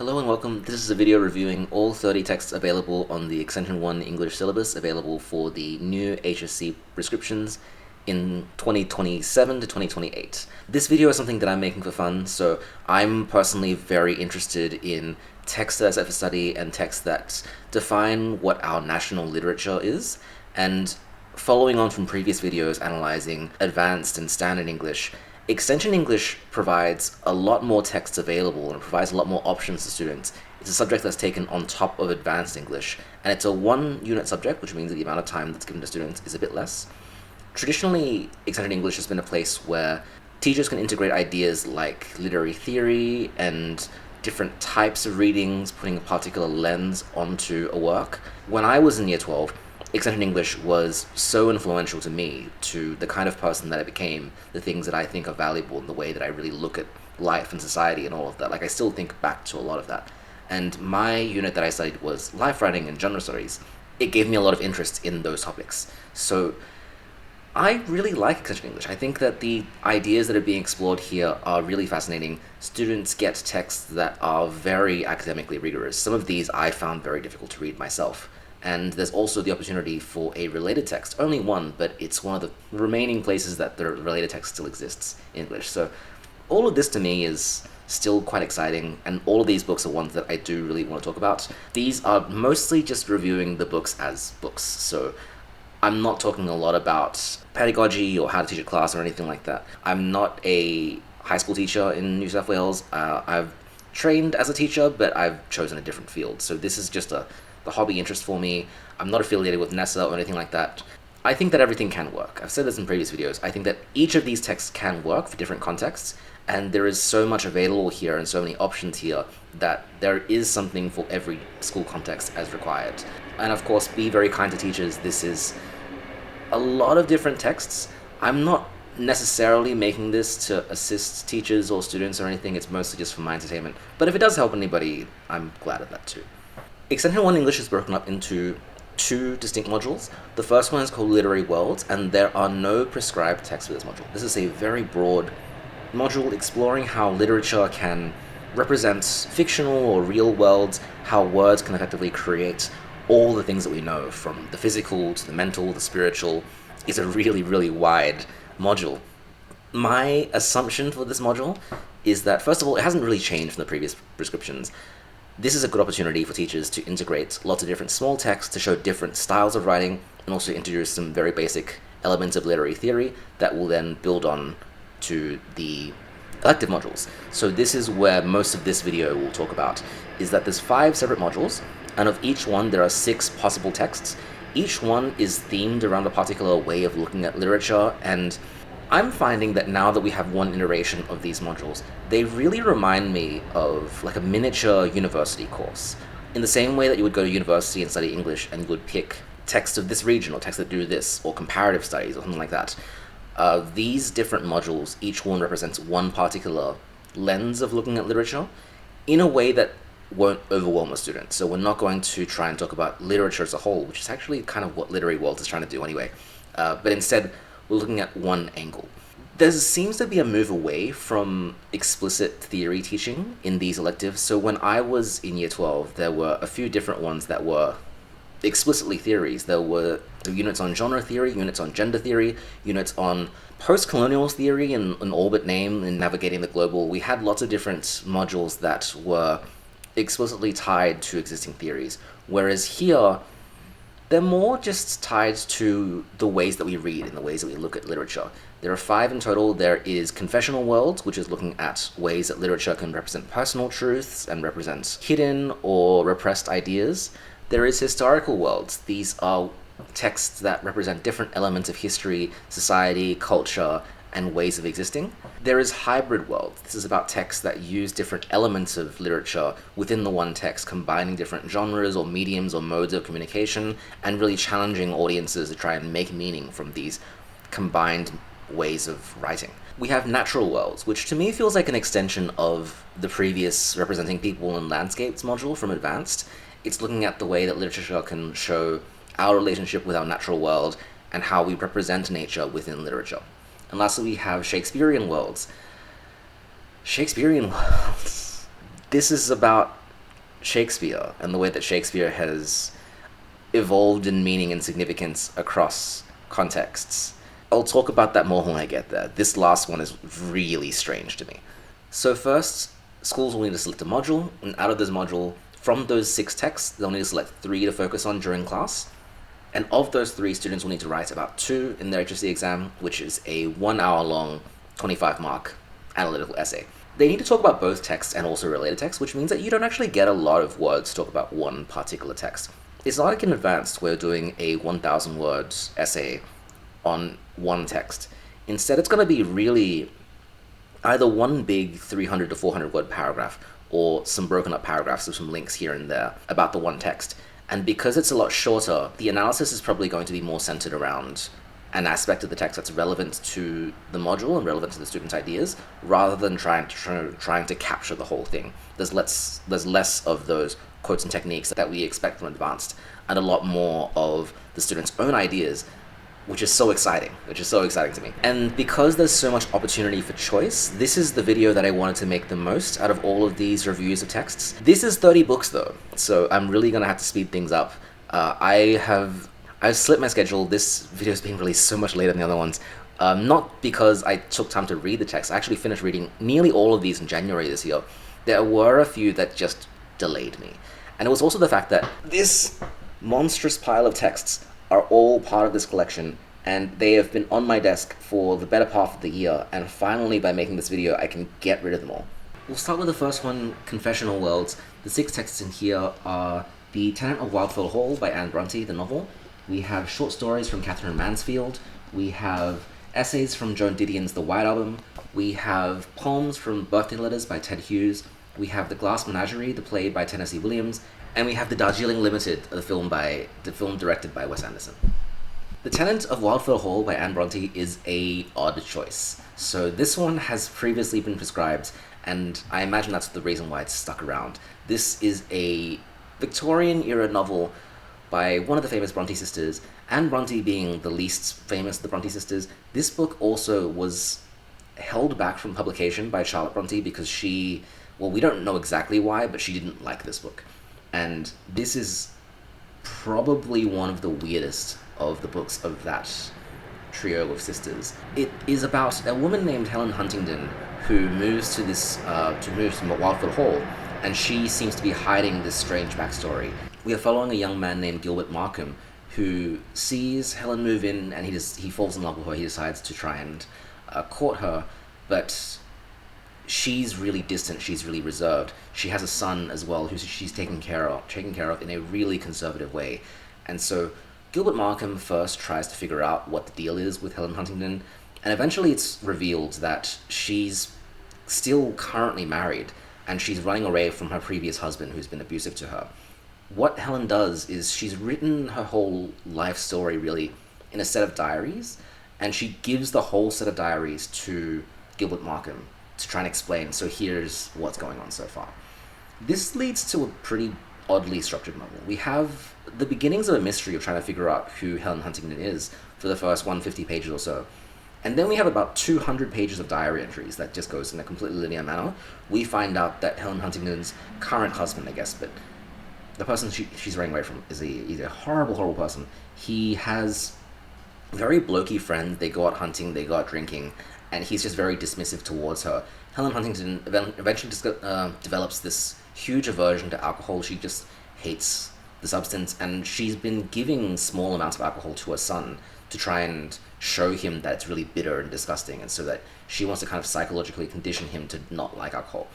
Hello and welcome. This is a video reviewing all 30 texts available on the Extension 1 English syllabus available for the new HSC prescriptions in 2027 to 2028. This video is something that I'm making for fun, so I'm personally very interested in texts that are set for study and texts that define what our national literature is, and following on from previous videos analyzing advanced and standard English, Extension English provides a lot more texts available and provides a lot more options to students. It's a subject that's taken on top of Advanced English, and it's a one-unit subject, which means that the amount of time that's given to students is a bit less. Traditionally, Extension English has been a place where teachers can integrate ideas like literary theory and different types of readings, putting a particular lens onto a work. When I was in Year 12, Extension English was so influential to me, to the kind of person that I became, the things that I think are valuable, and the way that I really look at life and society and all of that. Like, I still think back to a lot of that. And my unit that I studied was life writing and genre studies. It gave me a lot of interest in those topics. So I really like Extension English. I think that the ideas that are being explored here are really fascinating. Students get texts that are very academically rigorous. Some of these I found very difficult to read myself. And there's also the opportunity for a related text. Only one, but it's one of the remaining places that the related text still exists in English. So all of this to me is still quite exciting, and all of these books are ones that I do really want to talk about. These are mostly just reviewing the books as books, so I'm not talking a lot about pedagogy or how to teach a class or anything like that. I'm not a high school teacher in New South Wales. I've trained as a teacher, but I've chosen a different field. So this is just the hobby interest for me. I'm not affiliated with NESA or anything like that. I think that everything can work. I've said this in previous videos. I think that each of these texts can work for different contexts, and there is so much available here and so many options here that there is something for every school context as required. And of course, be very kind to teachers. This is a lot of different texts. I'm not necessarily making this to assist teachers or students or anything. It's mostly just for my entertainment. But if it does help anybody, I'm glad of that too. Extension 1 English is broken up into two distinct modules. The first one is called Literary Worlds, and there are no prescribed texts for this module. This is a very broad module exploring how literature can represent fictional or real worlds, how words can effectively create all the things that we know, from the physical to the mental, the spiritual. Is a really, really wide module. My assumption for this module is that, first of all, it hasn't really changed from the previous prescriptions. This is a good opportunity for teachers to integrate lots of different small texts to show different styles of writing, and also introduce some very basic elements of literary theory that will then build on to the elective modules. So this is where most of this video will talk about, is that there's 5 separate modules, and of each one there are 6 possible texts. Each one is themed around a particular way of looking at literature, and I'm finding that now that we have one iteration of these modules, they really remind me of like a miniature university course. In the same way that you would go to university and study English and you would pick texts of this region or texts that do this, or comparative studies or something like that. These different modules, each one represents one particular lens of looking at literature in a way that won't overwhelm a student. So we're not going to try and talk about literature as a whole, which is actually kind of what Literary Worlds is trying to do anyway. But instead, we're looking at one angle. There seems to be a move away from explicit theory teaching in these electives. So when I was in Year 12, there were a few different ones that were explicitly theories. There were units on genre theory, units on gender theory, units on post-colonial theory and an orbit name and navigating the global. We had lots of different modules that were explicitly tied to existing theories. Whereas here, they're more just tied to the ways that we read and the ways that we look at literature. There are 5 in total. There is Confessional Worlds, which is looking at ways that literature can represent personal truths and represent hidden or repressed ideas. There is Historical Worlds. These are texts that represent different elements of history, society, culture, and ways of existing. There is Hybrid Worlds. This is about texts that use different elements of literature within the one text, combining different genres or mediums or modes of communication, and really challenging audiences to try and make meaning from these combined ways of writing. We have Natural Worlds, which to me feels like an extension of the previous Representing People and Landscapes module from Advanced. It's looking at the way that literature can show our relationship with our natural world and how we represent nature within literature. And lastly, we have Shakespearean Worlds. Shakespearean Worlds. This is about Shakespeare and the way that Shakespeare has evolved in meaning and significance across contexts. I'll talk about that more when I get there. This last one is really strange to me. So first, schools will need to select a module, and out of this module, from those 6 texts, they'll need to select 3 to focus on during class. And of those 3, students will need to write about 2 in their HSC exam, which is a 1 hour long, 25 mark analytical essay. They need to talk about both texts and also related texts, which means that you don't actually get a lot of words to talk about one particular text. It's not like in advanced we're doing a 1,000 words essay on one text. Instead, it's going to be really either one big 300 to 400 word paragraph or some broken up paragraphs with some links here and there about the one text. And because it's a lot shorter, the analysis is probably going to be more centered around an aspect of the text that's relevant to the module and relevant to the student's ideas, rather than trying to capture the whole thing. There's less of those quotes and techniques that we expect from advanced, and a lot more of the student's own ideas, which is so exciting to me. And because there's so much opportunity for choice, this is the video that I wanted to make the most out of all of these reviews of texts. This is 30 books though, so I'm really gonna have to speed things up. I've slipped my schedule. This video is being released so much later than the other ones. Not because I took time to read the text. I actually finished reading nearly all of these in January this year. There were a few that just delayed me. And it was also the fact that this monstrous pile of texts are all part of this collection, and they have been on my desk for the better part of the year, and finally by making this video I can get rid of them all. We'll start with the first one, Confessional Worlds. The 6 texts in here are The Tenant of Wildfell Hall by Anne Bronte, the novel. We have short stories from Katherine Mansfield. We have essays from Joan Didion's The White Album. We have poems from Birthday Letters by Ted Hughes. We have The Glass Menagerie, the play by Tennessee Williams. And we have The Darjeeling Limited, the film directed by Wes Anderson. The Tenant of Wildfell Hall by Anne Bronte is a odd choice. So this one has previously been prescribed, and I imagine that's the reason why it's stuck around. This is a Victorian-era novel by one of the famous Bronte sisters. Anne Bronte being the least famous of the Bronte sisters. This book also was held back from publication by Charlotte Bronte because we don't know exactly why, but she didn't like this book. And this is probably one of the weirdest of the books of that trio of sisters. It is about a woman named Helen Huntingdon who moves to Wildfell Hall, and she seems to be hiding this strange backstory. We are following a young man named Gilbert Markham who sees Helen move in, and he falls in love with her. He decides to try and court her, but she's really distant, she's really reserved. She has a son as well who she's taken care of in a really conservative way. And so Gilbert Markham first tries to figure out what the deal is with Helen Huntingdon, and eventually it's revealed that she's still currently married, and she's running away from her previous husband who's been abusive to her. What Helen does is she's written her whole life story really in a set of diaries, and she gives the whole set of diaries to Gilbert Markham to try and explain, so here's what's going on so far. This leads to a pretty oddly structured novel. We have the beginnings of a mystery of trying to figure out who Helen Huntingdon is for the first 150 pages or so. And then we have about 200 pages of diary entries that just goes in a completely linear manner. We find out that Helen Huntingdon's current husband, I guess, but the person she's running away from is a horrible, horrible person. He has very blokey friends. They go out hunting, they go out drinking, and he's just very dismissive towards her. Helen Huntingdon eventually develops this huge aversion to alcohol. She just hates the substance, and she's been giving small amounts of alcohol to her son to try and show him that it's really bitter and disgusting, and so that she wants to kind of psychologically condition him to not like alcohol.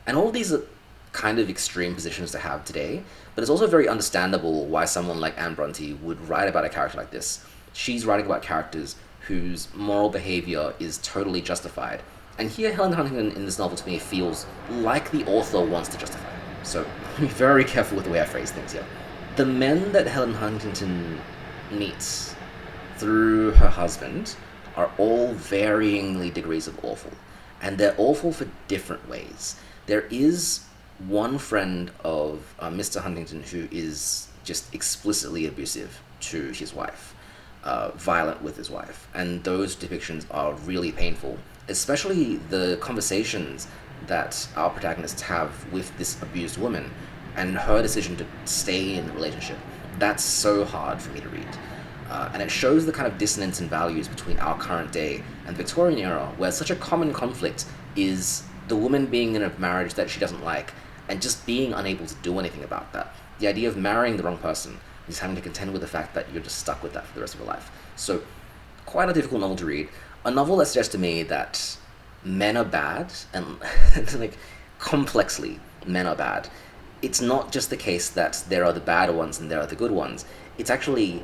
And all of these are kind of extreme positions to have today, but it's also very understandable why someone like Anne Bronte would write about a character like this. She's writing about characters whose moral behavior is totally justified. And here Helen Huntingdon in this novel to me feels like the author wants to justify it. So be very careful with the way I phrase things here. The men that Helen Huntingdon meets through her husband are all varyingly degrees of awful, and they're awful for different ways. There is one friend of Mr. Huntingdon who is just explicitly abusive to his wife, violent with his wife, and those depictions are really painful, especially the conversations that our protagonists have with this abused woman. and her decision to stay in the relationship. That's so hard for me to read. And it shows the kind of dissonance in values between our current day and the Victorian era, where such a common conflict is the woman being in a marriage that she doesn't like and just being unable to do anything about that. The idea of marrying the wrong person is having to contend with the fact that you're just stuck with that for the rest of your life. So, quite a difficult novel to read. A novel that suggests to me that men are bad, and like, complexly, men are bad. It's not just the case that there are the bad ones and there are the good ones. It's actually,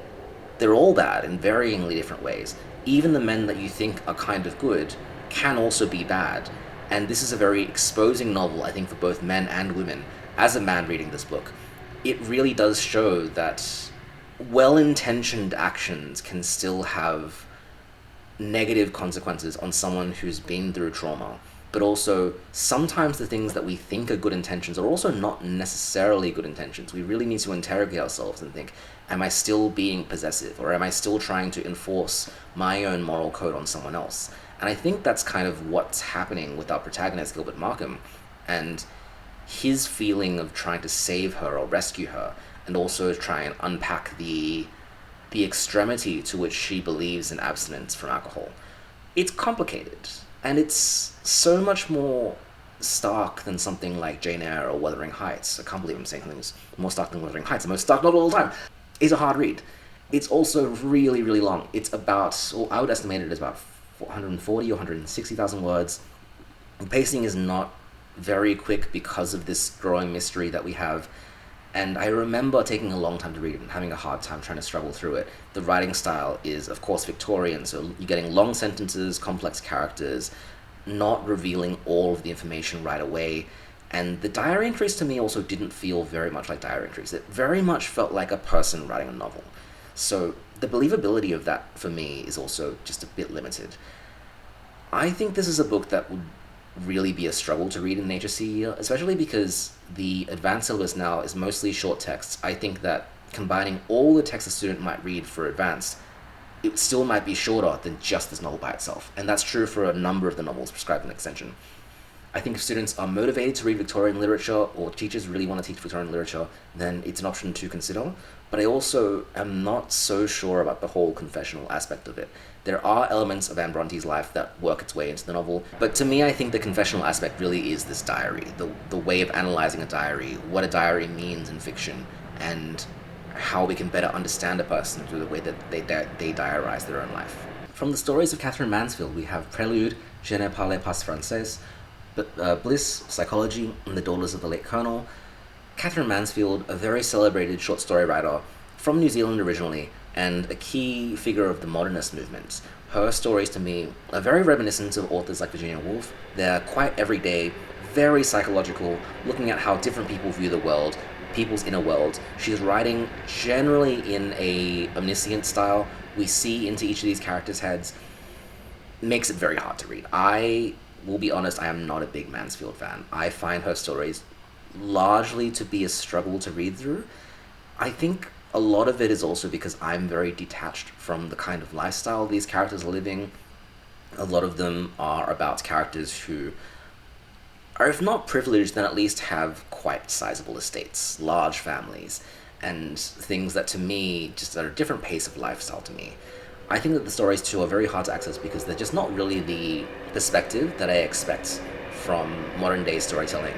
they're all bad in varyingly different ways. Even the men that you think are kind of good can also be bad. And this is a very exposing novel, I think, for both men and women. As a man reading this book, it really does show that well-intentioned actions can still have negative consequences on someone who's been through trauma. But also, sometimes the things that we think are good intentions are also not necessarily good intentions. We really need to interrogate ourselves and think, am I still being possessive? Or am I still trying to enforce my own moral code on someone else? And I think that's kind of what's happening with our protagonist, Gilbert Markham, and his feeling of trying to save her or rescue her, and also try and unpack the extremity to which she believes in abstinence from alcohol. It's complicated, and it's so much more stark than something like Jane Eyre or Wuthering Heights. I can't believe I'm saying something that's more stark than Wuthering Heights. The most stark novel all the time. It's a hard read. It's also really, really long. It's about, well, I would estimate it as about 140 or 160,000 words. The pacing is not very quick because of this growing mystery that we have. And I remember taking a long time to read it and having a hard time trying to struggle through it. The writing style is, of course, Victorian, so you're getting long sentences, complex characters, not revealing all of the information right away. And the diary entries to me also didn't feel very much like diary entries. It very much felt like a person writing a novel. So the believability of that, for me, is also just a bit limited. I think this is a book that would really be a struggle to read in an HSC year, especially because the advanced syllabus now is mostly short texts. I think that combining all the text a student might read for advanced, it still might be shorter than just this novel by itself. And that's true for a number of the novels prescribed in extension. I think if students are motivated to read Victorian literature, or teachers really want to teach Victorian literature, then it's an option to consider. But I also am not so sure about the whole confessional aspect of it. There are elements of Anne Bronte's life that work its way into the novel, but to me I think the confessional aspect really is this diary, the way of analysing a diary, what a diary means in fiction, and how we can better understand a person through the way that they diarise their own life. From the stories of Katherine Mansfield, we have Prelude, Je ne parle pas français, Bliss, Psychology, and The Daughters of the Late Colonel. Katherine Mansfield, a very celebrated short story writer from New Zealand originally, and a key figure of the modernist movement. Her stories, to me, are very reminiscent of authors like Virginia Woolf. They're quite everyday, very psychological, looking at how different people view the world, people's inner world. She's writing generally in a omniscient style. We see into each of these characters' heads. Makes it very hard to read. I will be honest, I am not a big Mansfield fan. I find her stories largely to be a struggle to read through. I think a lot of it is also because I'm very detached from the kind of lifestyle these characters are living. A lot of them are about characters who are, if not privileged, then at least have quite sizable estates, large families, and things that to me just are a different pace of lifestyle to me. I think that the stories too are very hard to access because they're just not really the perspective that I expect from modern day storytelling.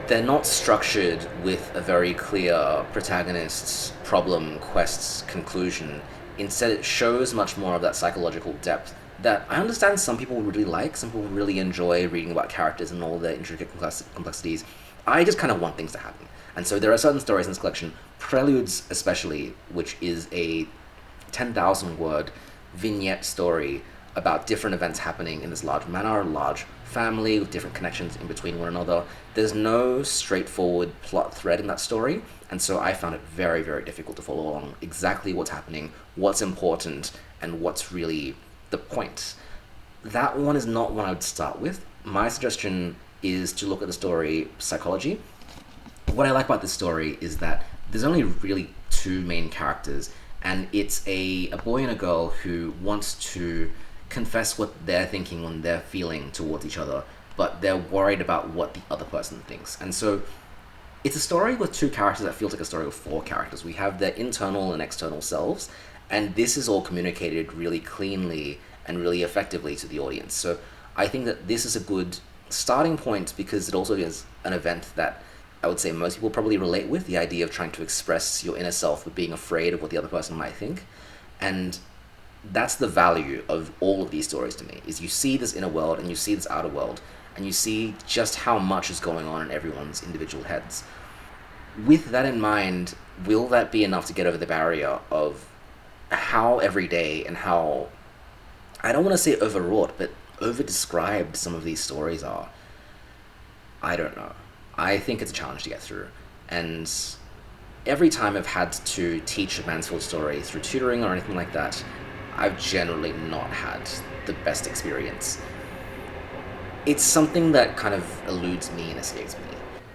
They're not structured with a very clear protagonist, problem, quests, conclusion. Instead, it shows much more of that psychological depth that I understand some people really like. Some people really enjoy reading about characters and all their intricate complexities. I just kind of want things to happen. And so there are certain stories in this collection, Preludes especially, which is a 10,000 word vignette story about different events happening in this large manor, large family with different connections in between one another. There's no straightforward plot thread in that story, and so I found it very, very difficult to follow along exactly what's happening, what's important, and what's really the point. That one is not one I would start with. My suggestion is to look at the story Psychology. What I like about this story is that there's only really two main characters, and it's a boy and a girl who wants to confess what they're thinking and they're feeling towards each other, but they're worried about what the other person thinks. And so It's a story with two characters that feels like a story with four characters. We have their internal and external selves, and this is all communicated really cleanly and really effectively to the audience. So I think that this is a good starting point because it also is an event that I would say most people probably relate with, the idea of trying to express your inner self but being afraid of what the other person might think. And that's the value of all of these stories to me, is you see this inner world and you see this outer world, and you see just how much is going on in everyone's individual heads. With that in mind, will that be enough to get over the barrier of how everyday and how, I don't want to say overwrought, but over-described some of these stories are? I don't know. I think it's a challenge to get through. And every time I've had to teach a Mansfield story through tutoring or anything like that, I've generally not had the best experience. It's something that kind of eludes me and escapes me.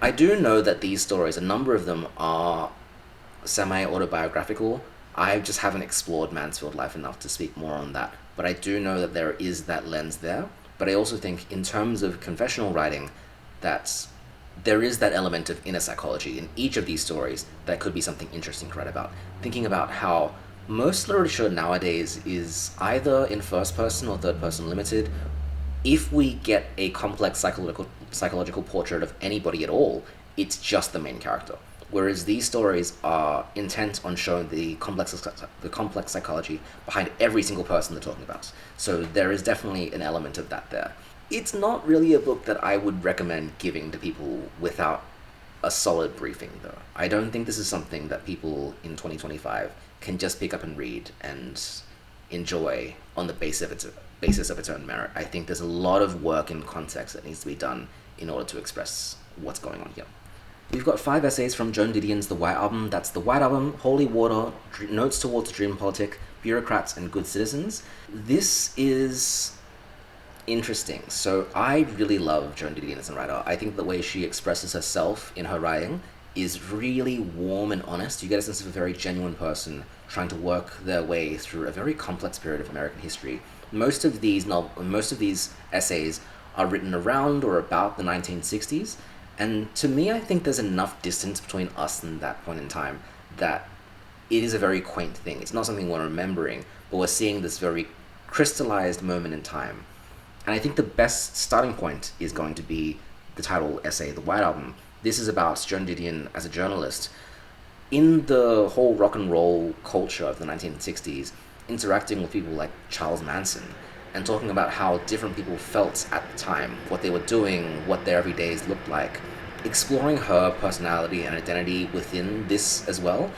I do know that these stories, a number of them are semi-autobiographical. I just haven't explored Mansfield life enough to speak more on that. But I do know that there is that lens there. But I also think in terms of confessional writing, that there is that element of inner psychology in each of these stories that could be something interesting to write about. Thinking about how most literature nowadays is either in first person or third person limited. If we get a complex psychological portrait of anybody at all, it's just the main character. Whereas these stories are intent on showing the complex psychology behind every single person they're talking about. So there is definitely an element of that there. It's not really a book that I would recommend giving to people without a solid briefing, though. I don't think this is something that people in 2025 can just pick up and read and enjoy on the basis of its own merit. I think there's a lot of work and context that needs to be done in order to express what's going on here. We've got 5 essays from Joan Didion's The White Album. That's The White Album, Holy Water, Notes Towards Dream Politic, Bureaucrats and Good Citizens. This is interesting. So I really love Joan Didion as a writer. I think the way she expresses herself in her writing is really warm and honest. You get a sense of a very genuine person trying to work their way through a very complex period of American history. Most of these essays are written around or about the 1960s, and to me, I think there's enough distance between us and that point in time that it is a very quaint thing. It's not something we're remembering, but we're seeing this very crystallized moment in time. And I think the best starting point is going to be the title essay, The White Album. This is about Joan Didion as a journalist in the whole rock and roll culture of the 1960s, interacting with people like Charles Manson and talking about how different people felt at the time, what they were doing, what their everydays looked like, exploring her personality and identity within this as well.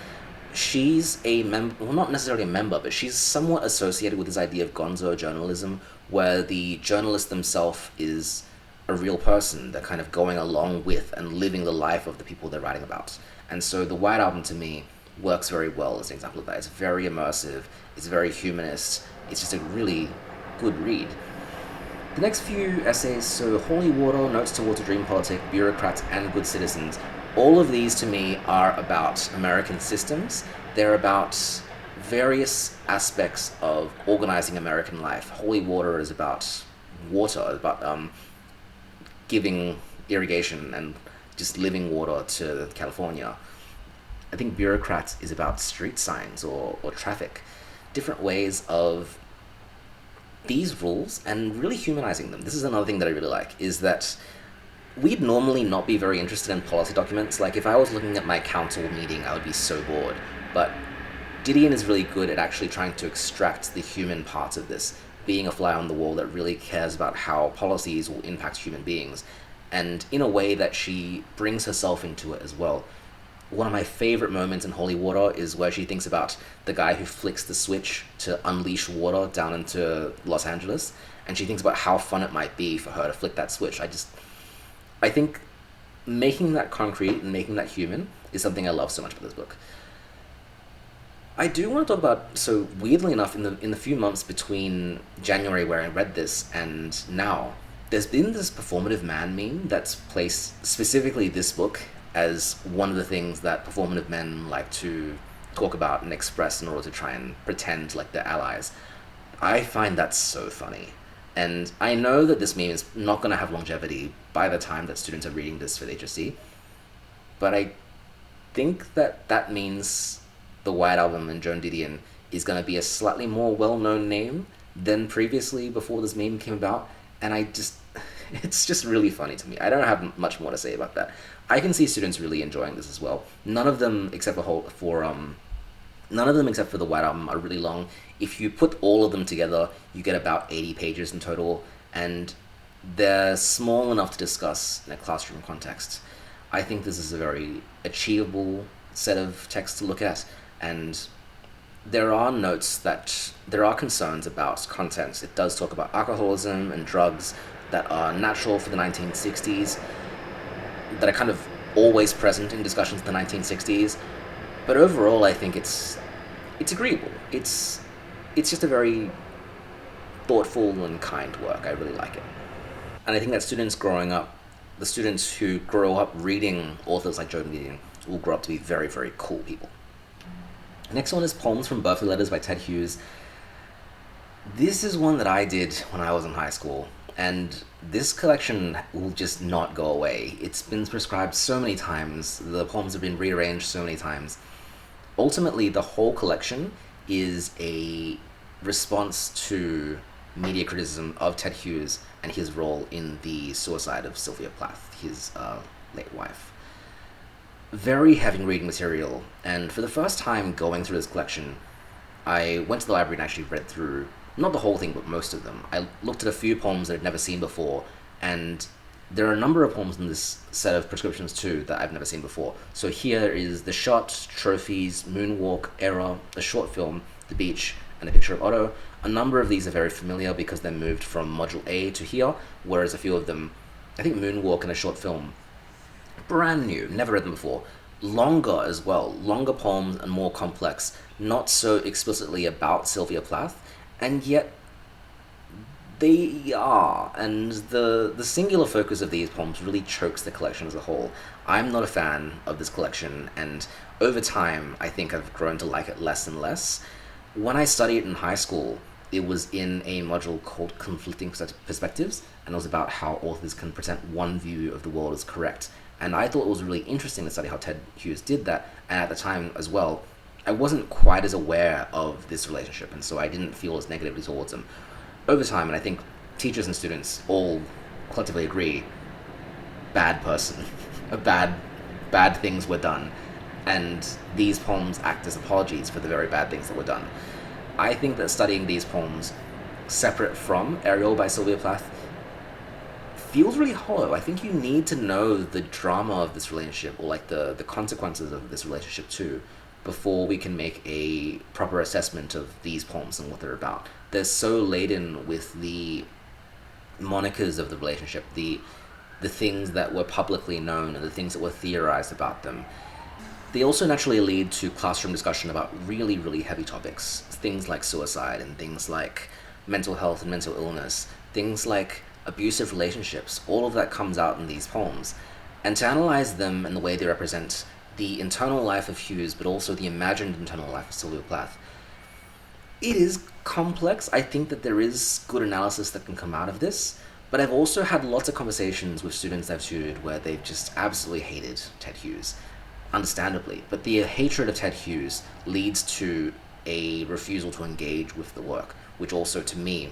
She's not necessarily a member, but she's somewhat associated with this idea of gonzo journalism, where the journalist themselves is a real person. They're kind of going along with and living the life of the people they're writing about. And so The White Album, to me, works very well as an example of that. It's very immersive, it's very humanist, it's just a really good read. The next few essays, so Holy Water, Notes Towards a Dream Politic, Bureaucrats and Good Citizens, all of these to me are about American systems. They're about various aspects of organizing American life. Holy Water is about water, about giving irrigation and just living water to California. I think Bureaucrats is about street signs or traffic, different ways of these rules and really humanizing them. This is another thing that I really like, is that we'd normally not be very interested in policy documents. Like, if I was looking at my council meeting, I would be so bored. But Didion is really good at actually trying to extract the human parts of this, being a fly on the wall that really cares about how policies will impact human beings, and in a way that she brings herself into it as well. One of my favorite moments in Holy Water is where she thinks about the guy who flicks the switch to unleash water down into Los Angeles, and she thinks about how fun it might be for her to flick that switch. I think making that concrete and making that human is something I love so much about this book. I do want to talk about, so weirdly enough, in the few months between January where I read this and now, there's been this performative man meme that's placed specifically this book as one of the things that performative men like to talk about and express in order to try and pretend like they're allies. I find that so funny. And I know that this meme is not going to have longevity by the time that students are reading this for the HSC. but I think that that means the White Album and Joan Didion is going to be a slightly more well-known name than previously before this meme came about, and I just it's just really funny to me. I don't have much more to say about that. I can see students really enjoying this as well. None of them except for the White Album are really long. If you put all of them together, you get about 80 pages in total, and they're small enough to discuss in a classroom context. I think this is a very achievable set of texts to look at, and there are concerns about content. It does talk about alcoholism and drugs that are natural for the 1960s, that are kind of always present in discussions in the 1960s. But overall, I think it's agreeable. It's just a very thoughtful and kind work. I really like it. And I think that the students who grow up reading authors like Joan Didion will grow up to be very, very cool people. Next one is Poems from Birthday Letters by Ted Hughes. This is one that I did when I was in high school, and this collection will just not go away. It's been prescribed so many times, the poems have been rearranged so many times. Ultimately, the whole collection is a response to media criticism of Ted Hughes and his role in the suicide of Sylvia Plath, his late wife. Very heavy reading material, and for the first time going through this collection, I went to the library and actually read through, not the whole thing, but most of them. I looked at a few poems that I'd never seen before, and there are a number of poems in this set of prescriptions too that I've never seen before. So here is The Shot, Trophies, Moonwalk, Error, a short film, The Beach, and a picture of Otto. A number of these are very familiar because they're moved from Module A to here, whereas a few of them, I think Moonwalk and a short film, brand new, never read them before. Longer as well, longer poems and more complex, not so explicitly about Sylvia Plath, and yet they are, and the singular focus of these poems really chokes the collection as a whole. I'm not a fan of this collection, and over time I think I've grown to like it less and less. When I studied in high school, it was in a module called Conflicting Perspectives, and it was about how authors can present one view of the world as correct. And I thought it was really interesting to study how Ted Hughes did that, and at the time as well, I wasn't quite as aware of this relationship, and so I didn't feel as negatively towards him. Over time, and I think teachers and students all collectively agree, bad person, bad things were done, and these poems act as apologies for the very bad things that were done. I think that studying these poems separate from Ariel by Sylvia Plath feels really hollow. I think you need to know the drama of this relationship, or like the consequences of this relationship too, before we can make a proper assessment of these poems and what they're about. They're so laden with the monikers of the relationship, the things that were publicly known and the things that were theorized about them. They also naturally lead to classroom discussion about really, really heavy topics. Things like suicide and things like mental health and mental illness, things like abusive relationships. All of that comes out in these poems. And to analyze them and the way they represent the internal life of Hughes, but also the imagined internal life of Sylvia Plath, it is complex. I think that there is good analysis that can come out of this, but I've also had lots of conversations with students I've tutored where they've just absolutely hated Ted Hughes, understandably. But the hatred of Ted Hughes leads to a refusal to engage with the work, which also, to me,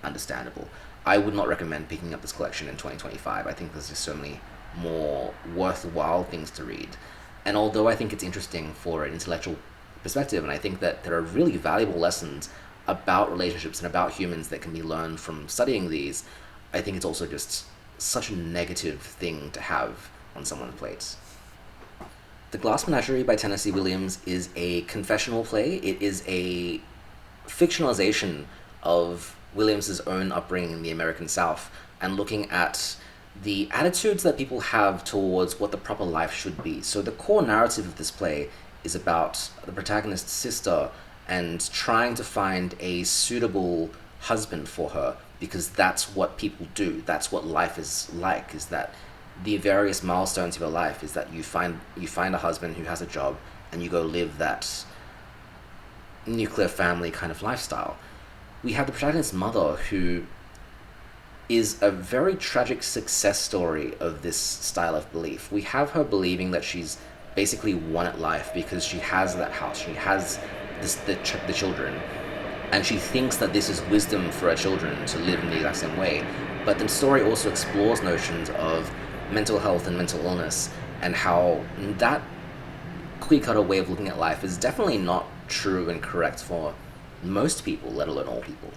understandable. I would not recommend picking up this collection in 2025. I think there's just so many more worthwhile things to read. And although I think it's interesting for an intellectual perspective, and I think that there are really valuable lessons about relationships and about humans that can be learned from studying these, I think it's also just such a negative thing to have on someone's plate. The Glass Menagerie by Tennessee Williams is a confessional play. It is a fictionalization of Williams's own upbringing in the American South and looking at the attitudes that people have towards what the proper life should be. So the core narrative of this play is about the protagonist's sister and trying to find a suitable husband for her, because that's what people do. That's what life is like, is that the various milestones of your life is that you find a husband who has a job and you go live that nuclear family kind of lifestyle. We have the protagonist's mother who is a very tragic success story of this style of belief. We have her believing that she's basically won at life because she has that house, she has the children, and she thinks that this is wisdom for her children to live in the exact same way. But the story also explores notions of mental health and mental illness, and how that clear-cutter way of looking at life is definitely not true and correct for most people, let alone all people.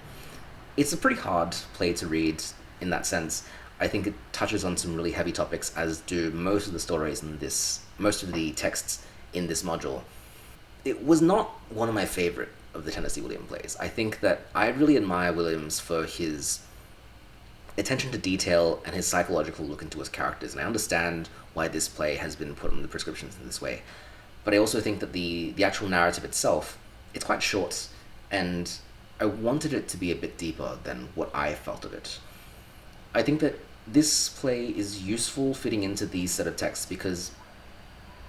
It's a pretty hard play to read in that sense. I think it touches on some really heavy topics, as do most of the stories in this, most of the texts in this module. It was not one of my favorite of the Tennessee Williams plays. I think that I really admire Williams for his attention to detail and his psychological look into his characters, and I understand why this play has been put on the prescriptions in this way. But I also think that the actual narrative itself, it's quite short, and I wanted it to be a bit deeper than what I felt of it. I think that this play is useful fitting into these set of texts because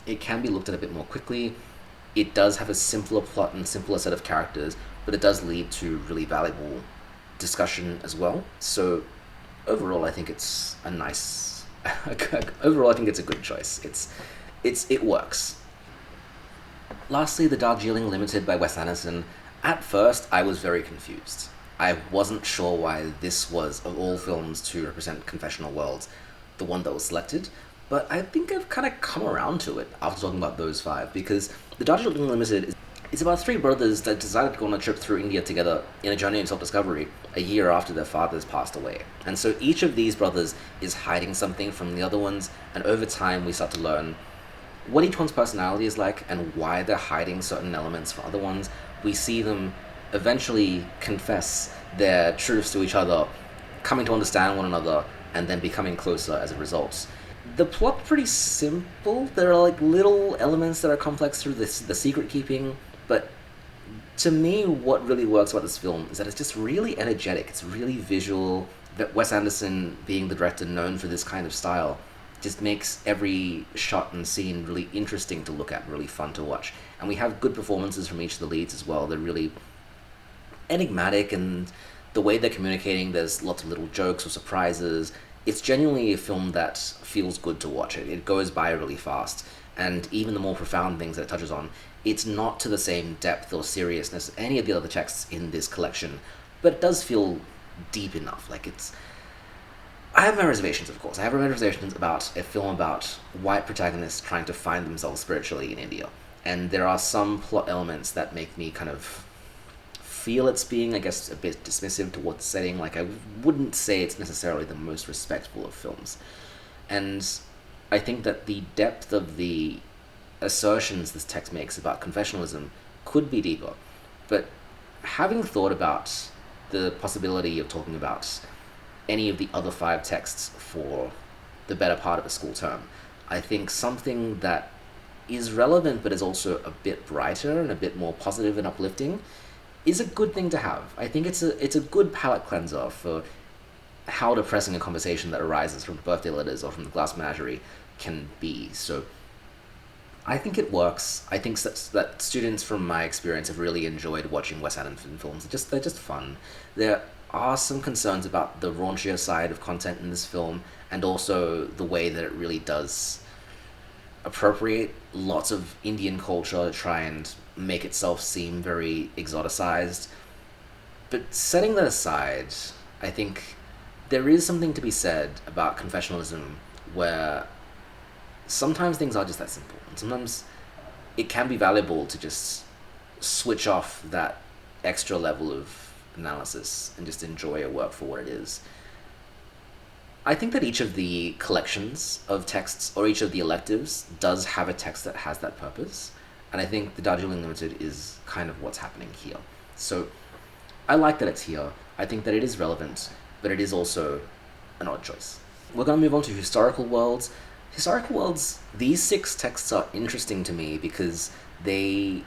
it can be looked at a bit more quickly. It does have a simpler plot and simpler set of characters, but it does lead to really valuable discussion as well. So overall, I think it's a nice. Overall, I think it's a good choice. It works. Lastly, the Darjeeling Limited by Wes Anderson. At first, I was very confused. I wasn't sure why this was, of all films to represent Confessional Worlds, the one that was selected, but I think I've kind of come around to it after talking about those five, because the Darjeeling Limited is about three brothers that decided to go on a trip through India together in a journey of self-discovery a year after their fathers passed away. And so each of these brothers is hiding something from the other ones, and over time we start to learn what each one's personality is like and why they're hiding certain elements from other ones. We see them eventually confess their truths to each other, coming to understand one another, and then becoming closer as a result. The plot's pretty simple. There are like little elements that are complex through the secret keeping, but to me what really works about this film is that it's just really energetic, it's really visual. That Wes Anderson, being the director known for this kind of style, just makes every shot and scene really interesting to look at, really fun to watch. And we have good performances from each of the leads as well. They're really enigmatic, and the way they're communicating, there's lots of little jokes or surprises. It's genuinely a film that feels good to watch. It goes by really fast, and even the more profound things that it touches on, it's not to the same depth or seriousness as any of the other texts in this collection, but it does feel deep enough. I have my reservations, of course. I have my reservations about a film about white protagonists trying to find themselves spiritually in India. And there are some plot elements that make me kind of feel it's being, I guess, a bit dismissive towards the setting. I wouldn't say it's necessarily the most respectful of films. And I think that the depth of the assertions this text makes about confessionalism could be deeper. But having thought about the possibility of talking about any of the other five texts for the better part of a school term, I think something that is relevant but is also a bit brighter and a bit more positive and uplifting is a good thing to have. I think it's a good palate cleanser for how depressing a conversation that arises from birthday letters or from the glass menagerie can be. So I think it works. I think that students, from my experience, have really enjoyed watching Wes Anderson films. They're just fun. There are some concerns about the raunchier side of content in this film, and also the way that it really does appropriate lots of Indian culture to try and make itself seem very exoticized. But setting that aside, I think there is something to be said about confessionalism where sometimes things are just that simple, and sometimes it can be valuable to just switch off that extra level of analysis and just enjoy a work for what it is. I think that each of the collections of texts, or each of the electives, does have a text that has that purpose, and I think the Darjeeling Limited is kind of what's happening here. So I like that it's here. I think that it is relevant, but it is also an odd choice. We're going to move on to Historical Worlds. Historical Worlds, these 6 texts are interesting to me because they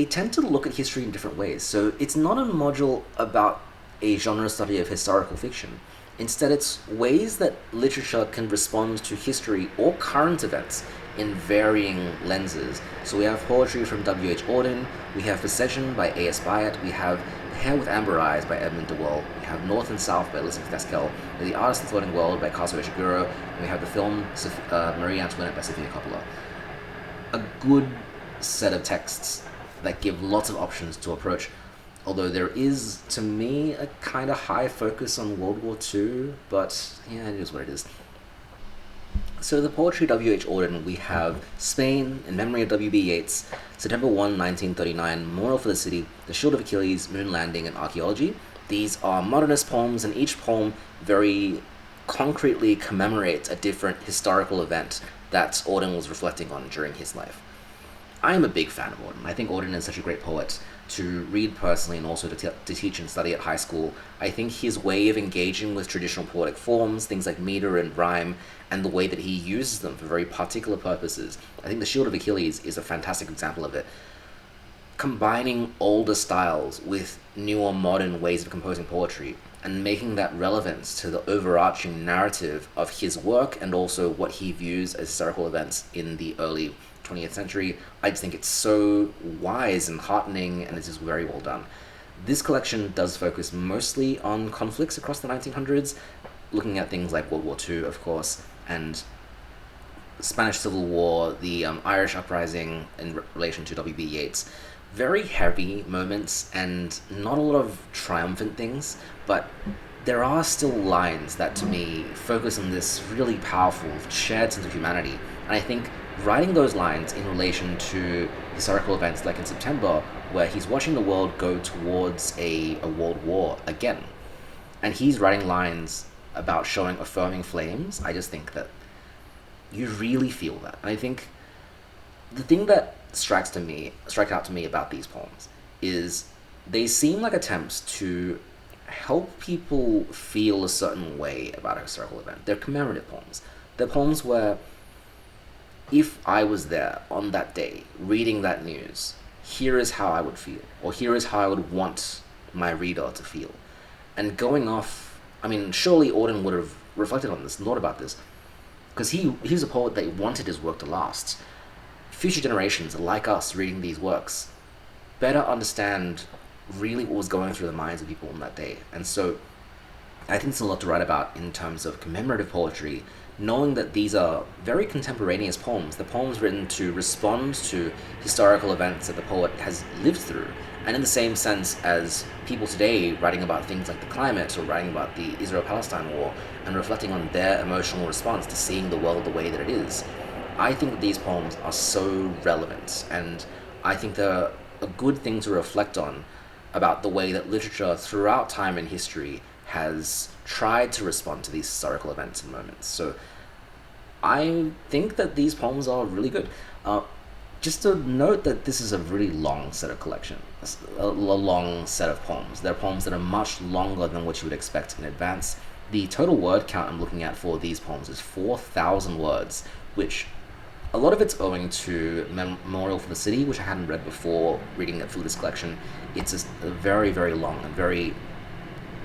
tend to look at history in different ways. So it's not a module about a genre study of historical fiction. Instead, it's ways that literature can respond to history or current events in varying lenses. So we have poetry from W.H. Auden, we have Possession by A.S. Byatt, we have Hare with Amber Eyes by Edmund de Waal. We have North and South by Elizabeth Gaskell. We have The Artist and Floating World by Kazuo Ishiguro. And we have the film Marie Antoinette by Sofia Coppola. A good set of texts that give lots of options to approach, although there is, to me, a kind of high focus on World War II, but yeah, it is what it is. So the poetry W.H. Auden, we have Spain, in memory of W.B. Yeats, September 1, 1939, Memorial for the City, The Shield of Achilles, Moon Landing, and Archaeology. These are modernist poems, and each poem very concretely commemorates a different historical event that Auden was reflecting on during his life. I am a big fan of Auden. I think Auden is such a great poet to read personally and also to teach and study at high school. I think his way of engaging with traditional poetic forms, things like meter and rhyme, and the way that he uses them for very particular purposes. I think The Shield of Achilles is a fantastic example of it. Combining older styles with newer modern ways of composing poetry and making that relevant to the overarching narrative of his work and also what he views as historical events in the early 20th century. I just think it's so wise and heartening, and it's just very well done. This collection does focus mostly on conflicts across the 1900s, looking at things like World War II, of course, and Spanish Civil War, the Irish Uprising in relation to W.B. Yeats. Very heavy moments and not a lot of triumphant things, but there are still lines that, to me, focus on this really powerful, shared sense of humanity. And I think writing those lines in relation to historical events like in September, where he's watching the world go towards a world war again, and he's writing lines about showing affirming flames, I just think that you really feel that. And I think the thing that strikes out to me about these poems is they seem like attempts to help people feel a certain way about a historical event. They're commemorative poems. They're poems where, if I was there on that day, reading that news, here is how I would feel, or here is how I would want my reader to feel. And going off, I mean, surely Auden would have reflected on this, thought about this, because he was a poet that wanted his work to last. Future generations, like us, reading these works, better understand really what was going through the minds of people on that day. And so I think there's a lot to write about in terms of commemorative poetry, knowing that these are very contemporaneous poems. The poems written to respond to historical events that the poet has lived through. And in the same sense as people today writing about things like the climate or writing about the Israel-Palestine war and reflecting on their emotional response to seeing the world the way that it is. I think that these poems are so relevant, and I think they're a good thing to reflect on about the way that literature throughout time and history has tried to respond to these historical events and moments. So I think that these poems are really good. Just to note that this is a really long set of collections, a long set of poems. They're poems that are much longer than what you would expect in advance. The total word count I'm looking at for these poems is 4,000 words, which a lot of it's owing to Memorial for the City, which I hadn't read before reading it through this collection. It's a very, very long and very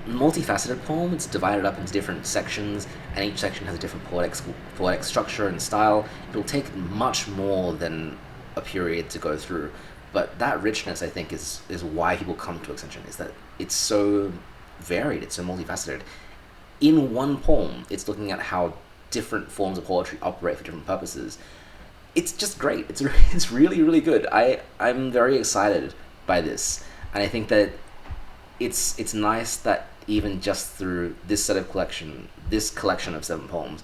multifaceted poem. It's divided up into different sections, and each section has a different poetic structure and style. It'll take much more than a period to go through, but that richness, I think, is why people come to Extension, is that it's so varied, it's so multifaceted. In one poem, it's looking at how different forms of poetry operate for different purposes. It's just great. It's really, really good. I'm very excited by this, and I think that it's nice that even just through this collection of 7 poems,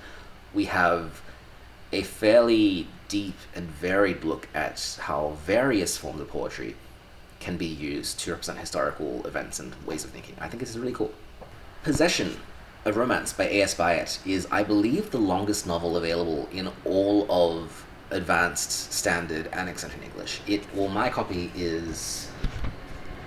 we have a fairly deep and varied look at how various forms of poetry can be used to represent historical events and ways of thinking. I think it's really cool. Possession, a Romance by A.S. Byatt is, I believe, the longest novel available in all of Advanced, Standard, and Extension English. My copy is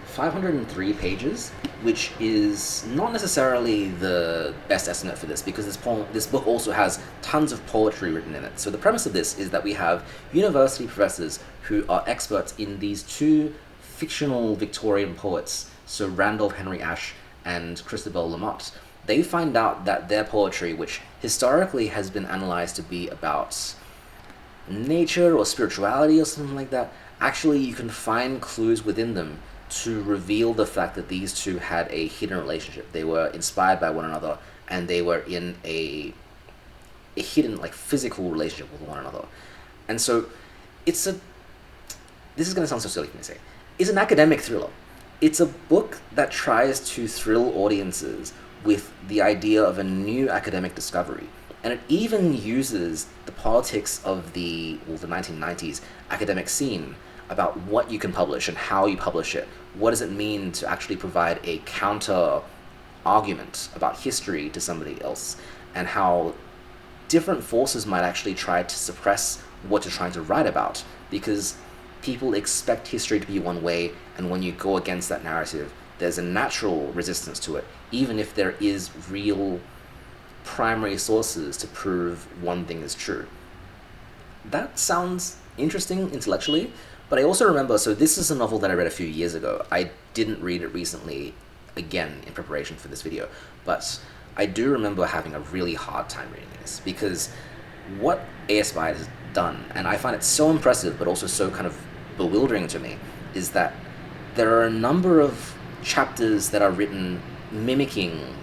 503 pages, which is not necessarily the best estimate for this, because this book also has tons of poetry written in it. So the premise of this is that we have university professors who are experts in these 2 fictional Victorian poets, so Randolph Henry Ashe and Christabel Lamotte. They find out that their poetry, which historically has been analyzed to be about nature or spirituality or something like that, actually you can find clues within them to reveal the fact that these two had a hidden relationship. They were inspired by one another, and they were in a hidden, like, physical relationship with one another. And so this is going to sound so silly for me to say, it's an academic thriller. It's a book that tries to thrill audiences with the idea of a new academic discovery. And it even uses the politics of the 1990s academic scene about what you can publish and how you publish it. What does it mean to actually provide a counter argument about history to somebody else, and how different forces might actually try to suppress what you're trying to write about, because people expect history to be one way, and when you go against that narrative, there's a natural resistance to it, even if there is real primary sources to prove one thing is true. That sounds interesting intellectually, but I also remember, so this is a novel that I read a few years ago. I didn't read it recently, again, in preparation for this video, but I do remember having a really hard time reading this, because what A.S. Byatt has done, and I find it so impressive, but also so kind of bewildering to me, is that there are a number of chapters that are written mimicking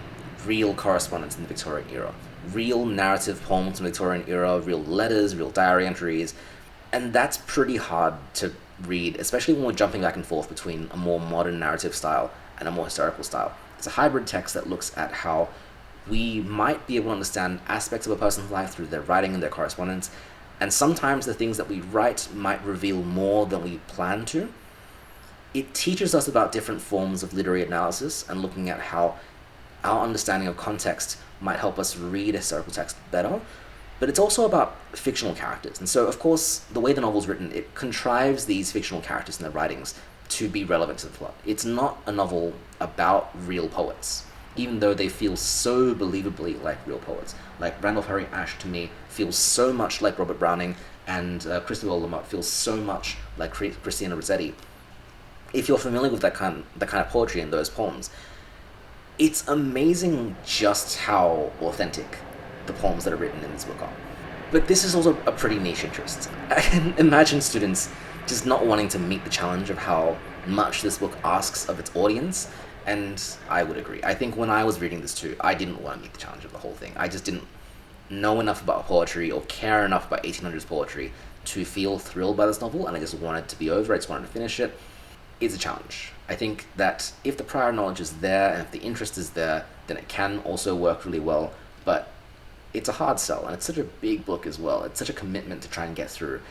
real correspondence in the Victorian era. Real narrative poems in the Victorian era, real letters, real diary entries, and that's pretty hard to read, especially when we're jumping back and forth between a more modern narrative style and a more historical style. It's a hybrid text that looks at how we might be able to understand aspects of a person's life through their writing and their correspondence, and sometimes the things that we write might reveal more than we plan to. It teaches us about different forms of literary analysis and looking at how our understanding of context might help us read a historical text better, but it's also about fictional characters. And so, of course, the way the novel's written, it contrives these fictional characters in their writings to be relevant to the plot. It's not a novel about real poets, even though they feel so believably like real poets. Like Randolph Harry Ashe, to me, feels so much like Robert Browning, and Christopher Lamott feels so much like Christina Rossetti. If you're familiar with that kind of poetry in those poems, it's amazing just how authentic the poems that are written in this book are. But this is also a pretty niche interest. I can imagine students just not wanting to meet the challenge of how much this book asks of its audience, and I would agree. I think when I was reading this too, I didn't want to meet the challenge of the whole thing. I just didn't know enough about poetry or care enough about 1800s poetry to feel thrilled by this novel, and I just wanted to be over. I just wanted to finish it. It's a challenge. I think that if the prior knowledge is there and if the interest is there, then it can also work really well, but it's a hard sell, and it's such a big book as well. It's such a commitment to try and get through.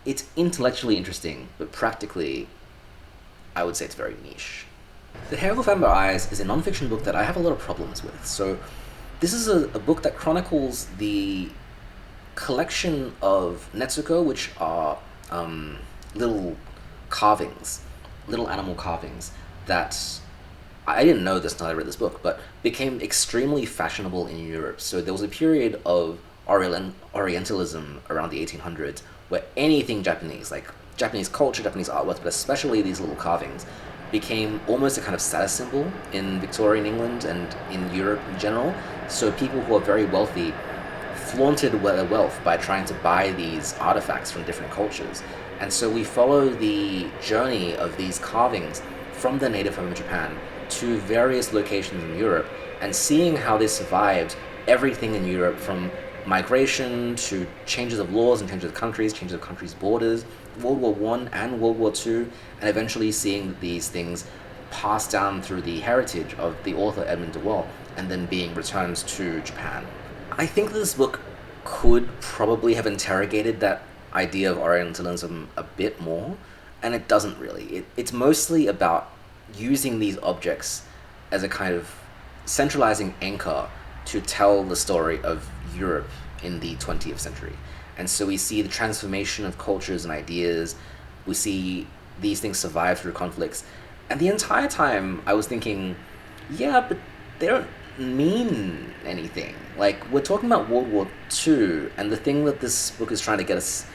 It's intellectually interesting, but practically, I would say it's very niche. The Hare of the Amber Eyes is a non-fiction book that I have a lot of problems with. So this is a book that chronicles the collection of Netsuko, which are little carvings, little animal carvings that I didn't know this until I read this book, but became extremely fashionable in Europe. So there was a period of Orientalism around the 1800s where anything Japanese, like Japanese culture, Japanese artwork, but especially these little carvings, became almost a kind of status symbol in Victorian England and in Europe in general. So people who are very wealthy flaunted their wealth by trying to buy these artifacts from different cultures. And so we follow the journey of these carvings from their native home in Japan to various locations in Europe, and seeing how they survived everything in Europe, from migration to changes of laws and changes of countries' borders, World War I and World War II, and eventually seeing these things passed down through the heritage of the author Edmund de Waal and then being returned to Japan. I think this book could probably have interrogated that idea of Orientalism a bit more, and it doesn't really. It's mostly about using these objects as a kind of centralizing anchor to tell the story of Europe in the 20th century. And so we see the transformation of cultures and ideas, we see these things survive through conflicts, and the entire time I was thinking, yeah, but they don't mean anything. Like, we're talking about World War II, and the thing that this book is trying to get us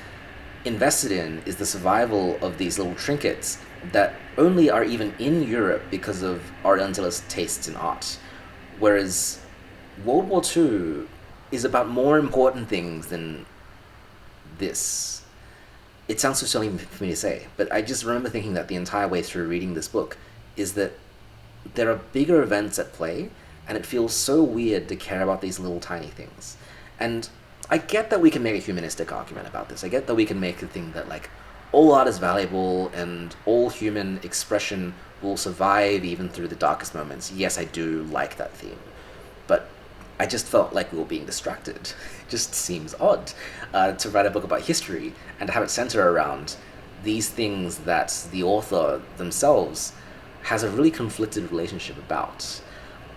invested in is the survival of these little trinkets that only are even in Europe because of Orientalist tastes in art. Whereas World War II is about more important things than this. it sounds so silly for me to say, but I just remember thinking that the entire way through reading this book is that there are bigger events at play, and it feels so weird to care about these little tiny things. And I get that we can make a humanistic argument about this. I get that we can make the thing that, like, all art is valuable and all human expression will survive even through the darkest moments. Yes, I do like that theme. But I just felt like we were being distracted. It just seems odd to write a book about history and to have it center around these things that the author themselves has a really conflicted relationship about.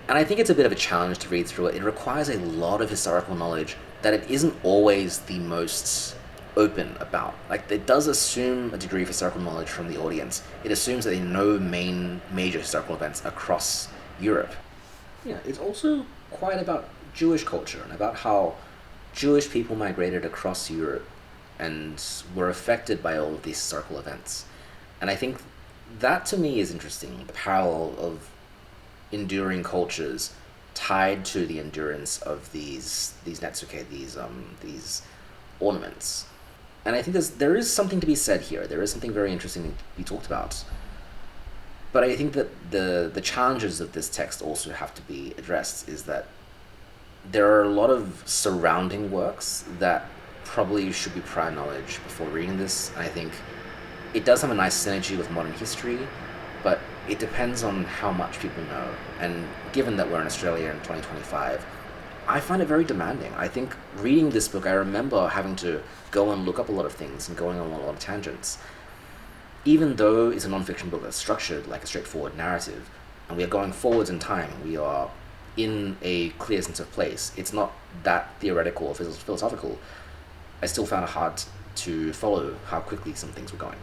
And I think it's a bit of a challenge to read through it. It requires a lot of historical knowledge that it isn't always the most open about. Like, it does assume a degree of historical knowledge from the audience. It assumes that they know major historical events across Europe. Yeah, it's also quite about Jewish culture and about how Jewish people migrated across Europe and were affected by all of these historical events. And I think that to me is interesting, the parallel of enduring cultures tied to the endurance of these netsuke, these ornaments. And I think there is something to be said here. There is something very interesting to be talked about. But I think that the challenges of this text also have to be addressed, is that there are a lot of surrounding works that probably should be prior knowledge before reading this. And I think it does have a nice synergy with modern history, but it depends on how much people know. And given that we're in Australia in 2025, I find it very demanding. I think reading this book, I remember having to go and look up a lot of things and going on a lot of tangents. Even though it's a non-fiction book that's structured like a straightforward narrative, and we are going forwards in time, we are in a clear sense of place, it's not that theoretical or philosophical, I still found it hard to follow how quickly some things were going.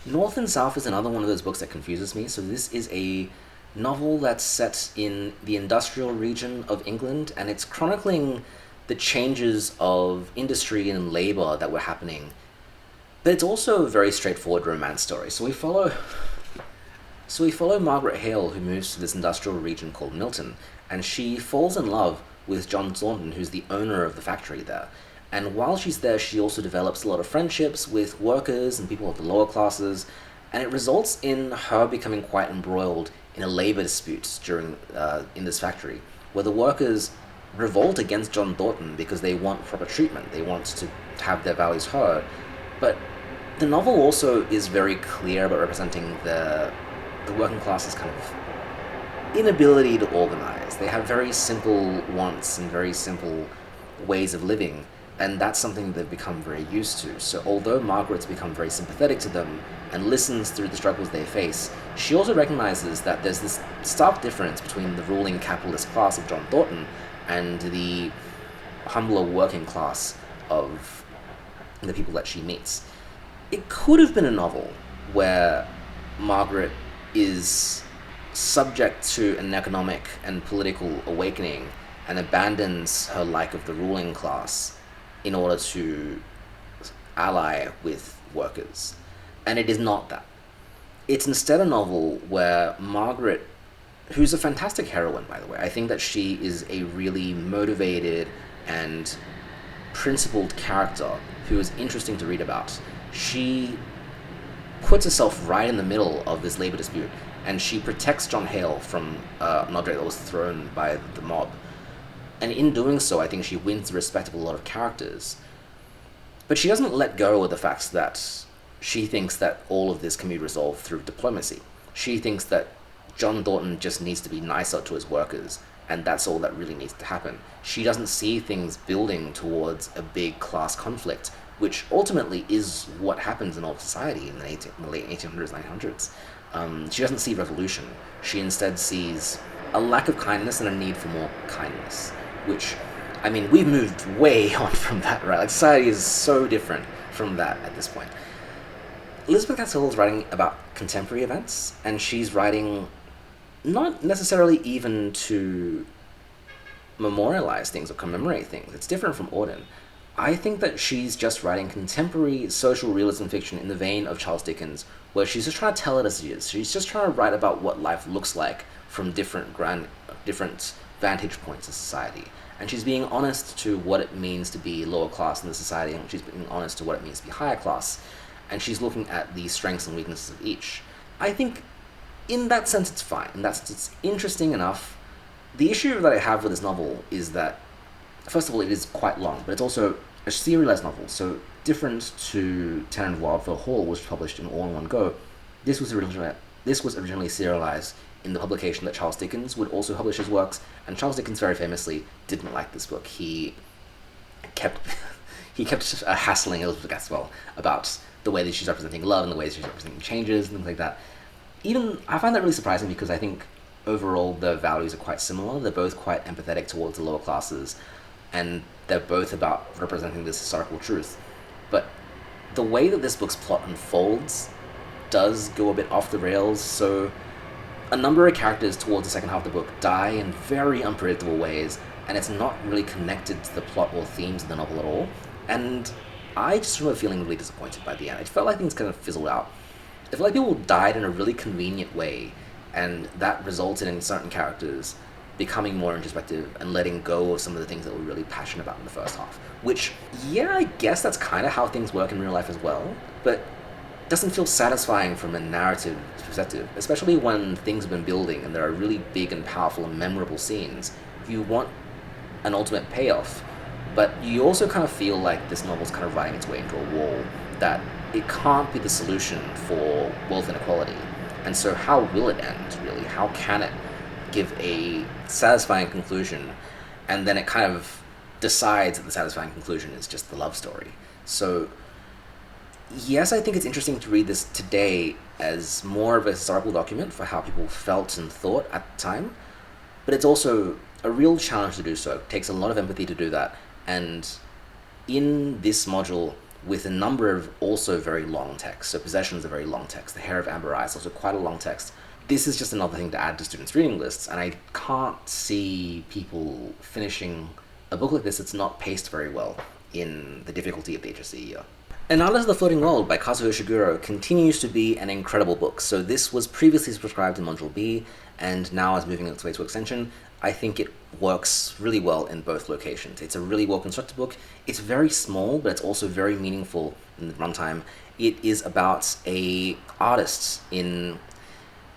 North and South is another one of those books that confuses me. So this is a novel that's set in the industrial region of England, and it's chronicling the changes of industry and labor that were happening. But it's also a very straightforward romance story. So we follow Margaret Hale, who moves to this industrial region called Milton, and she falls in love with John Thornton, who's the owner of the factory there. And while she's there, she also develops a lot of friendships with workers and people of the lower classes, and it results in her becoming quite embroiled in a labor dispute in this factory, where the workers revolt against John Thornton because they want proper treatment, they want to have their values heard. But the novel also is very clear about representing the working class's kind of inability to organize. They have very simple wants and very simple ways of living, and that's something they've become very used to. So although Margaret's become very sympathetic to them and listens through the struggles they face, she also recognizes that there's this stark difference between the ruling capitalist class of John Thornton and the humbler working class of the people that she meets. It could have been a novel where Margaret is subject to an economic and political awakening and abandons her like of the ruling class in order to ally with workers. And it is not that. It's instead a novel where Margaret, who's a fantastic heroine, by the way, I think that she is a really motivated and principled character who is interesting to read about. She puts herself right in the middle of this labor dispute, and she protects John Hale from an object that was thrown by the mob. And in doing so, I think she wins the respect of a lot of characters. But she doesn't let go of the fact that she thinks that all of this can be resolved through diplomacy. She thinks that John Thornton just needs to be nicer to his workers, and that's all that really needs to happen. She doesn't see things building towards a big class conflict, which ultimately is what happens in all society in the late 1800s, 1900s. She doesn't see revolution. She instead sees a lack of kindness and a need for more kindness, which, I mean, we've moved way on from that, right? Like, society is so different from that at this point. Elizabeth Gaskell is writing about contemporary events, and she's writing not necessarily even to memorialize things or commemorate things. It's different from Auden. I think that she's just writing contemporary social realism fiction in the vein of Charles Dickens, where she's just trying to tell it as it is. She's just trying to write about what life looks like from different vantage points of society. And she's being honest to what it means to be lower class in the society, and she's being honest to what it means to be higher class. And she's looking at the strengths and weaknesses of each. I think in that sense it's fine. In that sense it's interesting enough. The issue that I have with this novel is that, first of all, it is quite long, but it's also a serialized novel, so different to Tenant, Wildfell Hall, which was published in all in one go. This was originally serialized in the publication that Charles Dickens would also publish his works, and Charles Dickens very famously didn't like this book. He kept hassling Elizabeth Gaskell about the way that she's representing love and the way that she's representing changes and things like that. Even I find that really surprising because I think overall the values are quite similar. They're both quite empathetic towards the lower classes, and they're both about representing this historical truth. But the way that this book's plot unfolds does go a bit off the rails, so a number of characters towards the second half of the book die in very unpredictable ways, and it's not really connected to the plot or themes of the novel at all. And I just remember feeling really disappointed by the end. It felt like things kind of fizzled out. It felt like people died in a really convenient way, and that resulted in certain characters becoming more introspective and letting go of some of the things that we're really passionate about in the first half. Which, yeah, I guess that's kind of how things work in real life as well, but doesn't feel satisfying from a narrative perspective, especially when things have been building and there are really big and powerful and memorable scenes. You want an ultimate payoff, but you also kind of feel like this novel's kind of riding its way into a wall, that it can't be the solution for wealth inequality. And so how will it end, really? How can it give a satisfying conclusion, and then it kind of decides that the satisfying conclusion is just the love story? So yes, I think it's interesting to read this today as more of a historical document for how people felt and thought at the time, but it's also a real challenge to do so. It takes a lot of empathy to do that, and in this module, with a number of also very long texts, so Possession is a very long text, The Hare of Amber Eye is also quite a long text, this is just another thing to add to students' reading lists, and I can't see people finishing a book like this that's not paced very well in the difficulty of the HSC year. And Islands of the Floating World by Kazuo Ishiguro continues to be an incredible book. So this was previously prescribed in Module B, and now is moving its way to extension. I think it works really well in both locations. It's a really well-constructed book. It's very small, but it's also very meaningful in the runtime. It is about a artist in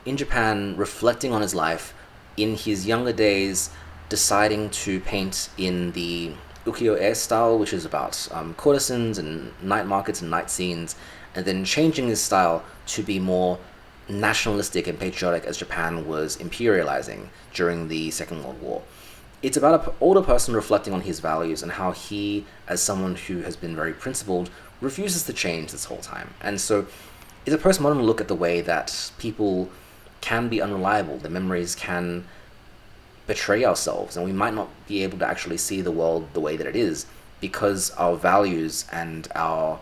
Japan reflecting on his life in his younger days, deciding to paint in the ukiyo-e style, which is about courtesans and night markets and night scenes, and then changing his style to be more nationalistic and patriotic as Japan was imperializing during the Second World War. It's about an older person reflecting on his values and how he, as someone who has been very principled, refuses to change this whole time. And so it's a postmodern look at the way that people can be unreliable, their memories can betray ourselves, and we might not be able to actually see the world the way that it is because our values and our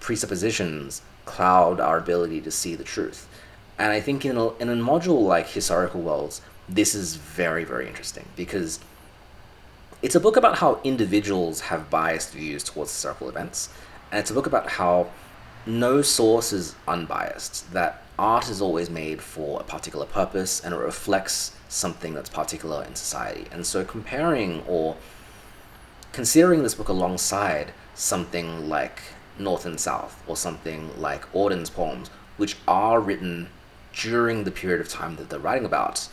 presuppositions cloud our ability to see the truth. And I think in a module like Historical Worlds, this is very, very interesting because it's a book about how individuals have biased views towards historical events, and it's a book about how no source is unbiased, that art is always made for a particular purpose and it reflects something that's particular in society. And so comparing or considering this book alongside something like North and South or something like Auden's poems, which are written during the period of time that they're writing about,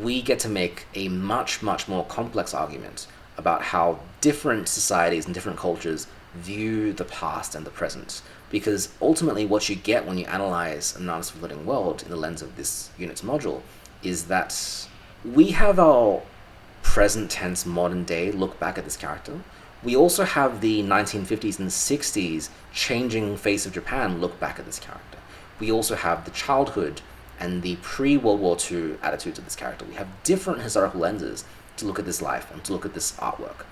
we get to make a much, much more complex argument about how different societies and different cultures view the past and the present. Because ultimately what you get when you analyze an Islands of the Floating World in the lens of this unit's module is that we have our present tense modern day look back at this character. We also have the 1950s and 60s changing face of Japan look back at this character. We also have the childhood and the pre-World War II attitudes of this character. We have different historical lenses to look at this life and to look at this artwork.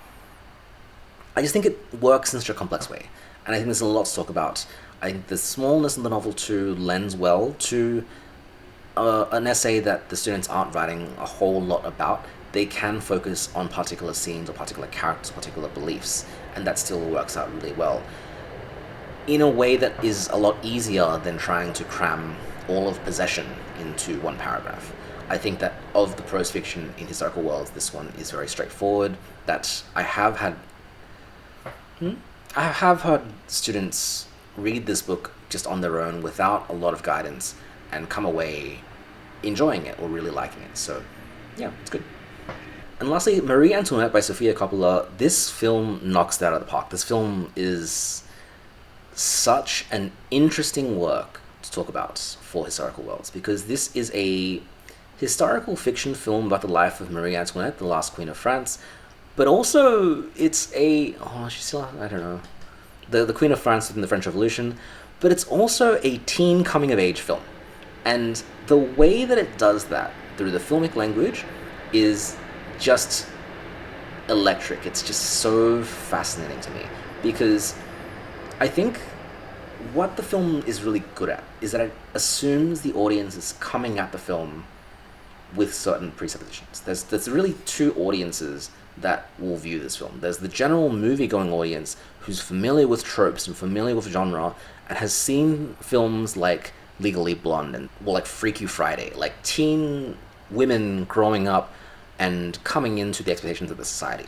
I just think it works in such a complex way, and I think there's a lot to talk about. I think the smallness of the novel too lends well to an essay that the students aren't writing a whole lot about. They can focus on particular scenes or particular characters, particular beliefs, and that still works out really well in a way that is a lot easier than trying to cram all of Possession into one paragraph. I think that of the prose fiction in historical worlds, this one is very straightforward. That I have heard students read this book just on their own without a lot of guidance and come away enjoying it or really liking it. So, yeah, it's good. And lastly, Marie Antoinette by Sofia Coppola. This film knocks that out of the park. This film is such an interesting work to talk about for historical worlds, because this is a historical fiction film about the life of Marie Antoinette, the last queen of France, but also it's she's still, I don't know, the queen of France in the French Revolution, but it's also a teen coming of age film. And the way that it does that through the filmic language is just electric. It's just so fascinating to me, because I think what the film is really good at is that it assumes the audience is coming at the film with certain presuppositions. There's really two audiences that will view this film. There's the general movie-going audience who's familiar with tropes and familiar with genre and has seen films like Legally Blonde and, well, like Freaky Friday, like teen women growing up and coming into the expectations of the society.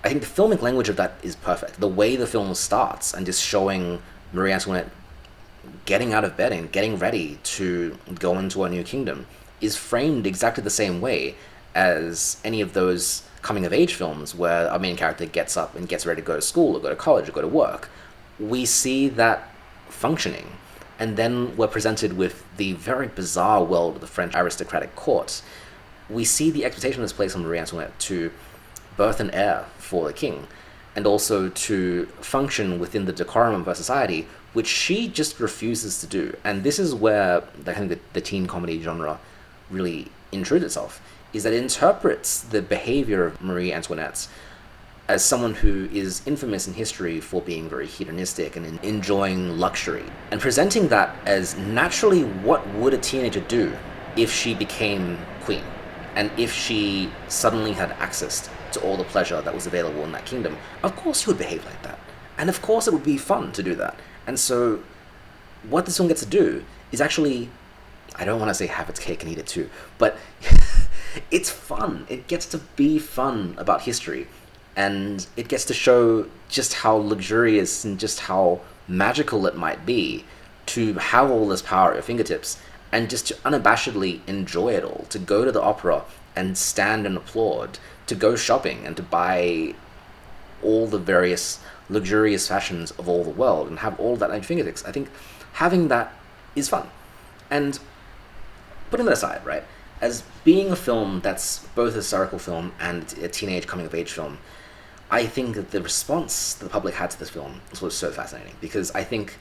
I think the filmic language of that is perfect. The way the film starts and just showing Marie Antoinette getting out of bed and getting ready to go into a new kingdom is framed exactly the same way as any of those coming-of-age films where our main character gets up and gets ready to go to school or go to college or go to work. We see that functioning, and then we're presented with the very bizarre world of the French aristocratic court. We see the expectation that's placed on Marie Antoinette to birth an heir for the king, and also to function within the decorum of her society, which she just refuses to do. And this is where I think the teen comedy genre really intrudes itself, is that it interprets the behavior of Marie Antoinette as someone who is infamous in history for being very hedonistic and enjoying luxury, and presenting that as naturally what would a teenager do if she became queen, and if she suddenly had access to all the pleasure that was available in that kingdom. Of course she would behave like that, and of course it would be fun to do that. And so what this film gets to do is actually, I don't want to say have its cake and eat it too, but it's fun. It gets to be fun about history, and it gets to show just how luxurious and just how magical it might be to have all this power at your fingertips and just to unabashedly enjoy it all, to go to the opera and stand and applaud, to go shopping and to buy all the various luxurious fashions of all the world and have all that at your fingertips. I think having that is fun. And putting that aside, right, as being a film that's both a historical film and a teenage coming-of-age film, I think that the response the public had to this film was so fascinating, because I think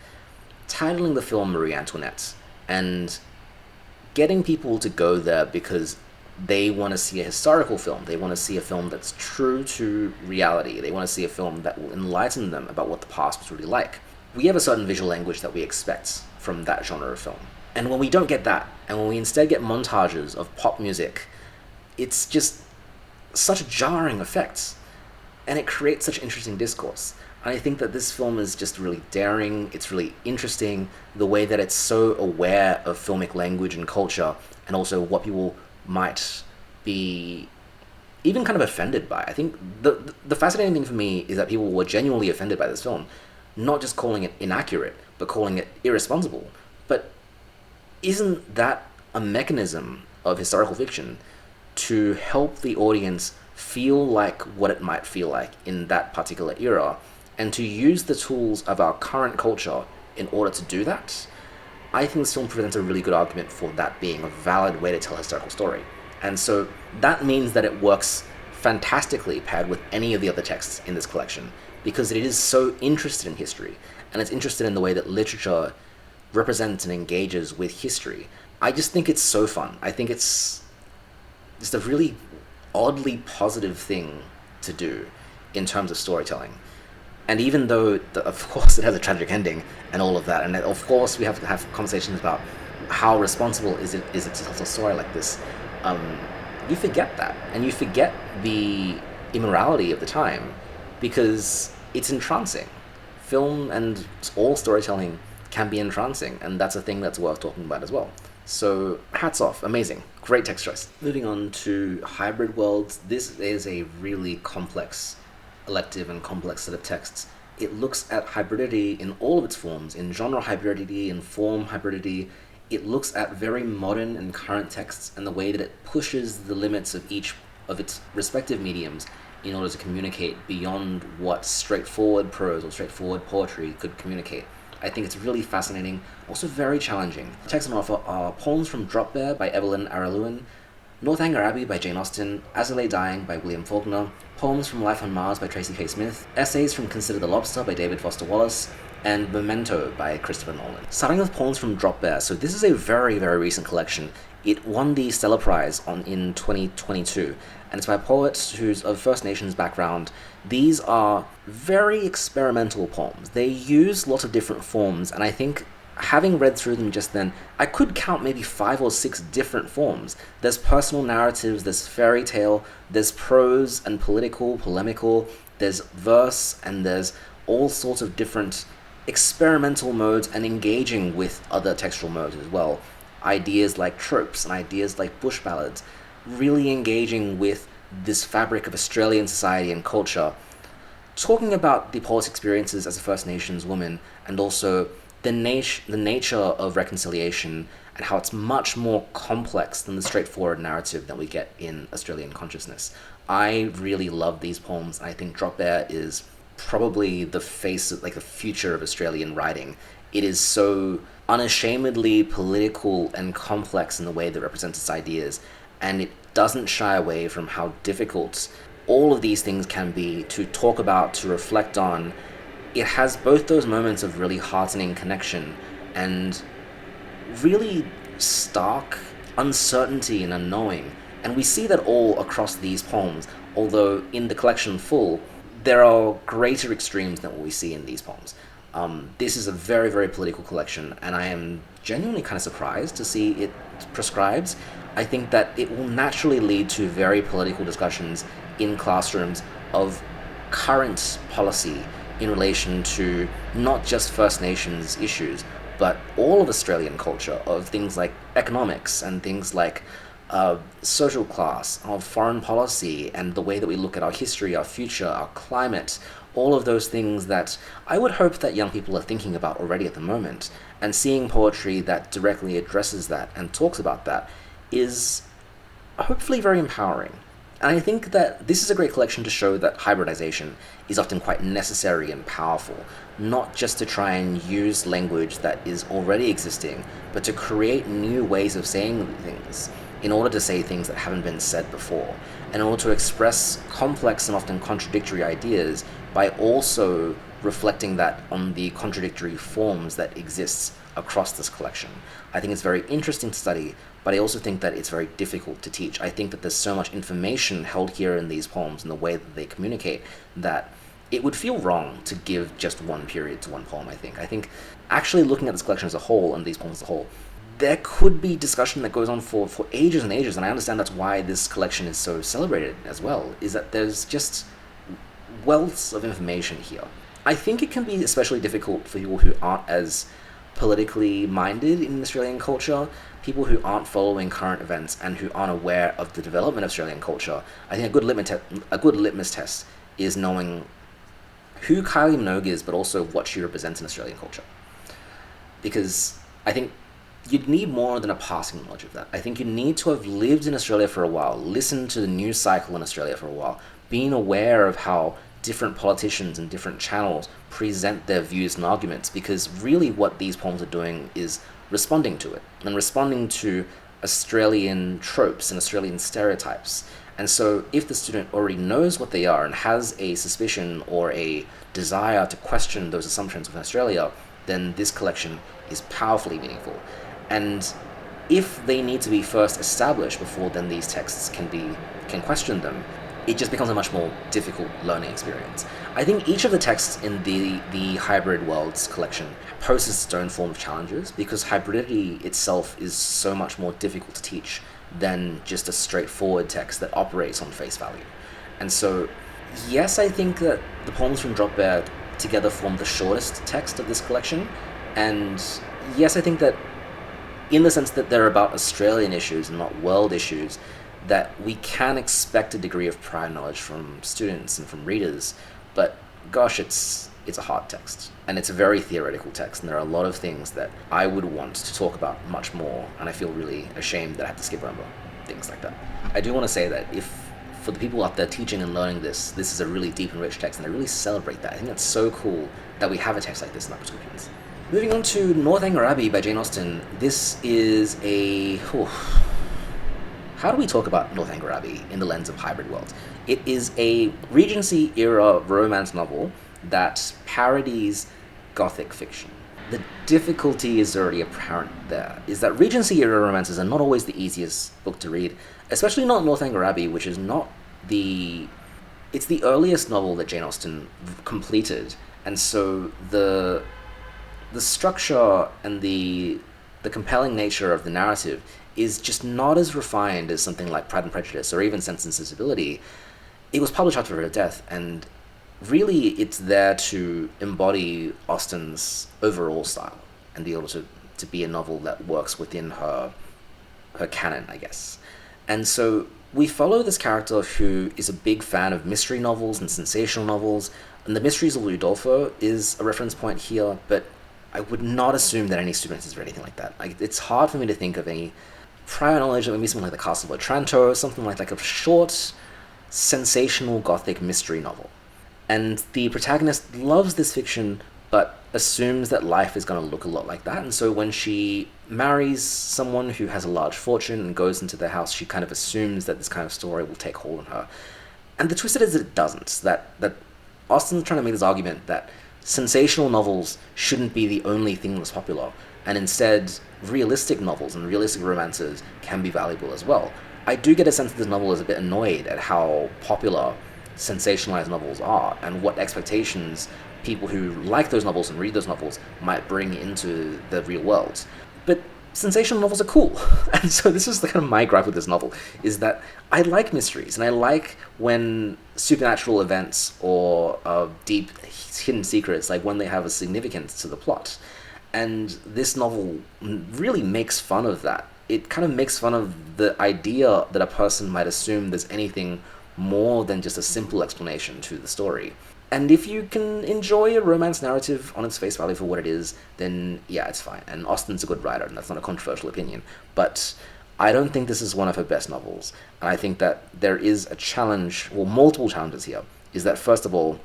titling the film Marie Antoinette and getting people to go there because they want to see a historical film, they want to see a film that's true to reality, they want to see a film that will enlighten them about what the past was really like. We have a certain visual language that we expect from that genre of film. And when we don't get that, and when we instead get montages of pop music, it's just such a jarring effect, and it creates such interesting discourse. And I think that this film is just really daring, it's really interesting, the way that it's so aware of filmic language and culture, and also what people might be even kind of offended by. I think the fascinating thing for me is that people were genuinely offended by this film, not just calling it inaccurate, but calling it irresponsible. But isn't that a mechanism of historical fiction to help the audience feel like what it might feel like in that particular era, and to use the tools of our current culture in order to do that? I think this film presents a really good argument for that being a valid way to tell a historical story. And so that means that it works fantastically paired with any of the other texts in this collection, because it is so interested in history, and it's interested in the way that literature represents and engages with history. I just think it's so fun. I think it's just a really oddly positive thing to do in terms of storytelling. And even though, of course, it has a tragic ending and all of that, and of course we have to have conversations about how responsible is it to tell a story like this, you forget that, and you forget the immorality of the time, because it's entrancing. Film and all storytelling can be entrancing, and that's a thing that's worth talking about as well. So hats off, amazing, great text choice. Moving on to Hybrid Worlds, this is a really complex elective and complex set of texts. It looks at hybridity in all of its forms, in genre hybridity, in form hybridity. It looks at very modern and current texts and the way that it pushes the limits of each of its respective mediums in order to communicate beyond what straightforward prose or straightforward poetry could communicate. I think it's really fascinating, also very challenging. The texts on offer are poems from Drop Bear by Evelyn Araluen, Northanger Abbey by Jane Austen, As I Lay Dying by William Faulkner, poems from Life on Mars by Tracy K. Smith, essays from Consider the Lobster by David Foster Wallace, and Memento by Christopher Nolan. Starting with poems from Drop Bear, so this is a very, very recent collection. It won the Stella Prize in 2022, and it's by a poet who's of First Nations background. These are very experimental poems. They use lots of different forms, and I think having read through them just then, I could count maybe 5 or 6 different forms. There's personal narratives, there's fairy tale, there's prose and political, polemical, there's verse, and there's all sorts of different experimental modes and engaging with other textual modes as well. Ideas like tropes and ideas like bush ballads, really engaging with this fabric of Australian society and culture, talking about the poet's experiences as a First Nations woman, and also the nature of reconciliation and how it's much more complex than the straightforward narrative that we get in Australian consciousness. I really love these poems, and I think Drop Bear is probably the face of, like, the future of Australian writing. It is so unashamedly political and complex in the way that it represents its ideas, and it doesn't shy away from how difficult all of these things can be to talk about, to reflect on. It has both those moments of really heartening connection and really stark uncertainty and unknowing. And we see that all across these poems, although in the collection full, there are greater extremes than what we see in these poems. This is a very, very political collection, and I am genuinely kind of surprised to see it prescribes. I think that it will naturally lead to very political discussions in classrooms of current policy in relation to not just First Nations issues, but all of Australian culture, of things like economics and things like social class, of foreign policy, and the way that we look at our history, our future, our climate, all of those things that I would hope that young people are thinking about already at the moment. And seeing poetry that directly addresses that and talks about that is hopefully very empowering. And I think that this is a great collection to show that hybridization is often quite necessary and powerful, not just to try and use language that is already existing, but to create new ways of saying things in order to say things that haven't been said before, and in order to express complex and often contradictory ideas by also reflecting that on the contradictory forms that exists across this collection. I think it's very interesting to study, but I also think that it's very difficult to teach. I think that there's so much information held here in these poems and the way that they communicate that it would feel wrong to give just one period to one poem, I think. I think actually looking at this collection as a whole and these poems as a whole, there could be discussion that goes on for ages and ages, and I understand that's why this collection is so celebrated as well, is that there's just wealths of information here. I think it can be especially difficult for people who aren't as politically minded in Australian culture, people who aren't following current events and who aren't aware of the development of Australian culture. I think a good litmus test is knowing who Kylie Minogue is, but also what she represents in Australian culture. Because I think you'd need more than a passing knowledge of that. I think you need to have lived in Australia for a while, listened to the news cycle in Australia for a while, being aware of how different politicians and different channels present their views and arguments, because really what these poems are doing is responding to it, and responding to Australian tropes and Australian stereotypes. And so if the student already knows what they are and has a suspicion or a desire to question those assumptions of Australia, then this collection is powerfully meaningful. And if they need to be first established before then these texts can question them, it just becomes a much more difficult learning experience. I think each of the texts in the Hybrid Worlds collection poses its own form of challenges, because hybridity itself is so much more difficult to teach than just a straightforward text that operates on face value. And so, yes, I think that the poems from Drop Bear together form the shortest text of this collection, and yes, I think that in the sense that they're about Australian issues and not world issues, that we can expect a degree of prior knowledge from students and from readers, but gosh, it's a hard text, and it's a very theoretical text, and there are a lot of things that I would want to talk about much more, and I feel really ashamed that I have to skip over things like that. I do want to say that if, for the people out there teaching and learning this is a really deep and rich text, and I really celebrate that. I think that's so cool that we have a text like this in our prescriptions. Moving on to Northanger Abbey by Jane Austen. This is a... How do we talk about Northanger Abbey in the lens of hybrid worlds? It is a Regency-era romance novel that parodies Gothic fiction. The difficulty is already apparent there, is that Regency-era romances are not always the easiest book to read, especially not Northanger Abbey, which is not the... It's the earliest novel that Jane Austen completed, and so the structure and the compelling nature of the narrative is just not as refined as something like Pride and Prejudice or even Sense and Sensibility. It was published after her death, and really it's there to embody Austen's overall style and be able to be a novel that works within her canon, I guess. And so we follow this character who is a big fan of mystery novels and sensational novels, and The Mysteries of Udolpho is a reference point here, but I would not assume that any student has read anything like that. It's hard for me to think of any prior knowledge of maybe something like The Castle of Otranto, something like a short, sensational Gothic mystery novel. And the protagonist loves this fiction, but assumes that life is going to look a lot like that. And so when she marries someone who has a large fortune and goes into their house, she kind of assumes that this kind of story will take hold on her. And the twist is that it doesn't. That Austen's trying to make this argument that sensational novels shouldn't be the only thing that's popular, and instead realistic novels and realistic romances can be valuable as well. I do get a sense that this novel is a bit annoyed at how popular sensationalized novels are, and what expectations people who like those novels and read those novels might bring into the real world. But sensational novels are cool, and so this is kind of my gripe with this novel, is that I like mysteries, and I like when supernatural events or deep hidden secrets, like when they have a significance to the plot. And this novel really makes fun of that. It kind of makes fun of the idea that a person might assume there's anything more than just a simple explanation to the story. And if you can enjoy a romance narrative on its face value for what it is, then yeah, it's fine. And Austen's a good writer, and that's not a controversial opinion. But I don't think this is one of her best novels. And I think that there is a challenge, well, multiple challenges here, is that first of all,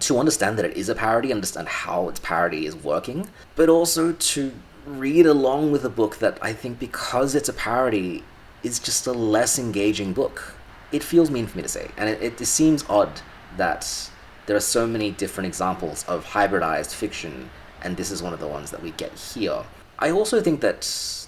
to understand that it is a parody, understand how its parody is working, but also to read along with a book that I think, because it's a parody, is just a less engaging book. It feels mean for me to say, and it seems odd that there are so many different examples of hybridized fiction, and this is one of the ones that we get here. I also think that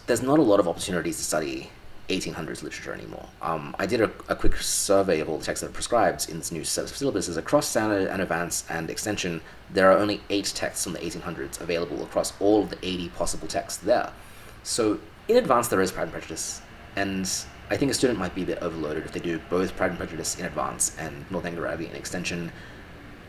there's not a lot of opportunities to study 1800s literature anymore. I did a quick survey of all the texts that are prescribed in this new set of syllabuses. Across standard and advanced and extension, there are only 8 texts from the 1800s available across all of the 80 possible texts there. So in advanced there is Pride and Prejudice, and I think a student might be a bit overloaded if they do both Pride and Prejudice in advance and Northanger Abbey in extension.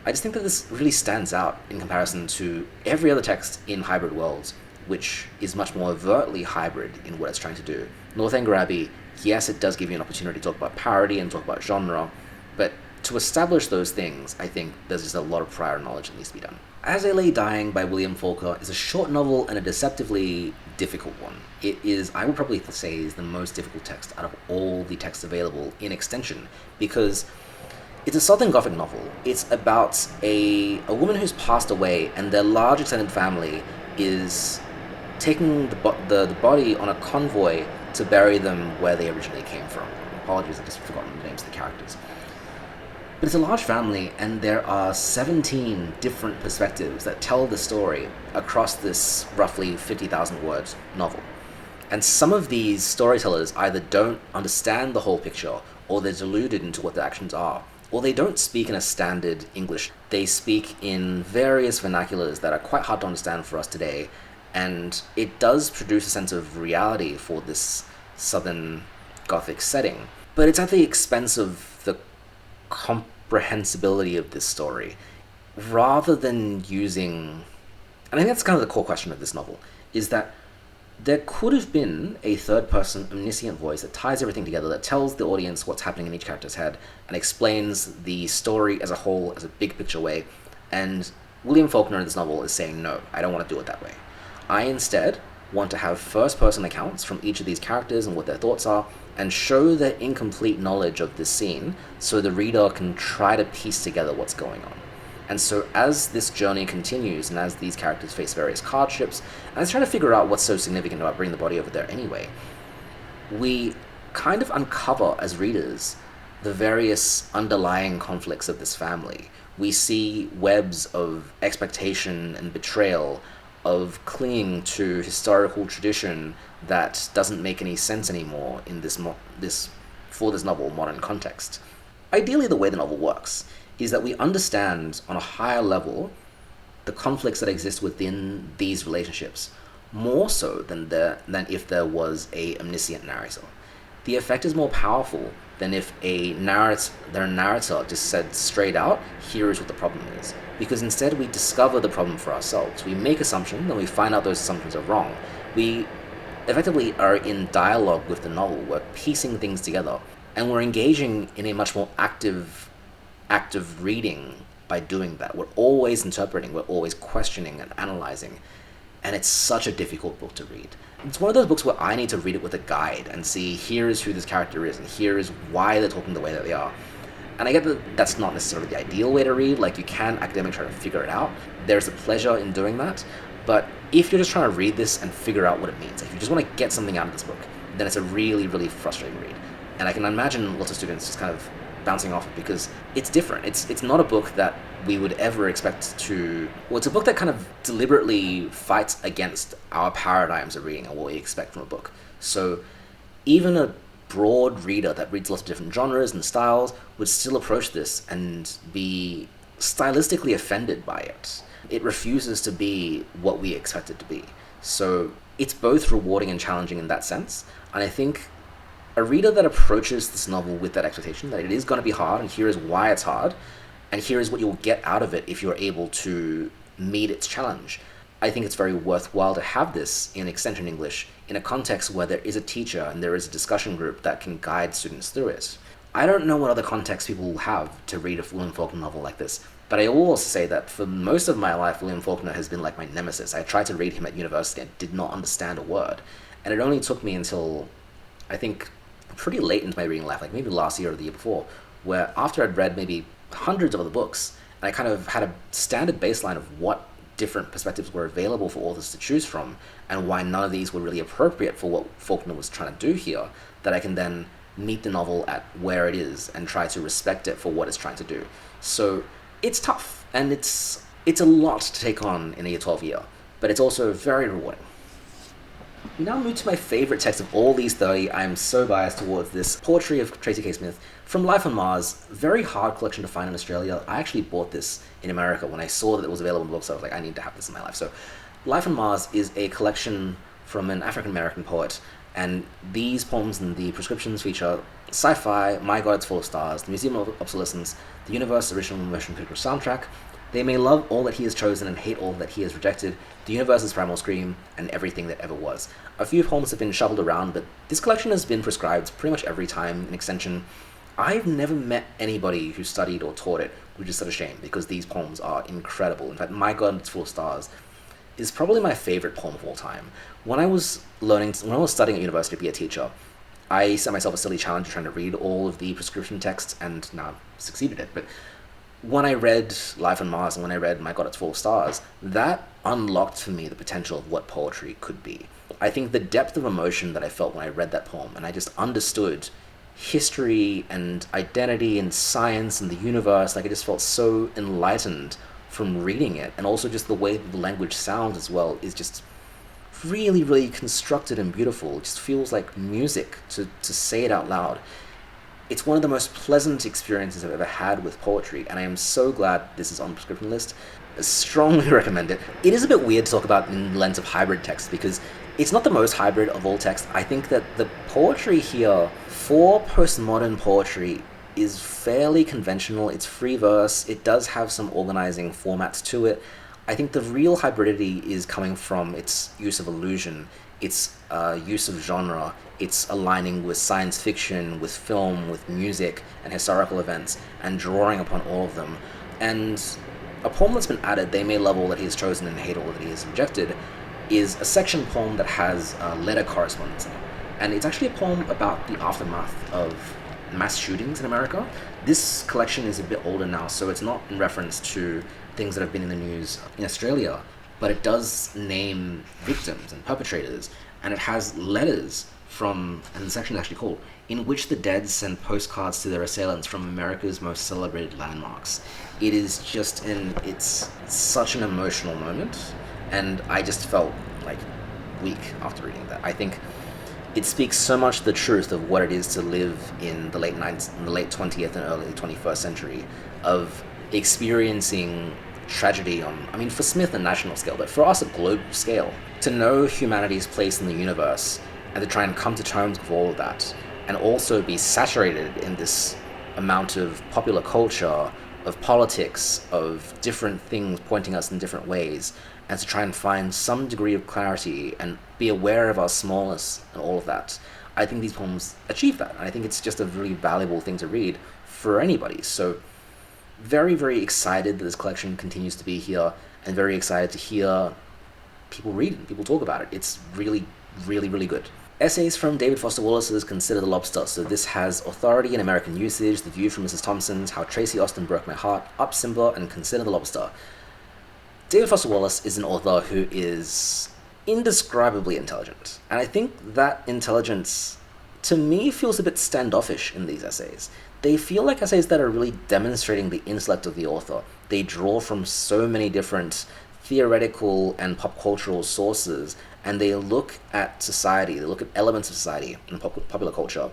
I just think that this really stands out in comparison to every other text in Hybrid Worlds, which is much more overtly hybrid in what it's trying to do. Northanger Abbey, yes, it does give you an opportunity to talk about parody and talk about genre, but to establish those things, I think there's just a lot of prior knowledge that needs to be done. As I Lay Dying by William Faulkner is a short novel and a deceptively difficult one. It is, I would probably say, is the most difficult text out of all the texts available in extension, because it's a Southern Gothic novel. It's about a woman who's passed away, and their large extended family is taking the body on a convoy to bury them where they originally came from. Apologies, I've just forgotten the names of the characters. But it's a large family, and there are 17 different perspectives that tell the story across this roughly 50,000 word novel. And some of these storytellers either don't understand the whole picture, or they're deluded into what the actions are, or they don't speak in a standard English. They speak in various vernaculars that are quite hard to understand for us today, and it does produce a sense of reality for this Southern Gothic setting. But it's at the expense of the comprehensibility of this story, rather than using... And I think that's kind of the core question of this novel, is that There could have been a third-person omniscient voice that ties everything together, that tells the audience what's happening in each character's head, and explains the story as a whole, as a big picture way, and William Faulkner in this novel is saying, no, I don't want to do it that way. I instead want to have first-person accounts from each of these characters and what their thoughts are, and show their incomplete knowledge of this scene so the reader can try to piece together what's going on. And so as this journey continues, and as these characters face various hardships, and they try to figure out what's so significant about bringing the body over there anyway, we kind of uncover, as readers, the various underlying conflicts of this family. We see webs of expectation and betrayal, of clinging to historical tradition that doesn't make any sense anymore in this novel modern context. Ideally, the way the novel works is that we understand on a higher level the conflicts that exist within these relationships, more so than if there was a omniscient narrator. The effect is more powerful than if their narrator just said straight out, here is what the problem is. Because instead we discover the problem for ourselves. We make assumptions, then we find out those assumptions are wrong. We effectively are in dialogue with the novel. We're piecing things together, and we're engaging in a much more active reading by doing that. We're always interpreting, we're always questioning and analyzing, and it's such a difficult book to read. It's one of those books where I need to read it with a guide and see, here is who this character is, and here is why they're talking the way that they are. And I get that that's not necessarily the ideal way to read, like you can academically try to figure it out. There's a pleasure in doing that, but if you're just trying to read this and figure out what it means, if you just want to get something out of this book, then it's a really, really frustrating read. And I can imagine lots of students just kind of bouncing off it because it's different. It's not a book that we would ever expect to... Well, it's a book that kind of deliberately fights against our paradigms of reading and what we expect from a book. So even a broad reader that reads lots of different genres and styles would still approach this and be stylistically offended by it. It refuses to be what we expect it to be. So it's both rewarding and challenging in that sense. And I think a reader that approaches this novel with that expectation that it is going to be hard, and here is why it's hard, and here is what you'll get out of it if you're able to meet its challenge. I think it's very worthwhile to have this in Extension English in a context where there is a teacher and there is a discussion group that can guide students through it. I don't know what other context people will have to read a William Faulkner novel like this, but I will also say that for most of my life, William Faulkner has been like my nemesis. I tried to read him at university and did not understand a word, and it only took me until, I think, pretty late into my reading life, like maybe last year or the year before, where after I'd read maybe hundreds of other books, and I kind of had a standard baseline of what different perspectives were available for authors to choose from, and why none of these were really appropriate for what Faulkner was trying to do here, that I can then meet the novel at where it is and try to respect it for what it's trying to do. So it's tough, and it's a lot to take on in a year 12 year, but it's also very rewarding. We now move to my favorite text of all these 30. I am so biased towards this poetry of Tracy K. Smith from Life on Mars. Very hard collection to find in Australia. I actually bought this in America when I saw that it was available in books. So I was like, I need to have this in my life. So Life on Mars is a collection from an African-American poet, and these poems and the prescriptions feature sci-fi, My God, It's Full of Stars, the Museum of Obsolescence, the Universe original motion picture soundtrack, They May Love All That He Has Chosen and Hate All That He Has Rejected, The Universe's Primal Scream, and Everything That Ever Was. A few poems have been shuffled around, but this collection has been prescribed pretty much every time in Extension. I've never met anybody who studied or taught it, which is such a shame, because these poems are incredible. In fact, My God, It's Full of Stars is probably my favorite poem of all time. When I was studying at university to be a teacher, I set myself a silly challenge of trying to read all of the prescription texts, and now I've succeeded it. But when I read Life on Mars and when I read My God, It's Full of Stars, that unlocked for me the potential of what poetry could be. I think the depth of emotion that I felt when I read that poem, and I just understood history and identity and science and the universe, like I just felt so enlightened from reading it, and also just the way that the language sounds as well is just really, really constructed and beautiful. It just feels like music to say it out loud. It's one of the most pleasant experiences I've ever had with poetry, and I am so glad this is on the prescription list. I strongly recommend it. It is a bit weird to talk about in the lens of hybrid text, because it's not the most hybrid of all text. I think that the poetry here, for postmodern poetry, is fairly conventional. It's free verse. It does have some organizing formats to it. I think the real hybridity is coming from its use of illusion, its use of genre, its aligning with science fiction, with film, with music, and historical events, and drawing upon all of them. And a poem that's been added, They May Love All That He Has Chosen and Hate All That He Has Rejected, is a section poem that has letter correspondence in it. And it's actually a poem about the aftermath of mass shootings in America. This collection is a bit older now, so it's not in reference to things that have been in the news in Australia, but it does name victims and perpetrators, and it has letters from, and the section is actually called, In Which the Dead Send Postcards to Their Assailants from America's Most Celebrated Landmarks. It is just it's such an emotional moment, and I just felt like weak after reading that. I think it speaks so much the truth of what it is to live in the late 20th and early 21st century, of experiencing tragedy on, I mean, for Smith, a national scale, but for us, a global scale. To know humanity's place in the universe and to try and come to terms with all of that, and also be saturated in this amount of popular culture, of politics, of different things pointing us in different ways, and to try and find some degree of clarity and be aware of our smallness and all of that. I think these poems achieve that, and I think it's just a really valuable thing to read for anybody. So very, very excited that this collection continues to be here, and very excited to hear people read it, people talk about it. It's really, really, really good. Essays from David Foster Wallace's Consider the Lobster. So this has Authority in American Usage, The View from Mrs. Thompson's, How Tracy Austen Broke My Heart, Up Simba, and Consider the Lobster. David Foster Wallace is an author who is indescribably intelligent, and I think that intelligence, to me, feels a bit standoffish in these essays. They feel like essays that are really demonstrating the intellect of the author. They draw from so many different theoretical and pop cultural sources, and they look at society, they look at elements of society and popular culture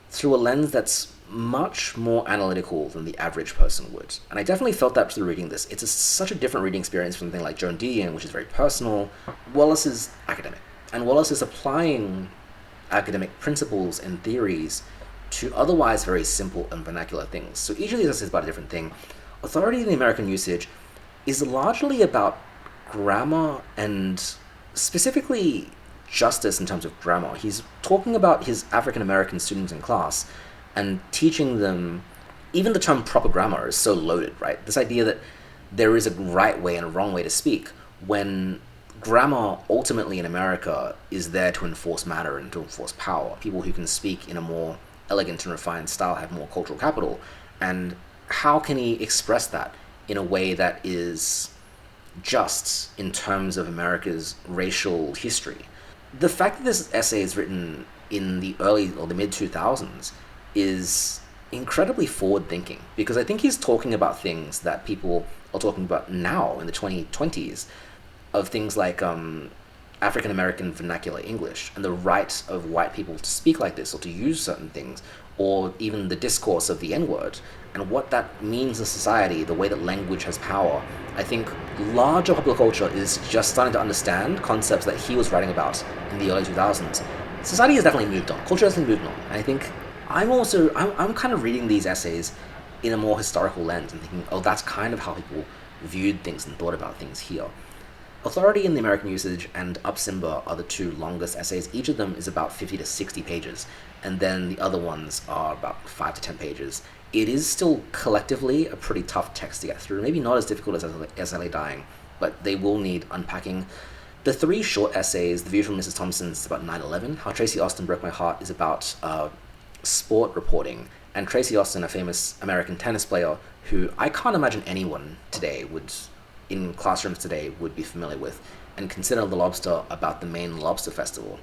through a lens that's much more analytical than the average person would. And I definitely felt that through reading this. It's such a different reading experience from something like Joan Didion, which is very personal. Wallace is academic, and Wallace is applying academic principles and theories to otherwise very simple and vernacular things. So each of these essays is about a different thing. Authority in the American Usage is largely about grammar, and specifically justice in terms of grammar. He's talking about his African American students in class and teaching them, even the term proper grammar is so loaded, right? This idea that there is a right way and a wrong way to speak, when grammar ultimately in America is there to enforce matter and to enforce power. People who can speak in a more elegant and refined style have more cultural capital. And how can he express that in a way that is just in terms of America's racial history? The fact that this essay is written in the early or the mid-2000s is incredibly forward-thinking, because I think he's talking about things that people are talking about now in the 2020s, of things like African-American vernacular English and the right of white people to speak like this or to use certain things, or even the discourse of the N-word and what that means in society, the way that language has power. I think larger popular culture is just starting to understand concepts that he was writing about in the early 2000s. Society has definitely moved on. Culture has definitely moved on. And I think I'm kind of reading these essays in a more historical lens and thinking, oh, that's kind of how people viewed things and thought about things here. Authority in the American Usage and Up Simba are the two longest essays. Each of them is about 50 to 60 pages, and then the other ones are about 5 to 10 pages. It is still collectively a pretty tough text to get through, maybe not as difficult as LA Dying, but they will need unpacking. The three short essays, The View from Mrs. Thompson's is about 9/11, How Tracy Austen Broke My Heart is about sport reporting, and Tracy Austen, a famous American tennis player who I can't imagine anyone today in classrooms today would be familiar with, and Consider the Lobster about the Maine Lobster Festival.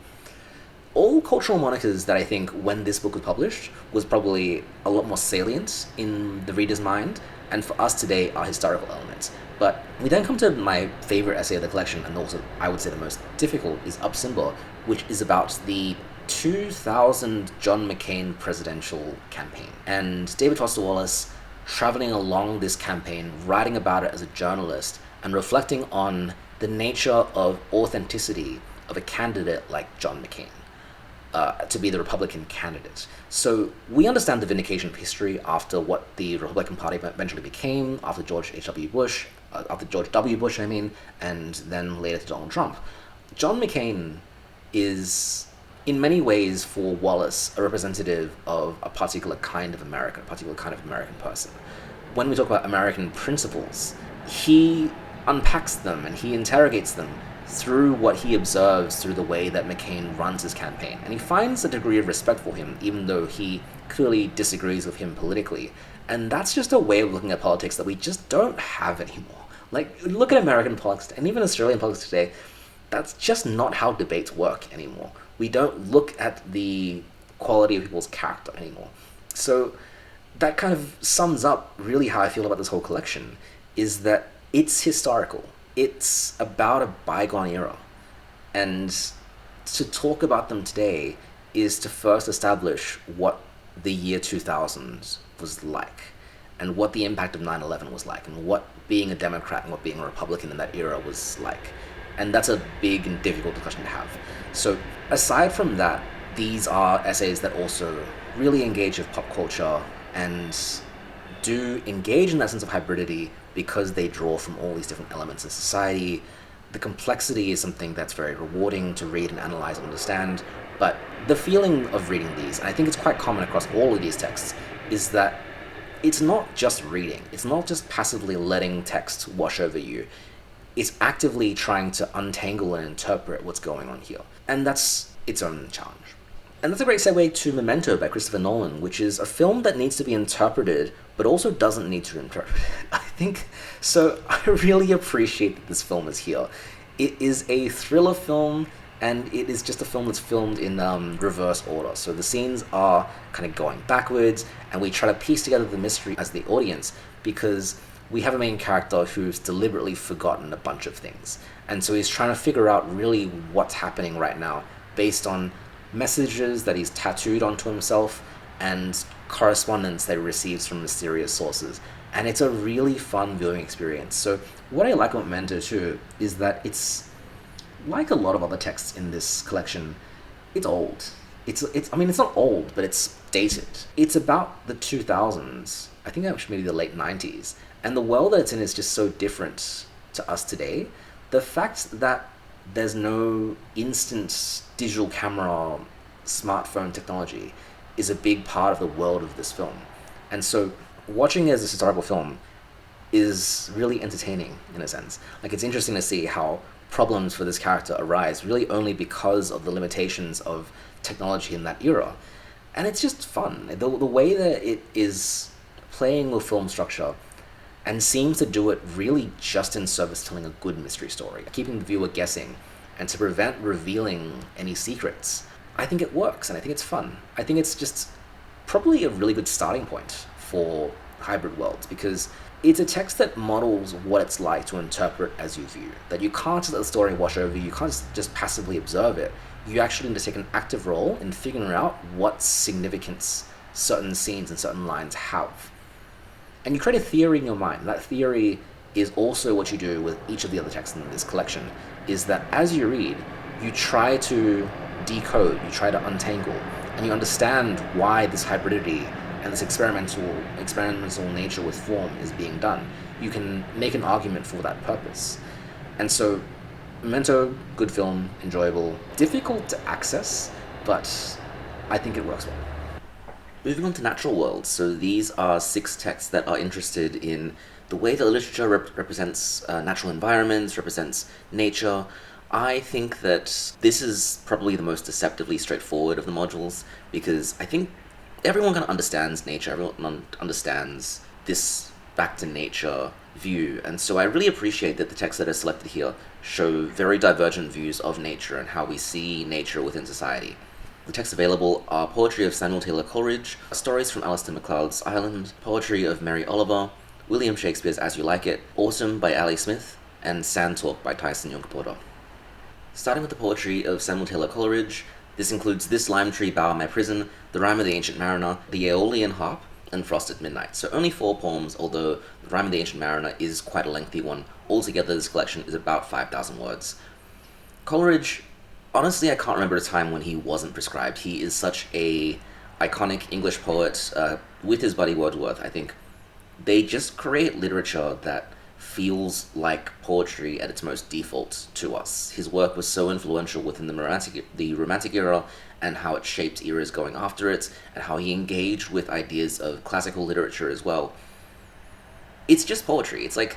All cultural monikers that I think, when this book was published, was probably a lot more salient in the reader's mind, and for us today are historical elements. But we then come to my favorite essay of the collection, and also I would say the most difficult, is Up Simba, which is about the 2000 John McCain presidential campaign. And David Foster Wallace traveling along this campaign, writing about it as a journalist, and reflecting on the nature of authenticity of a candidate like John McCain to be the Republican candidate. So we understand the vindication of history after what the Republican Party eventually became, after George H.W. Bush, after George W. Bush, I mean, and then later to Donald Trump. John McCain is, in many ways, for Wallace, a representative of a particular kind of American, a particular kind of American person. When we talk about American principles, he unpacks them and he interrogates them through what he observes through the way that McCain runs his campaign. And he finds a degree of respect for him, even though he clearly disagrees with him politically. And that's just a way of looking at politics that we just don't have anymore. Like, look at American politics, and even Australian politics today, that's just not how debates work anymore. We don't look at the quality of people's character anymore. So that kind of sums up really how I feel about this whole collection, is that it's historical. It's about a bygone era. And to talk about them today is to first establish what the year 2000 was like, and what the impact of 9/11 was like, and what being a Democrat and what being a Republican in that era was like. And that's a big and difficult discussion to have. So aside from that, these are essays that also really engage with pop culture and do engage in that sense of hybridity because they draw from all these different elements in society. The complexity is something that's very rewarding to read and analyze and understand, but the feeling of reading these, and I think it's quite common across all of these texts, is that it's not just reading. It's not just passively letting text wash over you. It's actively trying to untangle and interpret what's going on here. And that's its own challenge. And that's a great segue to Memento by Christopher Nolan, which is a film that needs to be interpreted, but also doesn't need to interpret it. I think, so I really appreciate that this film is here. It is a thriller film, and it is just a film that's filmed in reverse order. So the scenes are kind of going backwards, and we try to piece together the mystery as the audience, because we have a main character who's deliberately forgotten a bunch of things. And so he's trying to figure out really what's happening right now based on messages that he's tattooed onto himself and correspondence that he receives from mysterious sources. And it's a really fun viewing experience. So what I like about Memento too is that it's like a lot of other texts in this collection, it's old. It's I mean, it's not old, but it's dated. It's about the 2000s, I think actually maybe the late 90s. And the world that it's in is just so different to us today. The fact that there's no instant digital camera, smartphone technology is a big part of the world of this film. And so watching it as a historical film is really entertaining in a sense. Like, it's interesting to see how problems for this character arise really only because of the limitations of technology in that era. And it's just fun. The way that it is playing with film structure and seems to do it really just in service telling a good mystery story, keeping the viewer guessing, and to prevent revealing any secrets. I think it works, and I think it's fun. I think it's just probably a really good starting point for Hybrid Worlds, because it's a text that models what it's like to interpret as you view. That you can't just let the story wash over you, you can't just passively observe it. You actually need to take an active role in figuring out what significance certain scenes and certain lines have. And you create a theory in your mind. That theory is also what you do with each of the other texts in this collection, is that as you read, you try to decode, you try to untangle, and you understand why this hybridity and this experimental nature with form is being done. You can make an argument for that purpose. And so, Memento, good film, enjoyable, difficult to access, but I think it works well. Moving on to Natural Worlds, so these are 6 texts that are interested in the way that literature represents natural environments, represents nature. I think that this is probably the most deceptively straightforward of the modules, because I think everyone kind of understands nature, everyone understands this back to nature view, and so I really appreciate that the texts that are selected here show very divergent views of nature and how we see nature within society. The texts available are poetry of Samuel Taylor Coleridge, stories from Alistair MacLeod's Ireland, poetry of Mary Oliver, William Shakespeare's As You Like It, Autumn by Ali Smith, and Sand Talk by Tyson Yunkaporta. Starting with the poetry of Samuel Taylor Coleridge, this includes This Lime Tree Bower My Prison, The Rime of the Ancient Mariner, The Aeolian Harp, and Frost at Midnight. So only 4 poems, although The Rime of the Ancient Mariner is quite a lengthy one. Altogether, this collection is about 5,000 words. Coleridge, honestly, I can't remember a time when he wasn't prescribed. He is such a iconic English poet, with his buddy Wordsworth, I think. They just create literature that feels like poetry at its most default to us. His work was so influential within the Romantic era, and how it shaped eras going after it, and how he engaged with ideas of classical literature as well. It's just poetry. It's like,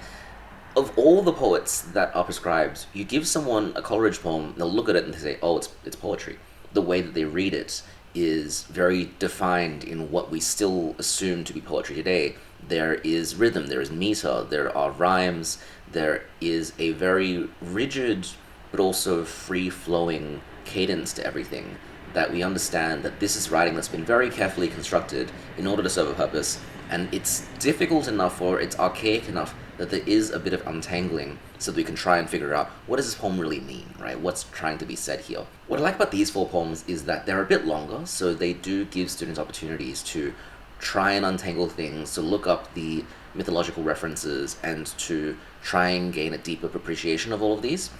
of all the poets that are prescribed, you give someone a Coleridge poem, they'll look at it and they say, oh, it's poetry. The way that they read it is very defined in what we still assume to be poetry today. There is rhythm, there is meter, there are rhymes, there is a very rigid but also free-flowing cadence to everything, that we understand that this is writing that's been very carefully constructed in order to serve a purpose, and it's difficult enough or it's archaic enough that there is a bit of untangling so that we can try and figure out what does this poem really mean, right? What's trying to be said here? What I like about these 4 poems is that they're a bit longer, so they do give students opportunities to try and untangle things, to look up the mythological references, and to try and gain a deeper appreciation of all of these.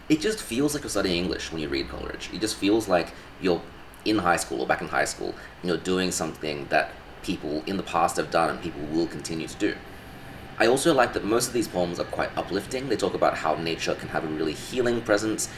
It just feels like you're studying English when you read Coleridge. It just feels like you're in high school or back in high school, and you're doing something that people in the past have done and people will continue to do. I also like that most of these poems are quite uplifting. They talk about how nature can have a really healing presence.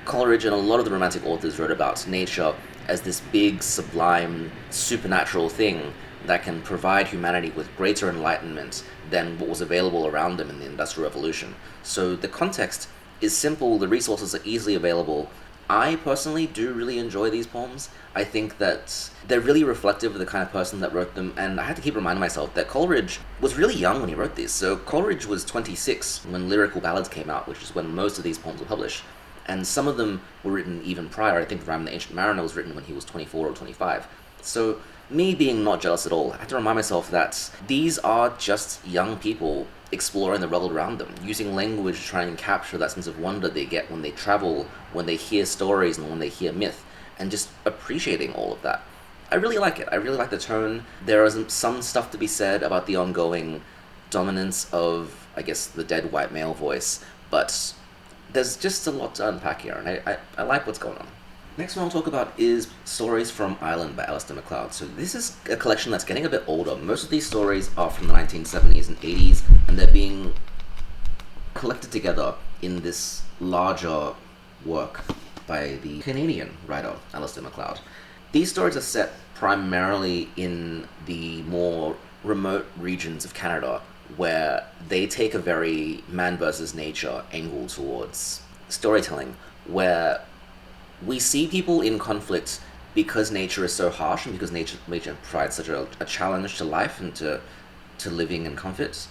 Coleridge and a lot of the Romantic authors wrote about nature as this big, sublime, supernatural thing that can provide humanity with greater enlightenment than what was available around them in the Industrial Revolution. So the context is simple, the resources are easily available. I personally do really enjoy these poems. I think that they're really reflective of the kind of person that wrote them, and I had to keep reminding myself that Coleridge was really young when he wrote these. So Coleridge was 26 when Lyrical Ballads came out, which is when most of these poems were published, and some of them were written even prior. I think The Rime of the Ancient Mariner was written when he was 24 or 25. So me being not jealous at all, I had to remind myself that these are just young people exploring the world around them, using language to try and capture that sense of wonder they get when they travel, when they hear stories, and when they hear myth, and just appreciating all of that. I really like it. I really like the tone. There is some stuff to be said about the ongoing dominance of, I guess, the dead white male voice, but there's just a lot to unpack here, and I like what's going on. Next one I'll talk about is Stories from Ireland by Alistair MacLeod. So this is a collection that's getting a bit older. Most of these stories are from the 1970s and 80s, and they're being collected together in this larger work by the Canadian writer Alistair MacLeod. These stories are set primarily in the more remote regions of Canada, where they take a very man versus nature angle towards storytelling, where we see people in conflict because nature is so harsh and because nature provides such a challenge to life and to living in comfort.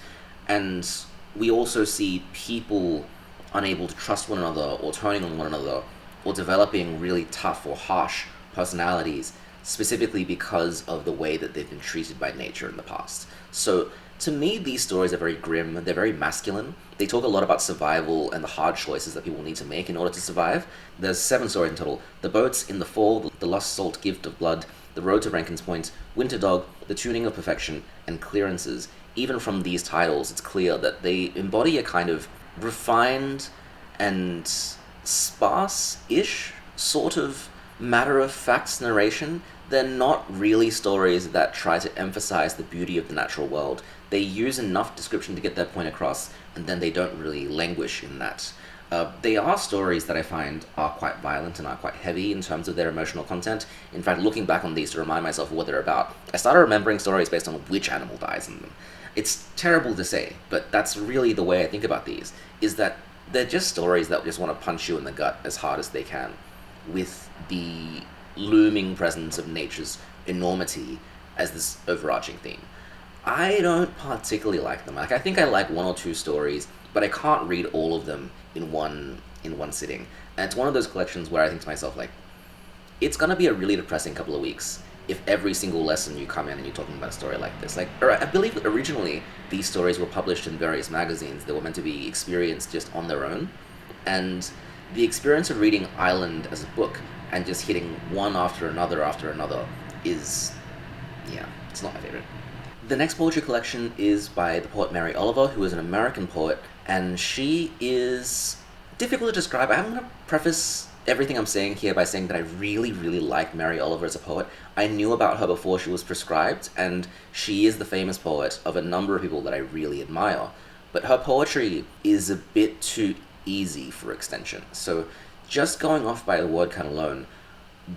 And we also see people unable to trust one another or turning on one another or developing really tough or harsh personalities specifically because of the way that they've been treated by nature in the past. So to me, these stories are very grim, they're very masculine. They talk a lot about survival and the hard choices that people need to make in order to survive. There's 7 stories in total. The Boats, In the Fall, The Lost Salt Gift of Blood, The Road to Rankin's Point, Winter Dog, The Tuning of Perfection, and Clearances. Even from these titles, it's clear that they embody a kind of refined and sparse-ish sort of matter-of-fact narration. They're not really stories that try to emphasize the beauty of the natural world. They use enough description to get their point across, and then they don't really languish in that. They are stories that I find are quite violent and are quite heavy in terms of their emotional content. In fact, looking back on these to remind myself of what they're about, I started remembering stories based on which animal dies in them. It's terrible to say, but that's really the way I think about these, is that they're just stories that just want to punch you in the gut as hard as they can, with the looming presence of nature's enormity as this overarching theme. I don't particularly like them. I think I like 1 or 2 stories, but I can't read all of them in one sitting. And it's one of those collections where I think to myself, like, it's gonna be a really depressing couple of weeks if every single lesson you come in and you're talking about a story like this. Like, I believe that originally these stories were published in various magazines that were meant to be experienced just on their own, and the experience of reading Island as a book and just hitting one after another is, yeah, it's not my favorite. The next poetry collection is by the poet Mary Oliver, who is an American poet, and she is difficult to describe. I'm going to preface everything I'm saying here by saying that I really, really like Mary Oliver as a poet. I knew about her before she was prescribed, and she is the famous poet of a number of people that I really admire. but her poetry is a bit too easy for extension. So just going off by the word count alone,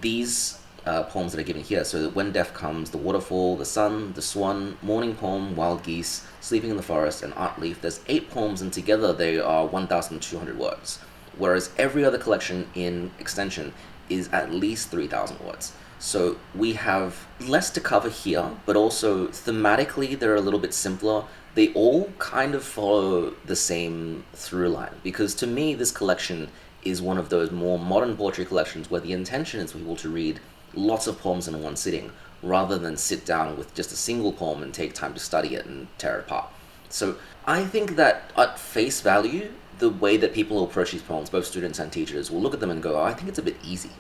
these poems that are given here, so that When Death Comes, The Waterfall, The Sun, The Swan, Morning Poem, Wild Geese, Sleeping in the Forest, and Art Leaf, there's 8 poems, and together they are 1,200 words. Whereas every other collection in extension is at least 3,000 words. So we have less to cover here, but also thematically they're a little bit simpler. They all kind of follow the same through line, because to me this collection is one of those more modern poetry collections where the intention is for people to read lots of poems in one sitting, rather than sit down with just a single poem and take time to study it and tear it apart. So I think that at face value, the way that people approach these poems, both students and teachers, will look at them and go, oh, I think it's a bit easy.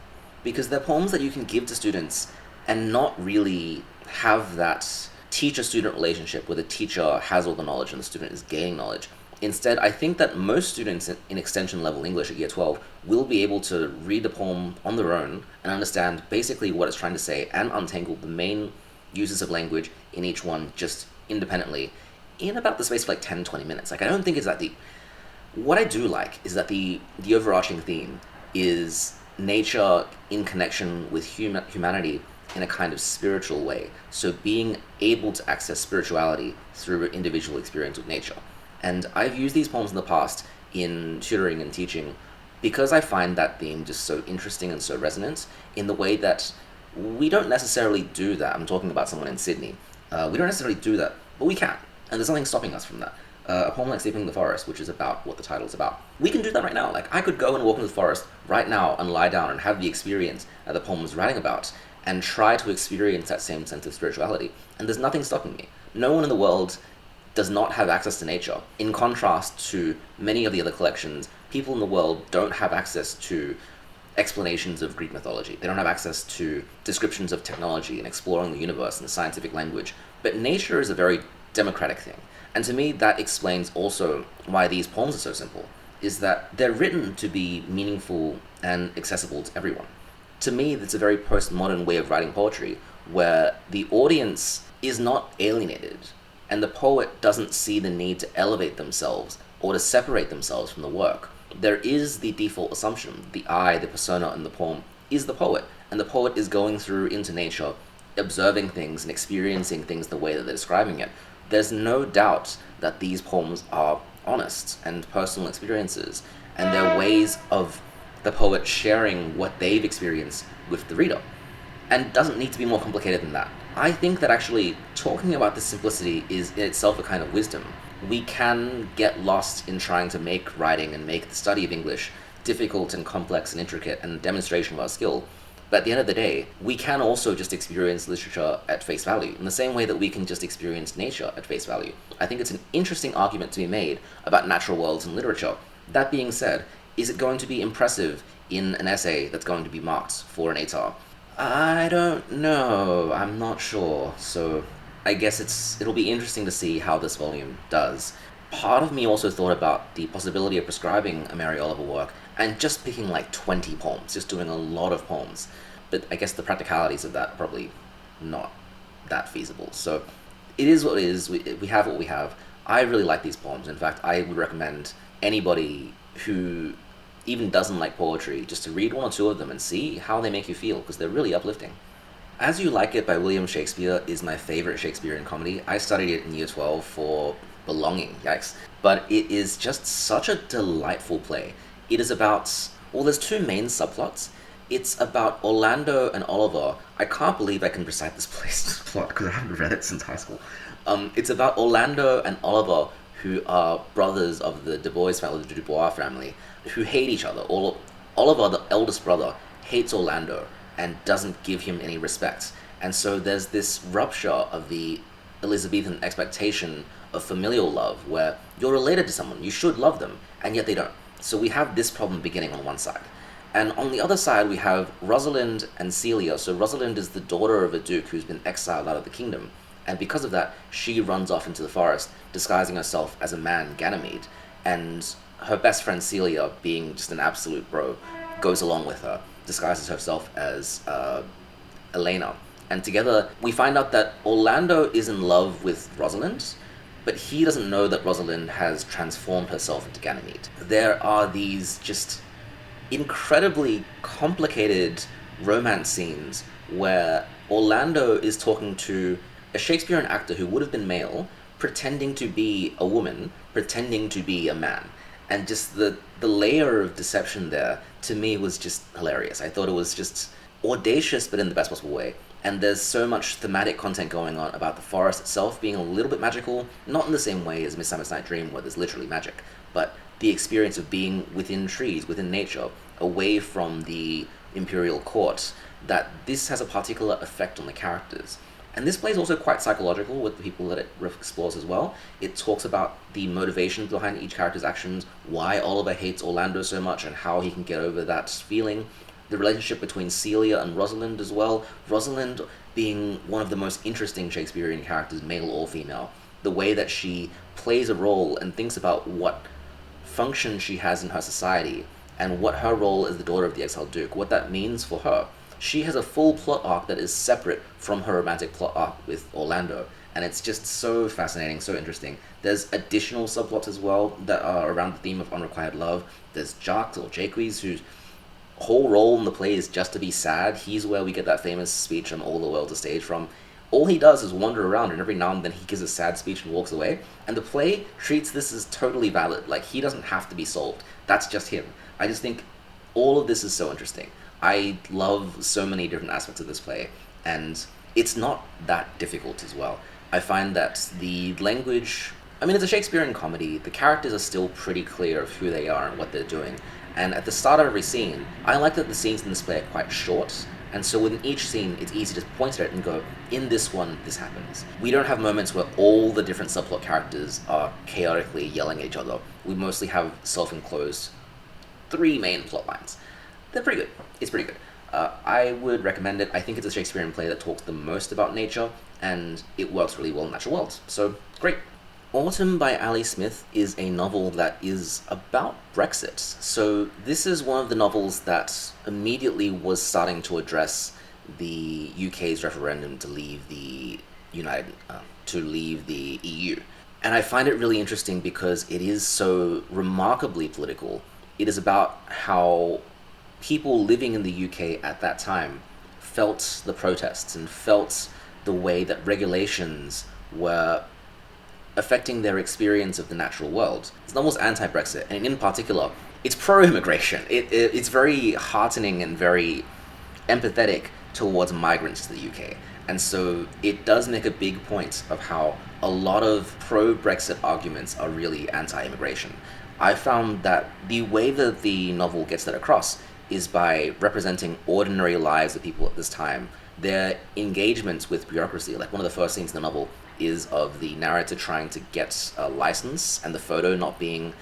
Because they're poems that you can give to students and not really have that teacher-student relationship where the teacher has all the knowledge and the student is gaining knowledge. Instead, I think that most students in extension level English at year 12 will be able to read the poem on their own and understand basically what it's trying to say and untangle the main uses of language in each one just independently in about the space of like 10-20 minutes. Like, I don't think it's that deep. What I do like is that the overarching theme is nature in connection with humanity in a kind of spiritual way. So being able to access spirituality through individual experience with nature. And I've used these poems in the past in tutoring and teaching because I find that theme just so interesting and so resonant in the way that we don't necessarily do that. I'm talking about someone in Sydney. We don't necessarily do that, but we can. And there's nothing stopping us from that. A poem like Sleeping in the Forest, which is about what the title is about. We can do that right now. Like, I could go and walk in the forest right now and lie down and have the experience that the poem was writing about and try to experience that same sense of spirituality. And there's nothing stopping me. No one in the world does not have access to nature. In contrast to many of the other collections, people in the world don't have access to explanations of Greek mythology. They don't have access to descriptions of technology and exploring the universe in scientific language. But nature is a very democratic thing. And to me, that explains also why these poems are so simple, is that they're written to be meaningful and accessible to everyone. To me, it's a very postmodern way of writing poetry, where the audience is not alienated, and the poet doesn't see the need to elevate themselves or to separate themselves from the work. There is the default assumption. The I, the persona in the poem, is the poet, and the poet is going through into nature, observing things and experiencing things the way that they're describing it. There's no doubt that these poems are honest and personal experiences, and they're ways of the poet sharing what they've experienced with the reader. And it doesn't need to be more complicated than that. I think that actually talking about this simplicity is in itself a kind of wisdom. We can get lost in trying to make writing and make the study of English difficult and complex and intricate and demonstration of our skill. But at the end of the day, we can also just experience literature at face value, in the same way that we can just experience nature at face value. I think it's an interesting argument to be made about natural worlds and literature. That being said, is it going to be impressive in an essay that's going to be marked for an ATAR? I don't know. I'm not sure. So I guess it'll be interesting to see how this volume does. Part of me also thought about the possibility of prescribing a Mary Oliver work and just picking like 20 poems, just doing a lot of poems. But I guess the practicalities of that are probably not that feasible. So it is what it is. We have what we have. I really like these poems. In fact, I would recommend anybody who even doesn't like poetry just to read one or two of them and see how they make you feel, because they're really uplifting. As You Like It by William Shakespeare is my favorite Shakespearean comedy. I studied it in year 12 for belonging, yikes. But it is just such a delightful play. It is about, well, there's two main subplots. It's about Orlando and Oliver. I can't believe I can recite this play's plot because I haven't read it since high school. It's about Orlando and Oliver, who are brothers of the Dubois family, the Dubois family, who hate each other. Oliver, the eldest brother, hates Orlando and doesn't give him any respect. And so there's this rupture of the Elizabethan expectation of familial love, where you're related to someone, you should love them, and yet they don't. So we have this problem beginning on one side. And on the other side, we have Rosalind and Celia. So Rosalind is the daughter of a duke who's been exiled out of the kingdom. And because of that, she runs off into the forest, disguising herself as a man, Ganymede. And her best friend Celia, being just an absolute bro, goes along with her, disguises herself as Elena. And together, we find out that Orlando is in love with Rosalind, but he doesn't know that Rosalind has transformed herself into Ganymede. There are these just incredibly complicated romance scenes where Orlando is talking to a Shakespearean actor who would have been male, pretending to be a woman, pretending to be a man. And just the layer of deception there, to me, was just hilarious. I thought it was just audacious, but in the best possible way. And there's so much thematic content going on about the forest itself being a little bit magical, not in the same way as Midsummer's Night Dream, where there's literally magic, but the experience of being within trees, within nature, away from the imperial court, that this has a particular effect on the characters. And this play is also quite psychological with the people that it explores as well. It talks about the motivations behind each character's actions, why Oliver hates Orlando so much, and how he can get over that feeling. The relationship between Celia and Rosalind as well. Rosalind being one of the most interesting Shakespearean characters, male or female. The way that she plays a role and thinks about what function she has in her society, and what her role as the daughter of the exiled duke, what that means for her. She has a full plot arc that is separate from her romantic plot arc with Orlando, and it's just so fascinating, so interesting. There's additional subplots as well that are around the theme of unrequited love. There's Jacques, or Jacques, whose whole role in the play is just to be sad. He's where we get that famous speech on All the World's a Stage from. All he does is wander around, and every now and then he gives a sad speech and walks away, and the play treats this as totally valid. Like, he doesn't have to be solved. That's just him. I just think all of this is so interesting. I love so many different aspects of this play, and it's not that difficult as well. I find that the language... I mean, it's a Shakespearean comedy. The characters are still pretty clear of who they are and what they're doing. And at the start of every scene, I like that the scenes in this play are quite short, and so within each scene, it's easy to point at it and go, in this one, this happens. We don't have moments where all the different subplot characters are chaotically yelling at each other. We mostly have self-enclosed 3 main plot lines. They're pretty good. It's pretty good. I would recommend it. I think it's a Shakespearean play that talks the most about nature, and it works really well in natural worlds. So, great. Autumn by Ali Smith is a novel that is about Brexit. So this is one of the novels that immediately was starting to address the UK's referendum to leave the EU. And I find it really interesting because it is so remarkably political. It is about how people living in the UK at that time felt the protests and felt the way that regulations were affecting their experience of the natural world. It's almost anti-Brexit, and in particular, it's pro-immigration. It's very heartening and very empathetic towards migrants to the UK. And so it does make a big point of how a lot of pro-Brexit arguments are really anti-immigration. I found that the way that the novel gets that across is by representing ordinary lives of people at this time, their engagements with bureaucracy. Like, one of the first scenes in the novel is of the narrator trying to get a license and the photo not being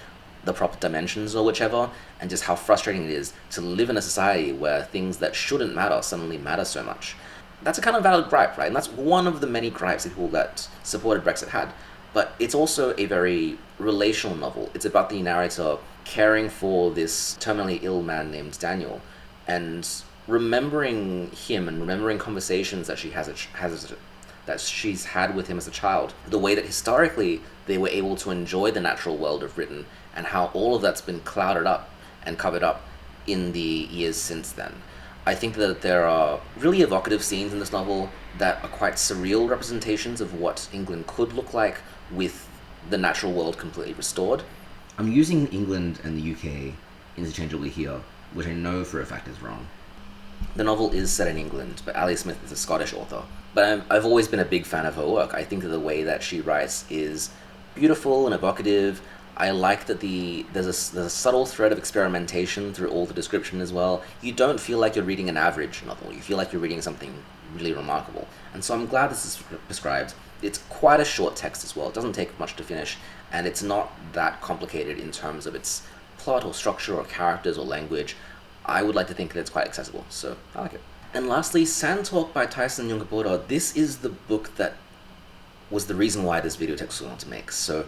the proper dimensions or whichever, and just how frustrating it is to live in a society where things that shouldn't matter suddenly matter so much. That's a kind of valid gripe, right? And that's one of the many gripes that people that supported Brexit had. But it's also a very relational novel. It's about the narrator caring for this terminally ill man named Daniel, and remembering him and remembering conversations that she's had with him as a child, the way that historically they were able to enjoy the natural world of Britain, and how all of that's been clouded up and covered up in the years since then. I think that there are really evocative scenes in this novel that are quite surreal representations of what England could look like with the natural world completely restored. I'm using England and the UK interchangeably here, which I know for a fact is wrong. The novel is set in England, but Ali Smith is a Scottish author. But I've always been a big fan of her work. I think that the way that she writes is beautiful and evocative. I like that there's a subtle thread of experimentation through all the description as well. You don't feel like you're reading an average novel. You feel like you're reading something really remarkable. And so I'm glad this is described. It's quite a short text as well. It doesn't take much to finish, and it's not that complicated in terms of its plot or structure or characters or language. I would like to think that it's quite accessible, so I like it. And lastly, Sand Talk by Tyson Yunkaporta. This is the book that was the reason why this video text was going to make. So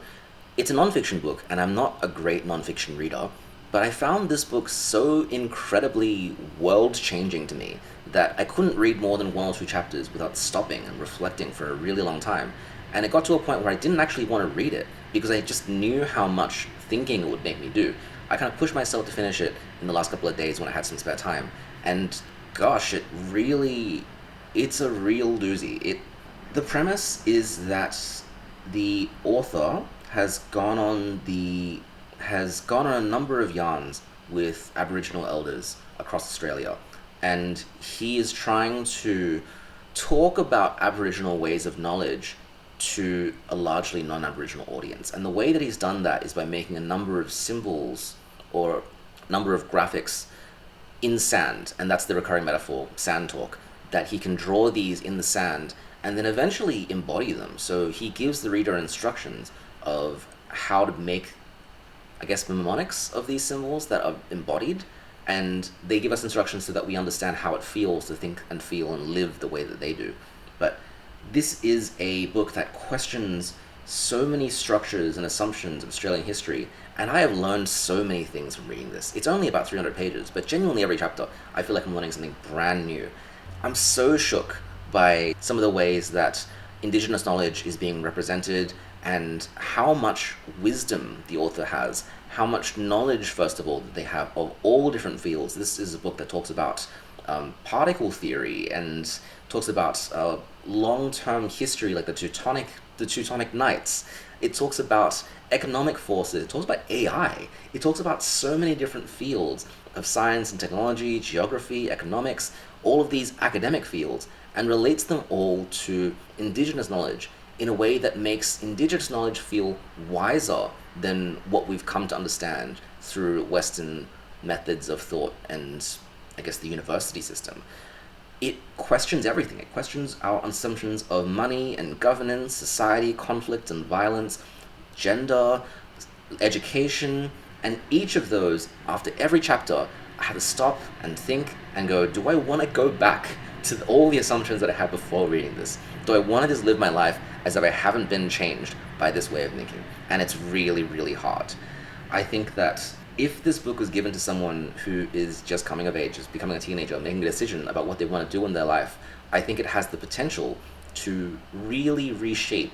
it's a non-fiction book, and I'm not a great non-fiction reader, but I found this book so incredibly world-changing to me that I couldn't read more than 1 or 2 chapters without stopping and reflecting for a really long time. And it got to a point where I didn't actually want to read it because I just knew how much thinking it would make me do. I kind of pushed myself to finish it in the last couple of days when I had some spare time. And gosh, it's a real doozy. The premise is that the author has gone on a number of yarns with Aboriginal elders across Australia, and he is trying to talk about Aboriginal ways of knowledge to a largely non-Aboriginal audience. And the way that he's done that is by making a number of symbols or number of graphics in sand, and that's the recurring metaphor, sand talk, that he can draw these in the sand and then eventually embody them. So he gives the reader instructions of how to make, I guess, mnemonics of these symbols that are embodied, and they give us instructions so that we understand how it feels to think and feel and live the way that they do. But this is a book that questions so many structures and assumptions of Australian history, and I have learned so many things from reading this. It's only about 300 pages, but genuinely every chapter, I feel like I'm learning something brand new. I'm so shook by some of the ways that Indigenous knowledge is being represented and how much wisdom the author has, how much knowledge, first of all, that they have of all different fields. This is a book that talks about particle theory and talks about long-term history, like the Teutonic Knights. It talks about economic forces. It talks about AI. It talks about so many different fields of science and technology, geography, economics, all of these academic fields, and relates them all to Indigenous knowledge in a way that makes Indigenous knowledge feel wiser than what we've come to understand through Western methods of thought and, I guess, the university system. It questions everything. It questions our assumptions of money and governance, society, conflict and violence, gender, education, and each of those, after every chapter, I had to stop and think and go, do I want to go back to all the assumptions that I had before reading this? Do I want to just live my life as if I haven't been changed by this way of thinking? And it's really, really hard. I think that if this book was given to someone who is just coming of age, just becoming a teenager, making a decision about what they want to do in their life, I think it has the potential to really reshape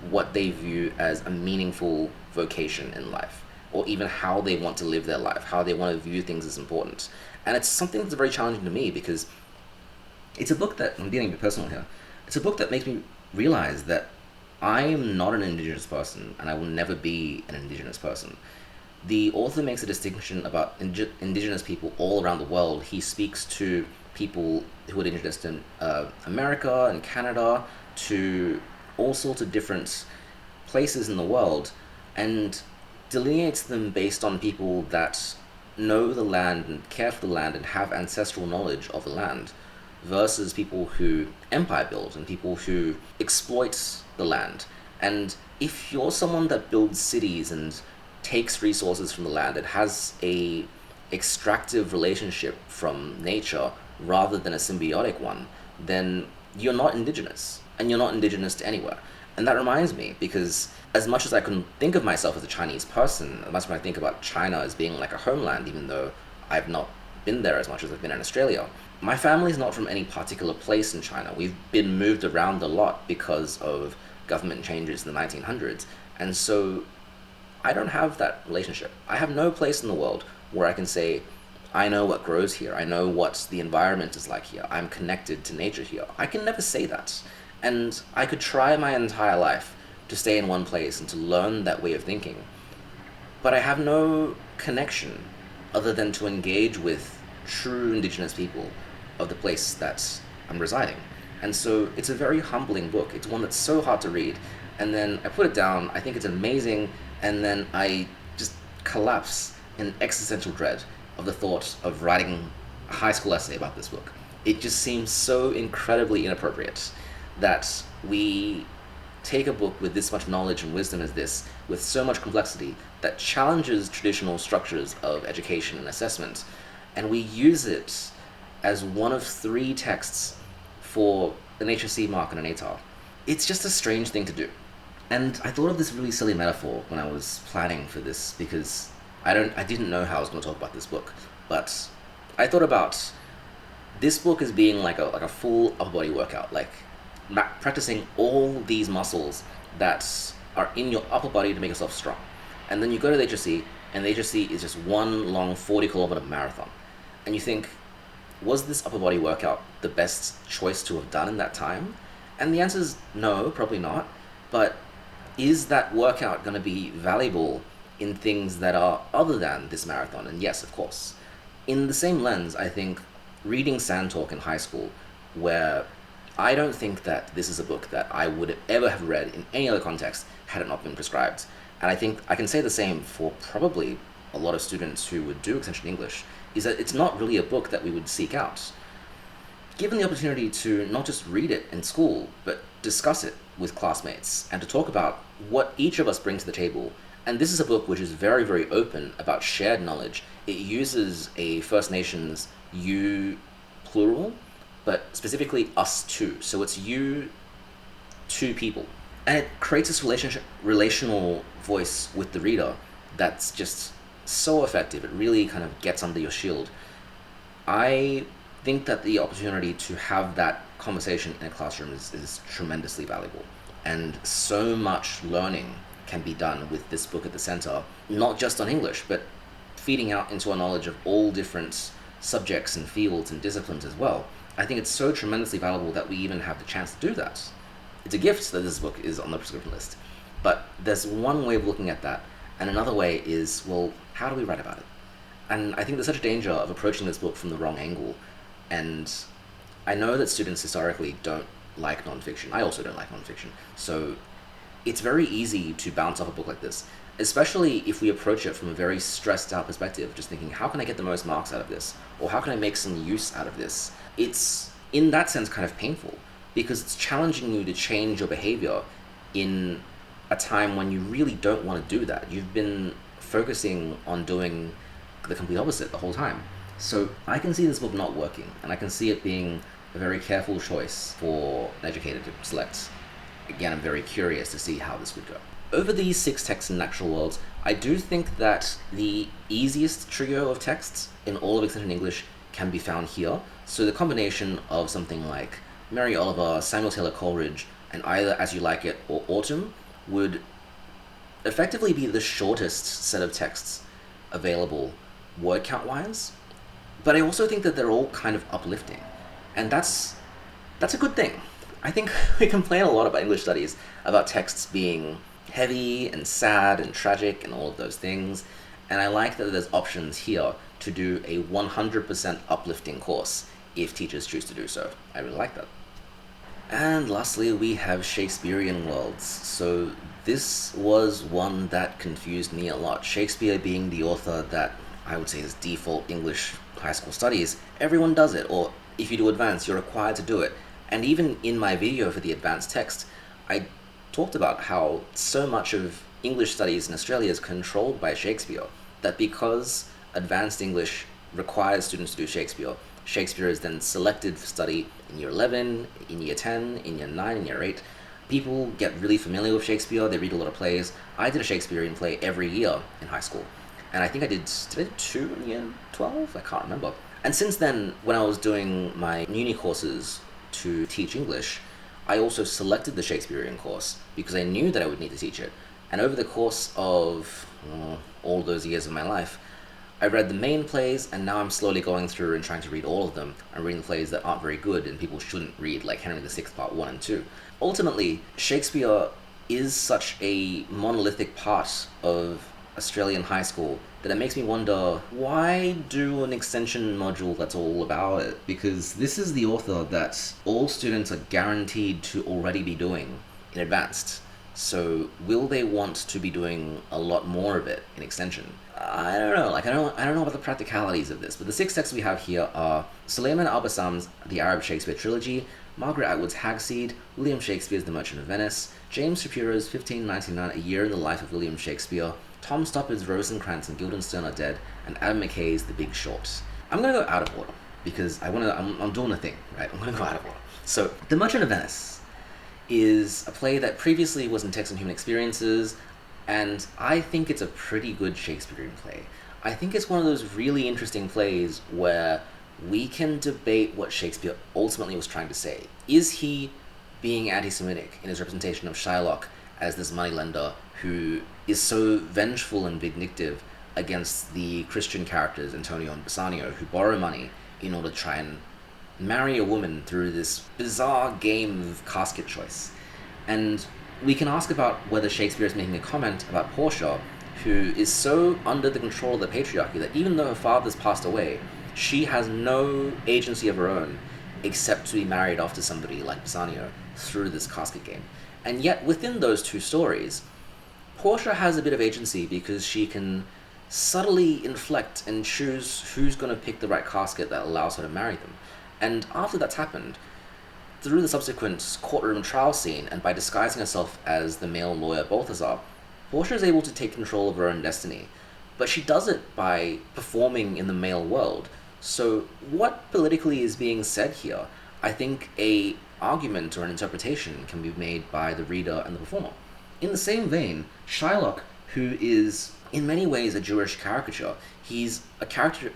what they view as a meaningful vocation in life, or even how they want to live their life, how they want to view things as important. And it's something that's very challenging to me because it's a book that, I'm being a bit personal here, it's a book that makes me realize that I am not an Indigenous person and I will never be an Indigenous person. The author makes a distinction about Indigenous people all around the world. He speaks to people who are Indigenous in America and Canada, to all sorts of different places in the world, and delineates them based on people that know the land and care for the land and have ancestral knowledge of the land, versus people who empire build and people who exploit the land. And if you're someone that builds cities and takes resources from the land and has a extractive relationship from nature rather than a symbiotic one, then you're not Indigenous, and you're not Indigenous to anywhere. And that reminds me, because as much as I can think of myself as a Chinese person, as much as I think about China as being like a homeland, even though I've not been there as much as I've been in Australia, my family's not from any particular place in China. We've been moved around a lot because of government changes in the 1900s, and so I don't have that relationship. I have no place in the world where I can say, I know what grows here, I know what the environment is like here, I'm connected to nature here. I can never say that. And I could try my entire life to stay in one place and to learn that way of thinking, but I have no connection other than to engage with true Indigenous people of the place that I'm residing. And so it's a very humbling book. It's one that's so hard to read, and then I put it down, I think it's amazing, and then I just collapse in existential dread of the thought of writing a high school essay about this book. It just seems so incredibly inappropriate that we take a book with this much knowledge and wisdom as this, with so much complexity, that challenges traditional structures of education and assessment, and we use it as one of 3 texts for an HSC mark and an ATAR. It's just a strange thing to do. And I thought of this really silly metaphor when I was planning for this, because I didn't know how I was going to talk about this book, but I thought about this book as being like a full upper body workout, like practicing all these muscles that are in your upper body to make yourself strong. And then you go to the HSC, and the HSC is just one long 40-kilometer marathon. And you think, was this upper body workout the best choice to have done in that time? And the answer is no, probably not. But is that workout going to be valuable in things that are other than this marathon? And yes, of course. In the same lens, I think reading Sand Talk in high school, where I don't think that this is a book that I would ever have read in any other context had it not been prescribed. And I think I can say the same for probably a lot of students who would do Extension English, is that it's not really a book that we would seek out. Given the opportunity to not just read it in school, but discuss it with classmates and to talk about what each of us bring to the table. And this is a book which is very, very open about shared knowledge. It uses a First Nations you plural, but specifically us two. So it's you, two people. And it creates this relational voice with the reader that's just so effective. It really kind of gets under your shield. I think that the opportunity to have that conversation in a classroom is tremendously valuable. And so much learning can be done with this book at the center, not just on English, but feeding out into a knowledge of all different subjects and fields and disciplines as well. I think it's so tremendously valuable that we even have the chance to do that. It's a gift that this book is on the prescription list. But there's one way of looking at that, and another way is, well, how do we write about it? And I think there's such a danger of approaching this book from the wrong angle. And I know that students historically don't like nonfiction. I also don't like nonfiction. So it's very easy to bounce off a book like this, especially if we approach it from a very stressed out perspective, just thinking, how can I get the most marks out of this? Or how can I make some use out of this? It's, in that sense, kind of painful, because it's challenging you to change your behavior in a time when you really don't want to do that. You've been focusing on doing the complete opposite the whole time. So I can see this book not working, and I can see it being a very careful choice for an educator to select. Again, I'm very curious to see how this would go. Over these 6 texts in Natural Worlds, I do think that the easiest trio of texts in all of Extension English can be found here. So the combination of something like Mary Oliver, Samuel Taylor Coleridge, and either As You Like It or Autumn would effectively be the shortest set of texts available word count-wise. But I also think that they're all kind of uplifting. And that's a good thing. I think we complain a lot about English studies about texts being heavy and sad and tragic and all of those things. And I like that there's options here to do a 100% uplifting course if teachers choose to do so. I really like that. And lastly, we have Shakespearean Worlds. So this was one that confused me a lot. Shakespeare being the author that I would say is default English high school studies, everyone does it, or if you do advanced, you're required to do it. And even in my video for the advanced text, I talked about how so much of English studies in Australia is controlled by Shakespeare, that because advanced English requires students to do Shakespeare, Shakespeare is then selected for study in year 11, in year 10, in year 9, in year 8. People get really familiar with Shakespeare, they read a lot of plays. I did a Shakespearean play every year in high school. And I think I did 2 in year 12? I can't remember. And since then, when I was doing my uni courses to teach English, I also selected the Shakespearean course because I knew that I would need to teach it. And over the course of all those years of my life, I read the main plays, and now I'm slowly going through and trying to read all of them. I'm reading the plays that aren't very good and people shouldn't read, like Henry VI Part 1 and 2. Ultimately, Shakespeare is such a monolithic part of Australian high school that it makes me wonder, why do an extension module that's all about it? Because this is the author that all students are guaranteed to already be doing in advanced. So will they want to be doing a lot more of it in extension? I don't know. I don't know about the practicalities of this, but the 6 texts we have here are Suleiman Al-Bassam's The Arab Shakespeare Trilogy, Margaret Atwood's Hag-Seed, William Shakespeare's The Merchant of Venice, James Shapiro's 1599 A Year in the Life of William Shakespeare, Tom Stoppard's Rosencrantz and Guildenstern Are Dead, and Adam McKay's The Big Short. I'm gonna go out of order because I'm doing a thing, right? I'm gonna go out of order. So, The Merchant of Venice is a play that previously was in Text and Human Experiences, and I think it's a pretty good Shakespearean play. I think it's one of those really interesting plays where we can debate what Shakespeare ultimately was trying to say. Is he being anti-Semitic in his representation of Shylock as this moneylender who is so vengeful and vindictive against the Christian characters, Antonio and Bassanio, who borrow money in order to try and marry a woman through this bizarre game of casket choice. And we can ask about whether Shakespeare is making a comment about Portia, who is so under the control of the patriarchy that even though her father's passed away, she has no agency of her own except to be married off to somebody like Bassanio through this casket game. And yet, within those two stories, Portia has a bit of agency because she can subtly inflect and choose who's going to pick the right casket that allows her to marry them. And after that's happened, through the subsequent courtroom trial scene, and by disguising herself as the male lawyer Balthazar, Portia is able to take control of her own destiny. But she does it by performing in the male world. So what politically is being said here? I think a argument or an interpretation can be made by the reader and the performer. In the same vein, Shylock, who is in many ways a Jewish caricature, he's a character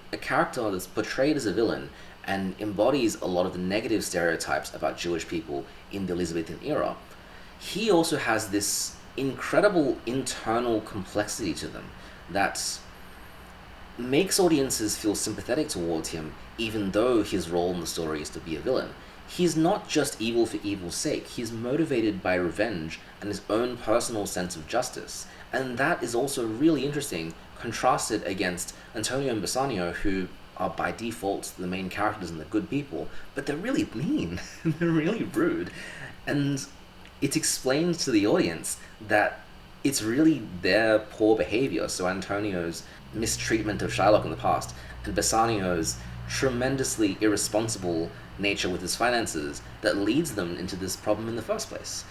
that's portrayed as a villain and embodies a lot of the negative stereotypes about Jewish people in the Elizabethan era. He also has this incredible internal complexity to them that makes audiences feel sympathetic towards him, even though his role in the story is to be a villain. He's not just evil for evil's sake, he's motivated by revenge and his own personal sense of justice. And that is also really interesting, contrasted against Antonio and Bassanio, who are by default the main characters and the good people, but they're really mean, they're really rude. And it explains to the audience that it's really their poor behavior, so Antonio's mistreatment of Shylock in the past, and Bassanio's tremendously irresponsible nature with his finances, that leads them into this problem in the first place.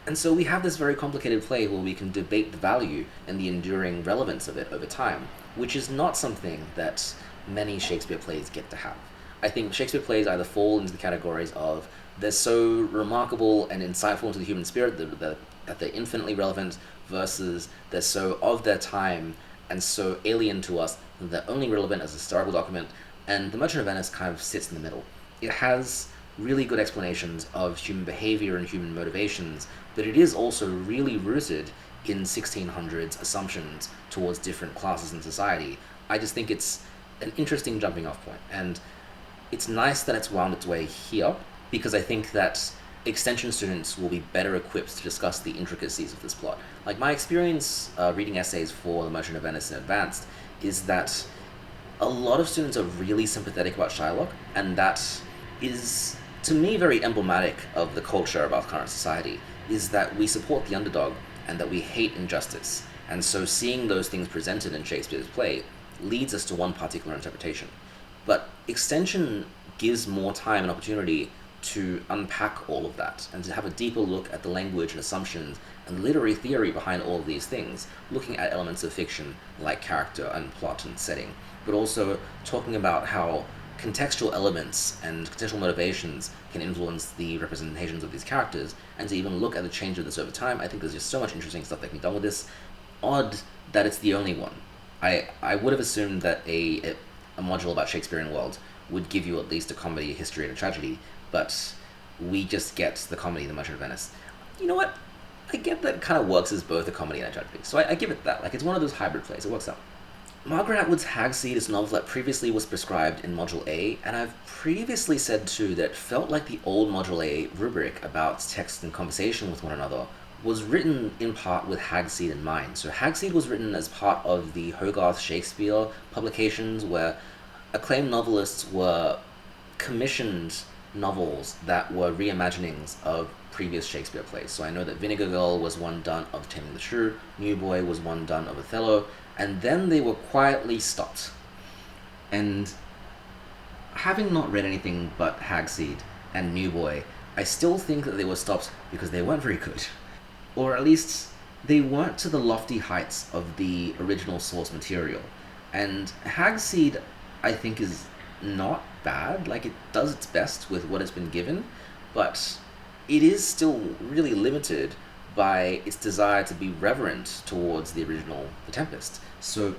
And so we have this very complicated play where we can debate the value and the enduring relevance of it over time, which is not something that many Shakespeare plays get to have. I think Shakespeare plays either fall into the categories of they're so remarkable and insightful into the human spirit that they're infinitely relevant, versus they're so of their time and so alien to us that they're only relevant as a historical document, and The Merchant of Venice kind of sits in the middle. It has really good explanations of human behavior and human motivations, but it is also really rooted in 1600s assumptions towards different classes in society. I just think it's an interesting jumping off point, and it's nice that it's wound its way here, because I think that extension students will be better equipped to discuss the intricacies of this plot. Like, my experience reading essays for The Merchant of Venice in advanced is that a lot of students are really sympathetic about Shylock, and that is, to me, very emblematic of the culture of our current society, is that we support the underdog and that we hate injustice. And so seeing those things presented in Shakespeare's play leads us to one particular interpretation. But extension gives more time and opportunity to unpack all of that and to have a deeper look at the language and assumptions and literary theory behind all of these things, looking at elements of fiction like character and plot and setting, but also talking about how contextual elements and contextual motivations can influence the representations of these characters, and to even look at the change of this over time. I think there's just so much interesting stuff that can be done with this. Odd that it's the only one. I would have assumed that a module about Shakespearean world would give you at least a comedy, a history, and a tragedy, but we just get the comedy, The Merchant of Venice. You know what? I get that it kind of works as both a comedy and a tragedy, so I give it that. Like, it's one of those hybrid plays, it works out. Margaret Atwood's Hag-Seed is a novel that previously was prescribed in Module A, and I've previously said too that it felt like the old Module A rubric about text and conversation with one another was written in part with Hag-Seed in mind. So Hag-Seed was written as part of the Hogarth Shakespeare publications, where acclaimed novelists were commissioned novels that were reimaginings of previous Shakespeare plays. So I know that Vinegar Girl was one done of Taming the Shrew, New Boy was one done of Othello, and then they were quietly stopped. And having not read anything but Hag-Seed and New Boy, I still think that they were stopped because they weren't very good. Or at least, they weren't to the lofty heights of the original source material. And Hag-Seed, I think, is not bad. Like, it does its best with what it's been given, but it is still really limited by its desire to be reverent towards the original The Tempest. So,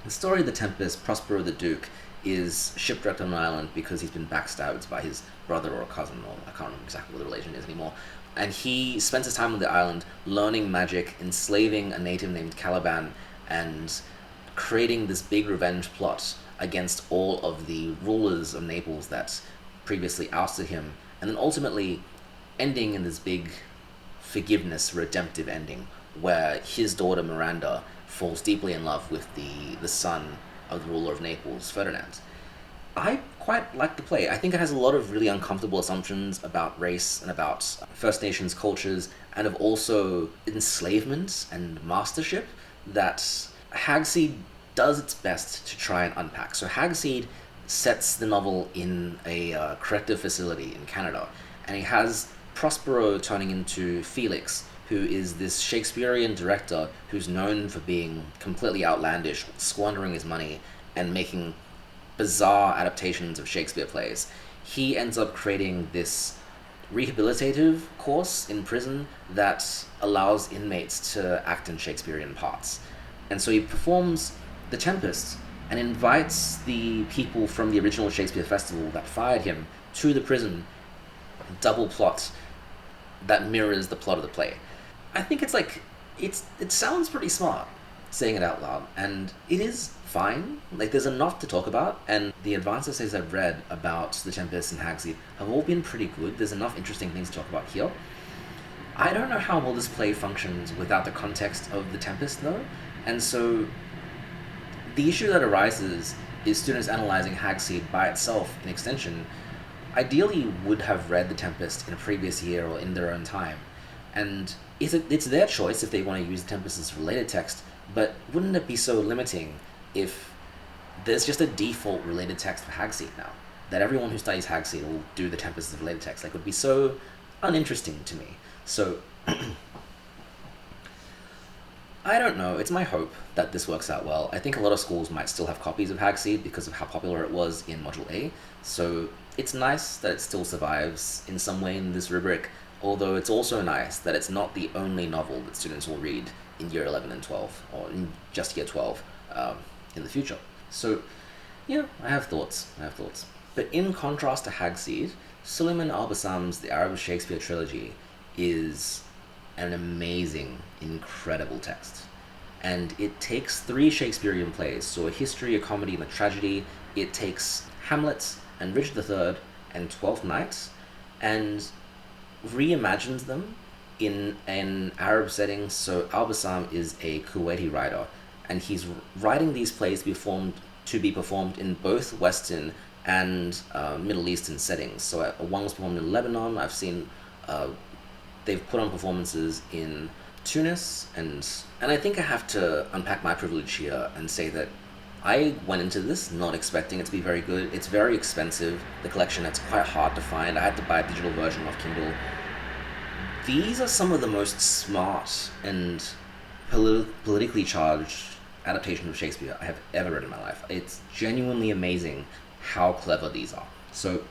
the story of The Tempest, Prospero the Duke, is shipwrecked on an island because he's been backstabbed by his brother or cousin, or I can't remember exactly what the relation is anymore. And he spends his time on the island learning magic, enslaving a native named Caliban, and creating this big revenge plot against all of the rulers of Naples that previously ousted him, and then ultimately ending in this big forgiveness, redemptive ending, where his daughter Miranda falls deeply in love with the son of the ruler of Naples, Ferdinand. I quite like the play. I think it has a lot of really uncomfortable assumptions about race and about First Nations cultures, and of also enslavement and mastership that Hag-Seed does its best to try and unpack. So Hag-Seed sets the novel in a corrective facility in Canada, and he has Prospero turning into Felix, who is this Shakespearean director who's known for being completely outlandish, squandering his money, and making bizarre adaptations of Shakespeare plays. He ends up creating this rehabilitative course in prison that allows inmates to act in Shakespearean parts. And so he performs The Tempest and invites the people from the original Shakespeare Festival that fired him to the prison, double plot that mirrors the plot of the play. I think it sounds pretty smart saying it out loud, and it is fine. Like, there's enough to talk about, and the advanced essays I've read about The Tempest and Hag-Seed have all been pretty good. There's enough interesting things to talk about here. I don't know how well this play functions without the context of The Tempest, though, and so the issue that arises is students analyzing Hag-Seed by itself in extension ideally would have read The Tempest in a previous year or in their own time, and it's their choice if they want to use The Tempest as related text, but wouldn't it be so limiting if there's just a default related text for Hag-Seed now? That everyone who studies Hag-Seed will do The Tempest as related text. Like, it would be so uninteresting to me. So, I don't know. It's my hope that this works out well. I think a lot of schools might still have copies of Hag-Seed because of how popular it was in Module A, so it's nice that it still survives in some way in this rubric, although it's also nice that it's not the only novel that students will read in year 11 and 12, or in just year 12 in the future. So, yeah, I have thoughts. But in contrast to Hag-Seed, Suleiman Al-Bassam's The Arab Shakespeare Trilogy is an amazing, incredible text. And it takes 3 Shakespearean plays, so a history, a comedy, and a tragedy. It takes Hamlet and Richard III and Twelfth Night and reimagines them in an Arab setting. So Al-Bassam is a Kuwaiti writer, and he's writing these plays to be performed in both Western and Middle Eastern settings. So one was performed in Lebanon. I've seen they've put on performances in Tunis, and I think I have to unpack my privilege here and say that I went into this not expecting it to be very good. It's very expensive, the collection. It's quite hard to find. I had to buy a digital version off Kindle. These are some of the most smart and politically charged adaptations of Shakespeare I have ever read in my life. It's genuinely amazing how clever these are. So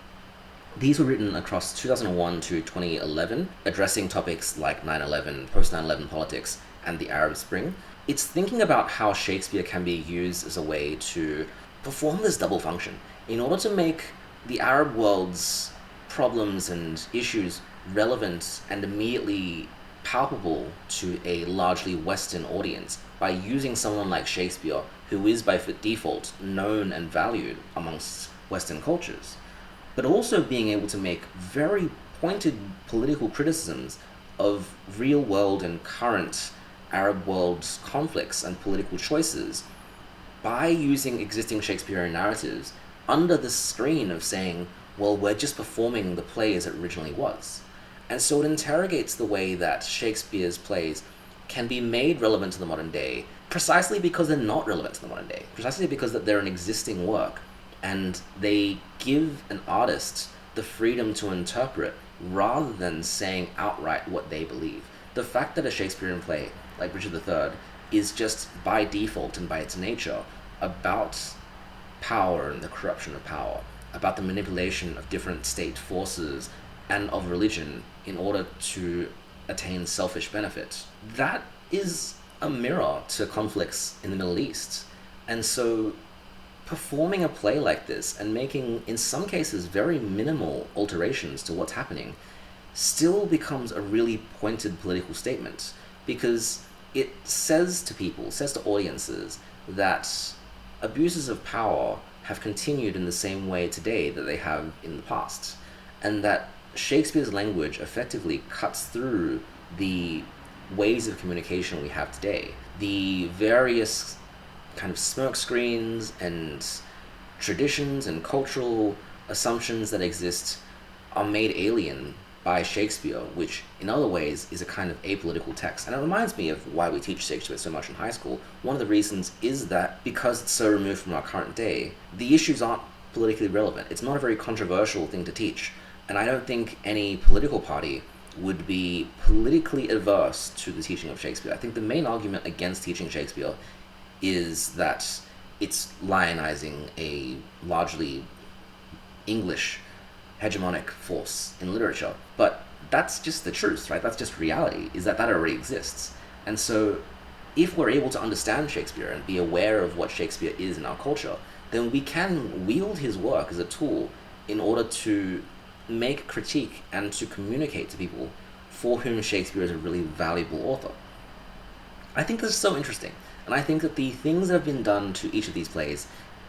these were written across 2001 to 2011, addressing topics like 9/11, post 9/11 politics, and the Arab Spring. It's thinking about how Shakespeare can be used as a way to perform this double function in order to make the Arab world's problems and issues relevant and immediately palpable to a largely Western audience by using someone like Shakespeare, who is by default known and valued amongst Western cultures, but also being able to make very pointed political criticisms of real world and current Arab world's conflicts and political choices by using existing Shakespearean narratives under the screen of saying, well, we're just performing the play as it originally was. And so it interrogates the way that Shakespeare's plays can be made relevant to the modern day precisely because they're not relevant to the modern day, precisely because that they're an existing work, and they give an artist the freedom to interpret rather than saying outright what they believe. The fact that a Shakespearean play like Richard III is just by default and by its nature about power and the corruption of power, about the manipulation of different state forces and of religion in order to attain selfish benefit, that is a mirror to conflicts in the Middle East. And so performing a play like this and making, in some cases, very minimal alterations to what's happening still becomes a really pointed political statement, because it says to people, says to audiences, that abuses of power have continued in the same way today that they have in the past, and that Shakespeare's language effectively cuts through the ways of communication we have today. The various kind of smokescreens and traditions and cultural assumptions that exist are made alien by Shakespeare, which in other ways is a kind of apolitical text. And it reminds me of why we teach Shakespeare so much in high school. One of the reasons is that because it's so removed from our current day, the issues aren't politically relevant. It's not a very controversial thing to teach. And I don't think any political party would be politically averse to the teaching of Shakespeare. I think the main argument against teaching Shakespeare is that it's lionizing a largely English hegemonic force in literature. But that's just the truth, right? That's just reality, is that already exists. And so if we're able to understand Shakespeare and be aware of what Shakespeare is in our culture, then we can wield his work as a tool in order to make critique and to communicate to people for whom Shakespeare is a really valuable author. I think this is so interesting, and I think that the things that have been done to each of these plays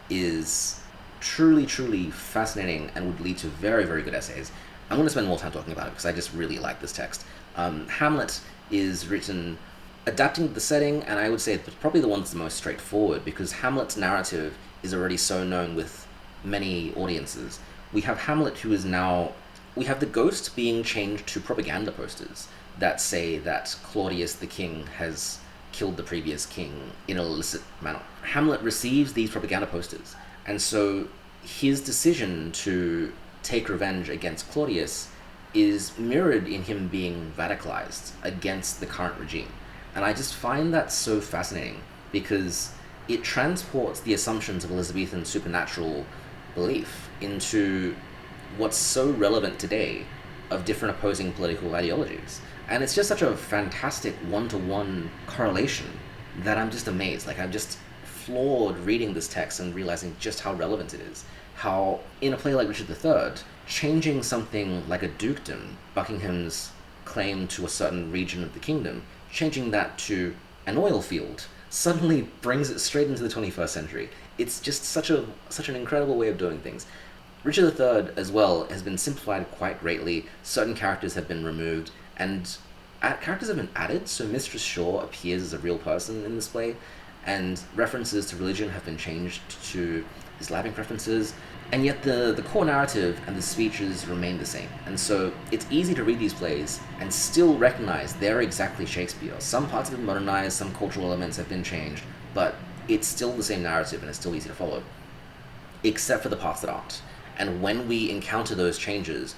is truly, truly fascinating and would lead to very, very good essays. I'm going to spend more time talking about it because I just really like this text. Hamlet is written adapting the setting, and I would say it's probably the one that's the most straightforward, because Hamlet's narrative is already so known with many audiences. We have Hamlet who is now... We have the ghost being changed to propaganda posters that say that Claudius the king has killed the previous king in an illicit manner. Hamlet receives these propaganda posters, and so his decision to take revenge against Claudius is mirrored in him being radicalized against the current regime. And I just find that so fascinating, because it transports the assumptions of Elizabethan supernatural belief into what's so relevant today of different opposing political ideologies. And it's just such a fantastic one-to-one correlation that I'm just amazed. Like, I'm just floored reading this text and realizing just how relevant it is. How, in a play like Richard III, changing something like a dukedom, Buckingham's claim to a certain region of the kingdom, changing that to an oil field, suddenly brings it straight into the 21st century. It's just such an incredible way of doing things. Richard III, as well, has been simplified quite greatly. Certain characters have been removed, and characters have been added, so Mistress Shaw appears as a real person in this play, and references to religion have been changed to Islamic references, and yet the core narrative and the speeches remain the same. And so it's easy to read these plays and still recognize they're exactly Shakespeare. Some parts have been modernized, some cultural elements have been changed, but it's still the same narrative and it's still easy to follow, except for the parts that aren't. And when we encounter those changes,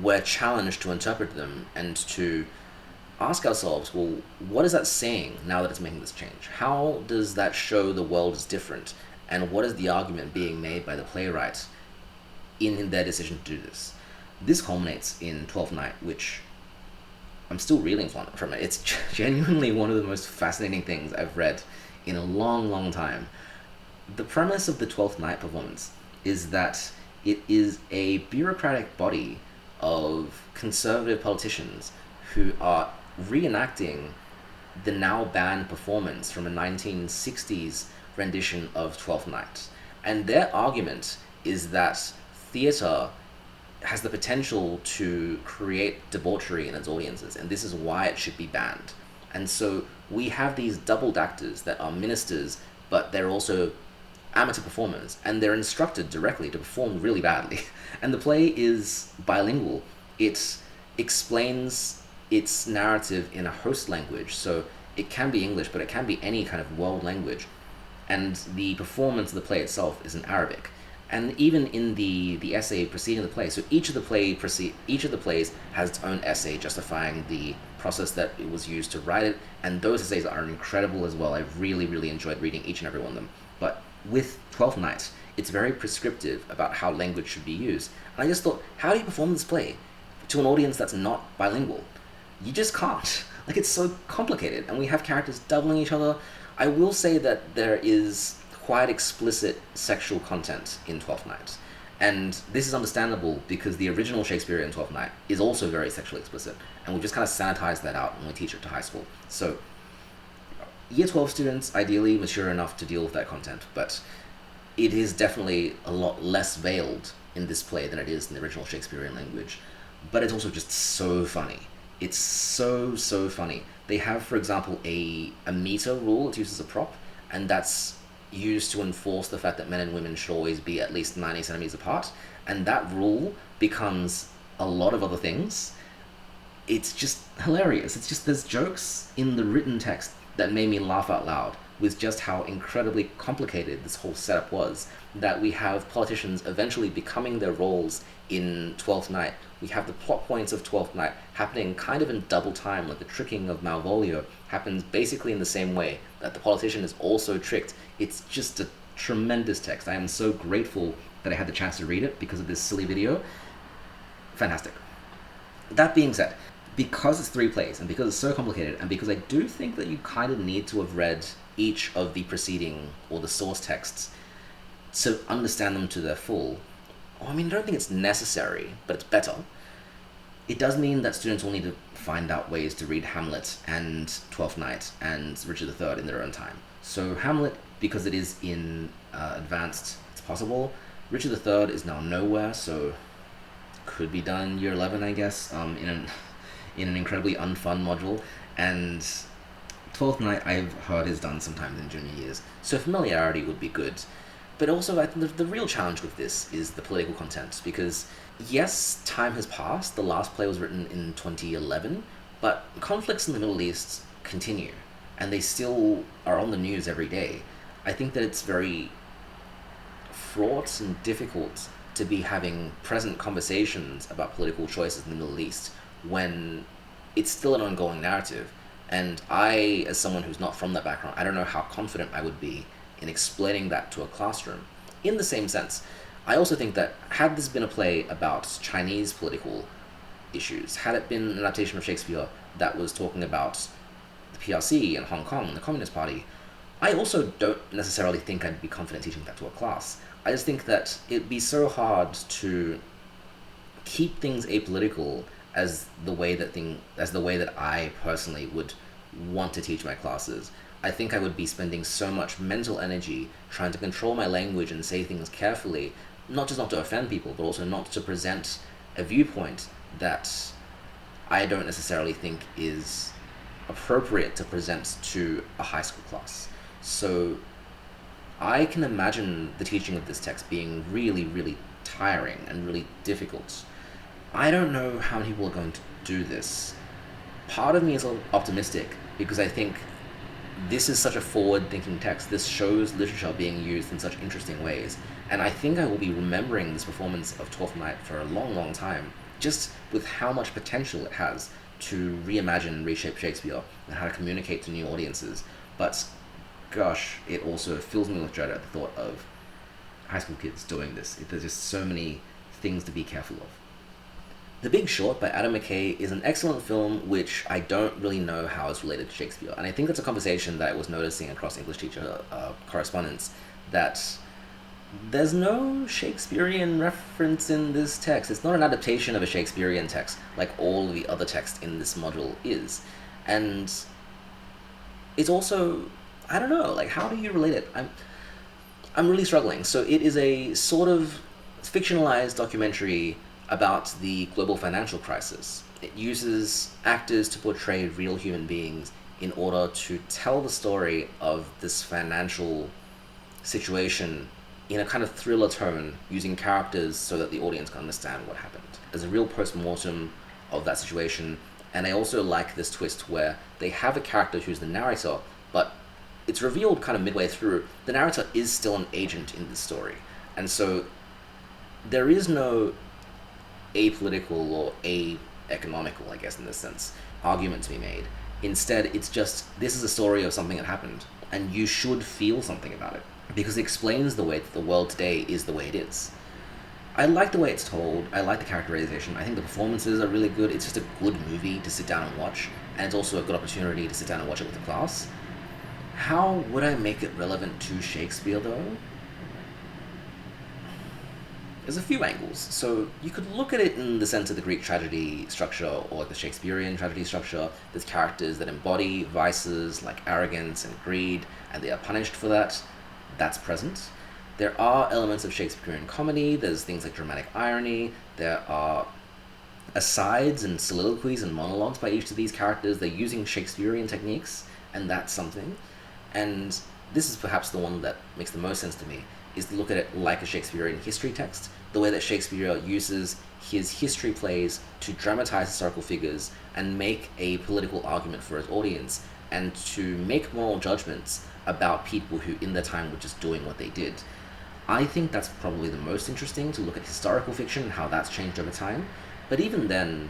we're challenged to interpret them and to ask ourselves, well, what is that saying now that it's making this change? How does that show the world is different? And what is the argument being made by the playwright in their decision to do this? This culminates in Twelfth Night, which I'm still reeling from it. It's genuinely one of the most fascinating things I've read in a long, long time. The premise of the Twelfth Night performance is that it is a bureaucratic body of conservative politicians who are reenacting the now banned performance from a 1960s rendition of Twelfth Night. And their argument is that theatre has the potential to create debauchery in its audiences, and this is why it should be banned. And so we have these doubled actors that are ministers, but they're also amateur performers, and they're instructed directly to perform really badly. And the play is bilingual. It explains its narrative in a host language, so it can be English, but it can be any kind of world language. And the performance of the play itself is in Arabic. And even in the essay preceding the play, so each of the plays has its own essay justifying the process that it was used to write it, and those essays are incredible as well. I've really, really enjoyed reading each and every one of them. But with Twelfth Night, it's very prescriptive about how language should be used. And I just thought, how do you perform this play to an audience that's not bilingual? You just can't. Like, it's so complicated, and we have characters doubling each other. I will say that there is quite explicit sexual content in Twelfth Night. And this is understandable because the original Shakespeare in Twelfth Night is also very sexually explicit, and we've just kind of sanitized that out when we teach it to high school. So, Year 12 students, ideally mature enough to deal with that content, but it is definitely a lot less veiled in this play than it is in the original Shakespearean language. But it's also just so funny. It's so funny. They have, for example, a meter rule that's used as a prop, and that's used to enforce the fact that men and women should always be at least 90 centimeters apart, and that rule becomes a lot of other things. It's just hilarious. It's just, there's jokes in the written text that made me laugh out loud with just how incredibly complicated this whole setup was, that we have politicians eventually becoming their roles in Twelfth Night. We have the plot points of Twelfth Night happening kind of in double time, like the tricking of Malvolio happens basically in the same way that the politician is also tricked. It's just a tremendous text. I am so grateful that I had the chance to read it because of this silly video. Fantastic. That being said, because it's 3 plays, and because it's so complicated, and because I do think that you kind of need to have read each of the preceding or the source texts to understand them to their full, I mean, I don't think it's necessary, but it's better. It does mean that students will need to find out ways to read Hamlet and Twelfth Night and Richard III in their own time. So Hamlet, because it is in advanced, it's possible. Richard III is now nowhere, so could be done in year 11, I guess, in an incredibly unfun module. And Twelfth Night, I've heard, is done sometimes in junior years, so familiarity would be good. But also, I think the real challenge with this is the political content, because yes, time has passed. The last play was written in 2011, but conflicts in the Middle East continue, and they still are on the news every day. I think that it's very fraught and difficult to be having present conversations about political choices in the Middle East when it's still an ongoing narrative. And I, as someone who's not from that background, I don't know how confident I would be in explaining that to a classroom. In the same sense, I also think that had this been a play about Chinese political issues, had it been an adaptation of Shakespeare that was talking about the PRC and Hong Kong and the Communist Party, I also don't necessarily think I'd be confident teaching that to a class. I just think that it'd be so hard to keep things apolitical as the way that I personally would want to teach my classes. I think I would be spending so much mental energy trying to control my language and say things carefully, not just not to offend people, but also not to present a viewpoint that I don't necessarily think is appropriate to present to a high school class. So I can imagine the teaching of this text being really, really tiring and really difficult. I don't know how many people are going to do this. Part of me is optimistic because I think this is such a forward-thinking text. This shows literature being used in such interesting ways. And I think I will be remembering this performance of Twelfth Night for a long, long time, just with how much potential it has to reimagine and reshape Shakespeare and how to communicate to new audiences. But gosh, it also fills me with dread at the thought of high school kids doing this. There's just so many things to be careful of. The Big Short by Adam McKay is an excellent film which I don't really know how it's related to Shakespeare. And I think that's a conversation that I was noticing across English teacher correspondence, that there's no Shakespearean reference in this text. It's not an adaptation of a Shakespearean text like all the other text in this module is. And it's also, I don't know, like how do you relate it? I'm really struggling. So it is a sort of fictionalized documentary about the global financial crisis. It uses actors to portray real human beings in order to tell the story of this financial situation in a kind of thriller tone, using characters so that the audience can understand what happened. There's a real post-mortem of that situation, and I also like this twist where they have a character who's the narrator, but it's revealed kind of midway through, the narrator is still an agent in this story. And so there is no apolitical or economical, I guess in this sense, argument to be made. Instead, it's just, this is a story of something that happened, and you should feel something about it, because it explains the way that the world today is the way it is. I like the way it's told, I like the characterization, I think the performances are really good. It's just a good movie to sit down and watch, and it's also a good opportunity to sit down and watch it with the class. How would I make it relevant to Shakespeare, though? There's a few angles. So you could look at it in the sense of the Greek tragedy structure or the Shakespearean tragedy structure. There's characters that embody vices like arrogance and greed, and they are punished for that. That's present. There are elements of Shakespearean comedy. There's things like dramatic irony. There are asides and soliloquies and monologues by each of these characters. They're using Shakespearean techniques, and that's something. And this is perhaps the one that makes the most sense to me, is to look at it like a Shakespearean history text, the way that Shakespeare uses his history plays to dramatize historical figures and make a political argument for his audience, and to make moral judgments about people who in their time were just doing what they did. I think that's probably the most interesting, to look at historical fiction and how that's changed over time. But even then,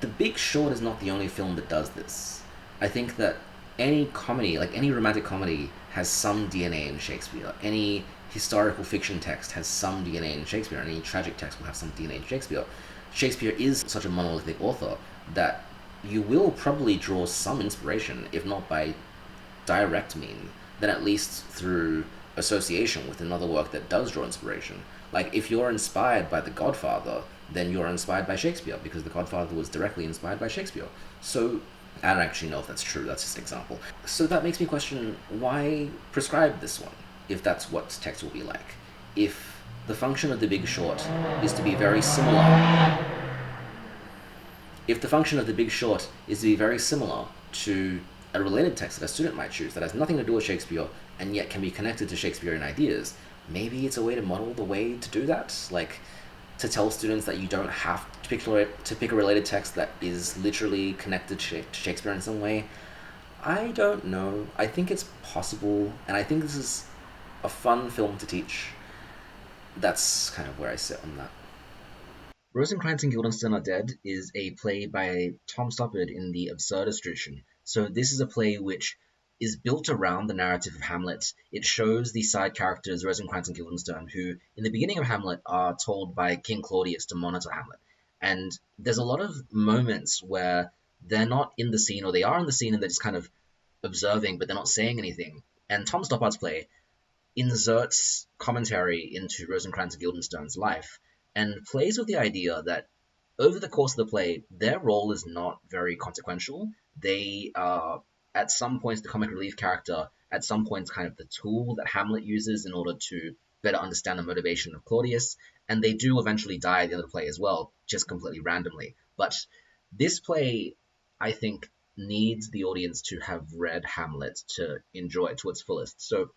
The Big Short is not the only film that does this. I think that any comedy, like any romantic comedy, has some DNA in Shakespeare. Any historical fiction text has some DNA in Shakespeare. Any tragic text will have some DNA in Shakespeare. Shakespeare is such a monolithic author that you will probably draw some inspiration, if not by direct mean, then at least through association with another work that does draw inspiration. Like, if you're inspired by The Godfather, then you're inspired by Shakespeare, because The Godfather was directly inspired by Shakespeare. So, I don't actually know if that's true, that's just an example. So that makes me question, why prescribe this one, if that's what text will be like? If the function of The Big Short is to be very similar if the function of The Big Short is to be very similar to a related text that a student might choose that has nothing to do with Shakespeare and yet can be connected to Shakespearean ideas, maybe it's a way to model the way to do that. Like, to tell students that you don't have to pick a related text that is literally connected to Shakespeare in some way. I don't know. I think it's possible, and I think this is a fun film to teach. That's kind of where I sit on that. Rosencrantz and Guildenstern Are Dead is a play by Tom Stoppard in the absurdist tradition. So this is a play which is built around the narrative of Hamlet. It shows the side characters Rosencrantz and Guildenstern, who in the beginning of Hamlet are told by King Claudius to monitor Hamlet. And there's a lot of moments where they're not in the scene, or they are in the scene and they're just kind of observing, but they're not saying anything. And Tom Stoppard's play inserts commentary into Rosencrantz and Guildenstern's life, and plays with the idea that over the course of the play, their role is not very consequential. They are, at some points, the comic relief character, at some points, kind of the tool that Hamlet uses in order to better understand the motivation of Claudius, and they do eventually die at the end of the play as well, just completely randomly. But this play, I think, needs the audience to have read Hamlet to enjoy it to its fullest. So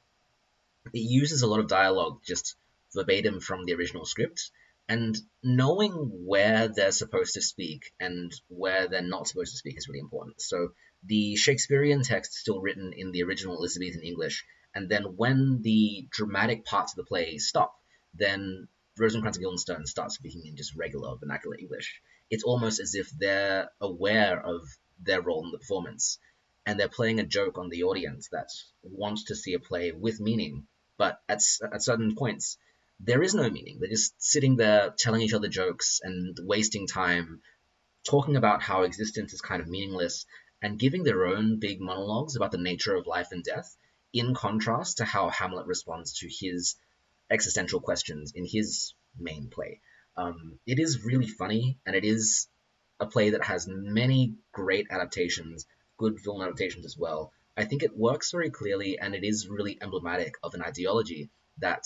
it uses a lot of dialogue just verbatim from the original script, and knowing where they're supposed to speak and where they're not supposed to speak is really important. So the Shakespearean text is still written in the original Elizabethan English, and then when the dramatic parts of the play stop, then Rosencrantz and Guildenstern start speaking in just regular vernacular English. It's almost as if they're aware of their role in the performance, and they're playing a joke on the audience that wants to see a play with meaning, but at certain points, there is no meaning. They're just sitting there telling each other jokes and wasting time talking about how existence is kind of meaningless and giving their own big monologues about the nature of life and death, in contrast to how Hamlet responds to his existential questions in his main play. It is really funny, and it is a play that has many great adaptations, good film adaptations as well. I think it works very clearly, and it is really emblematic of an ideology that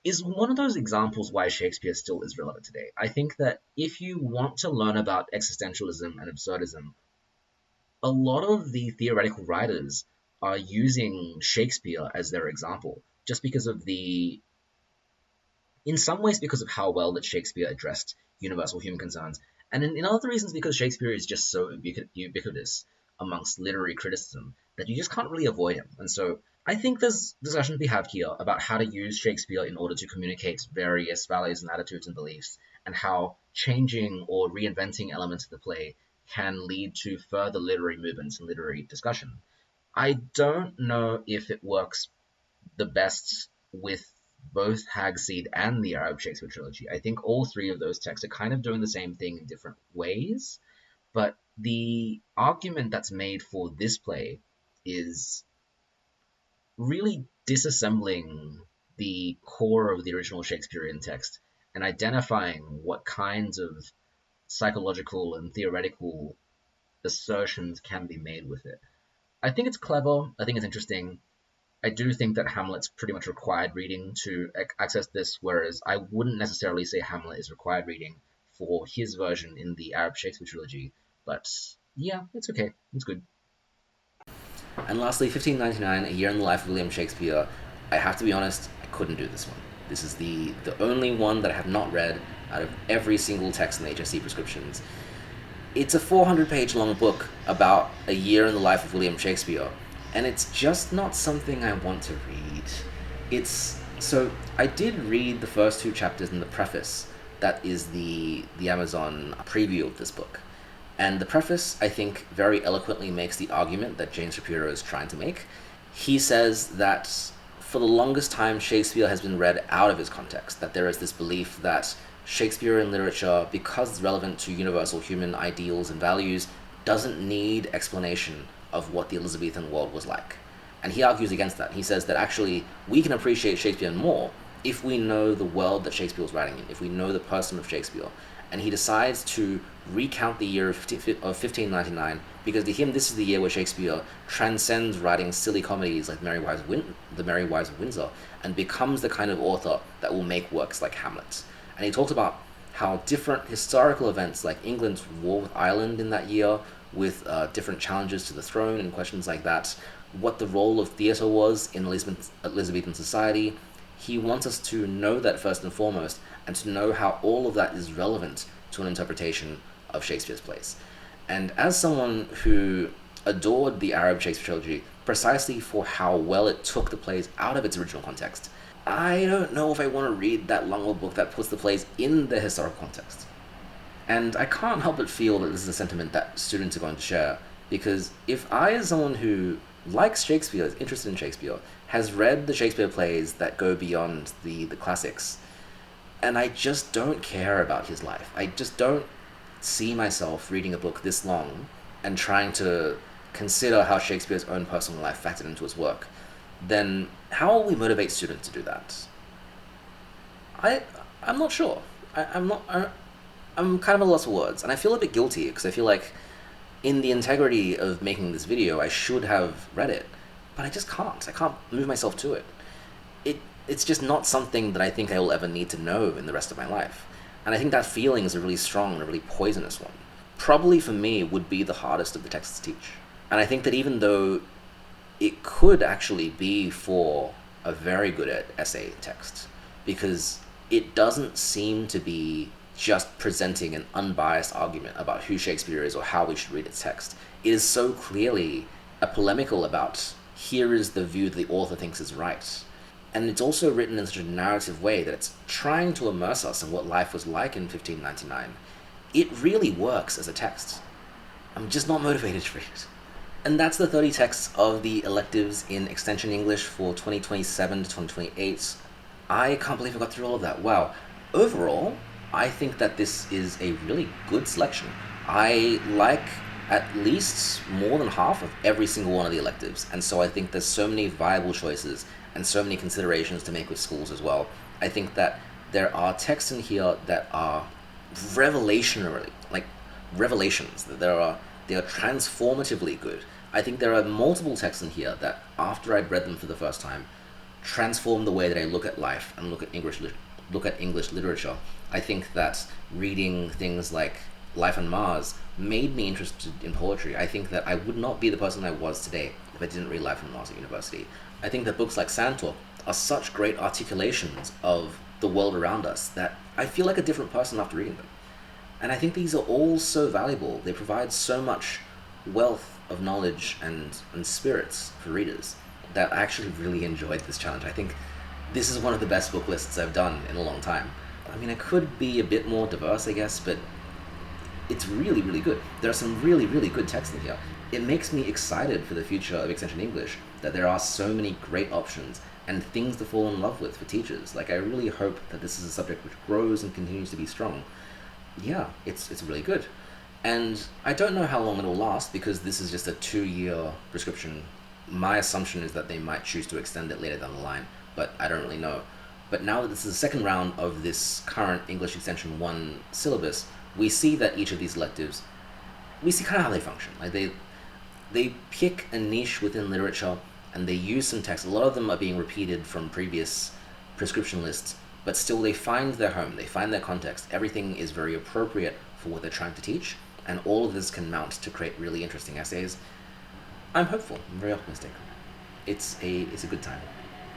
is one of those examples why Shakespeare still is relevant today. I think that if you want to learn about existentialism and absurdism, a lot of the theoretical writers are using Shakespeare as their example, just because of the, in some ways because of how well that Shakespeare addressed universal human concerns, and in other reasons because Shakespeare is just so ubiquitous amongst literary criticism that you just can't really avoid him. And so I think there's discussion to be had here about how to use Shakespeare in order to communicate various values and attitudes and beliefs, and how changing or reinventing elements of the play can lead to further literary movements and literary discussion. I don't know if it works the best with both Hag-Seed and the Arab Shakespeare trilogy. I think all three of those texts are kind of doing the same thing in different ways, but the argument that's made for this play is really disassembling the core of the original Shakespearean text and identifying what kinds of psychological and theoretical assertions can be made with it. I think it's clever. I think it's interesting. I do think that Hamlet's pretty much required reading to access this, whereas I wouldn't necessarily say Hamlet is required reading for his version in the Arab Shakespeare trilogy. But yeah, it's okay. It's good. And lastly, 1599, A Year in the Life of William Shakespeare. I have to be honest, I couldn't do this one. This is the only one that I have not read out of every single text in the HSC prescriptions. It's a 400-page long book about a year in the life of William Shakespeare, and it's just not something I want to read. So I did read the first two chapters in the preface. That is the Amazon preview of this book. And the preface, I think, very eloquently makes the argument that James Shapiro is trying to make. He says that for the longest time, Shakespeare has been read out of his context, that there is this belief that Shakespearean literature, because it's relevant to universal human ideals and values, doesn't need explanation of what the Elizabethan world was like. And he argues against that. He says that actually we can appreciate Shakespeare more if we know the world that Shakespeare was writing in, if we know the person of Shakespeare. And he decides to recount the year of 1599 because to him this is the year where Shakespeare transcends writing silly comedies like The Merry Wives of Windsor and becomes the kind of author that will make works like Hamlet. And he talks about how different historical events like England's war with Ireland in that year, with different challenges to the throne and questions like that, what the role of theatre was in Elizabethan society. He wants us to know that first and foremost, and to know how all of that is relevant to an interpretation of Shakespeare's plays. And as someone who adored the Arab Shakespeare trilogy precisely for how well it took the plays out of its original context, I don't know if I want to read that long old book that puts the plays in the historical context. And I can't help but feel that this is a sentiment that students are going to share, because if I, as someone who likes Shakespeare, is interested in Shakespeare, has read the Shakespeare plays that go beyond the classics, and I just don't care about his life. I just don't see myself reading a book this long and trying to consider how Shakespeare's own personal life factored into his work. Then how will we motivate students to do that? I'm not sure. I'm kind of at a loss of words, and I feel a bit guilty because I feel like in the integrity of making this video, I should have read it, but I just can't. I can't move myself to it. It's just not something that I think I will ever need to know in the rest of my life. And I think that feeling is a really strong and a really poisonous one. Probably for me would be the hardest of the texts to teach. And I think that even though it could actually be for a very good essay text, because it doesn't seem to be just presenting an unbiased argument about who Shakespeare is or how we should read its text. It is so clearly a polemical about here is the view that the author thinks is right. And it's also written in such a narrative way that it's trying to immerse us in what life was like in 1599. It really works as a text. I'm just not motivated to read it. And that's the 30 texts of the electives in Extension English for 2027 to 2028. I can't believe I got through all of that. Wow. Overall, I think that this is a really good selection. I like at least more than half of every single one of the electives, and so I think there's so many viable choices and so many considerations to make with schools as well. I think that there are texts in here that are revelationary, like revelations. They are transformatively good. I think there are multiple texts in here that, after I'd read them for the first time, transform the way that I look at life and look at English literature. I think that reading things like Life on Mars made me interested in poetry. I think that I would not be the person I was today if I didn't read Life on Mars at university. I think that books like Sandtalk are such great articulations of the world around us that I feel like a different person after reading them. And I think these are all so valuable. They provide so much wealth of knowledge and spirits for readers that I actually really enjoyed this challenge. I think this is one of the best book lists I've done in a long time. I mean, it could be a bit more diverse, I guess, but it's really, really good. There are some really, really good texts in here. It makes me excited for the future of Extension English, that there are so many great options and things to fall in love with for teachers. Like, I really hope that this is a subject which grows and continues to be strong. Yeah, it's really good. And I don't know how long it'll last, because this is just a 2-year prescription My assumption is that they might choose to extend it later down the line, but I don't really know. But now that this is the second round of this current English Extension 1 syllabus, we see that each of these electives, we see kind of how they function. Like they pick a niche within literature and they use some text. A lot of them are being repeated from previous prescription lists, but still they find their home, they find their context. Everything is very appropriate for what they're trying to teach, and all of this can mount to create really interesting essays. I'm hopeful. I'm very optimistic. It's a good time.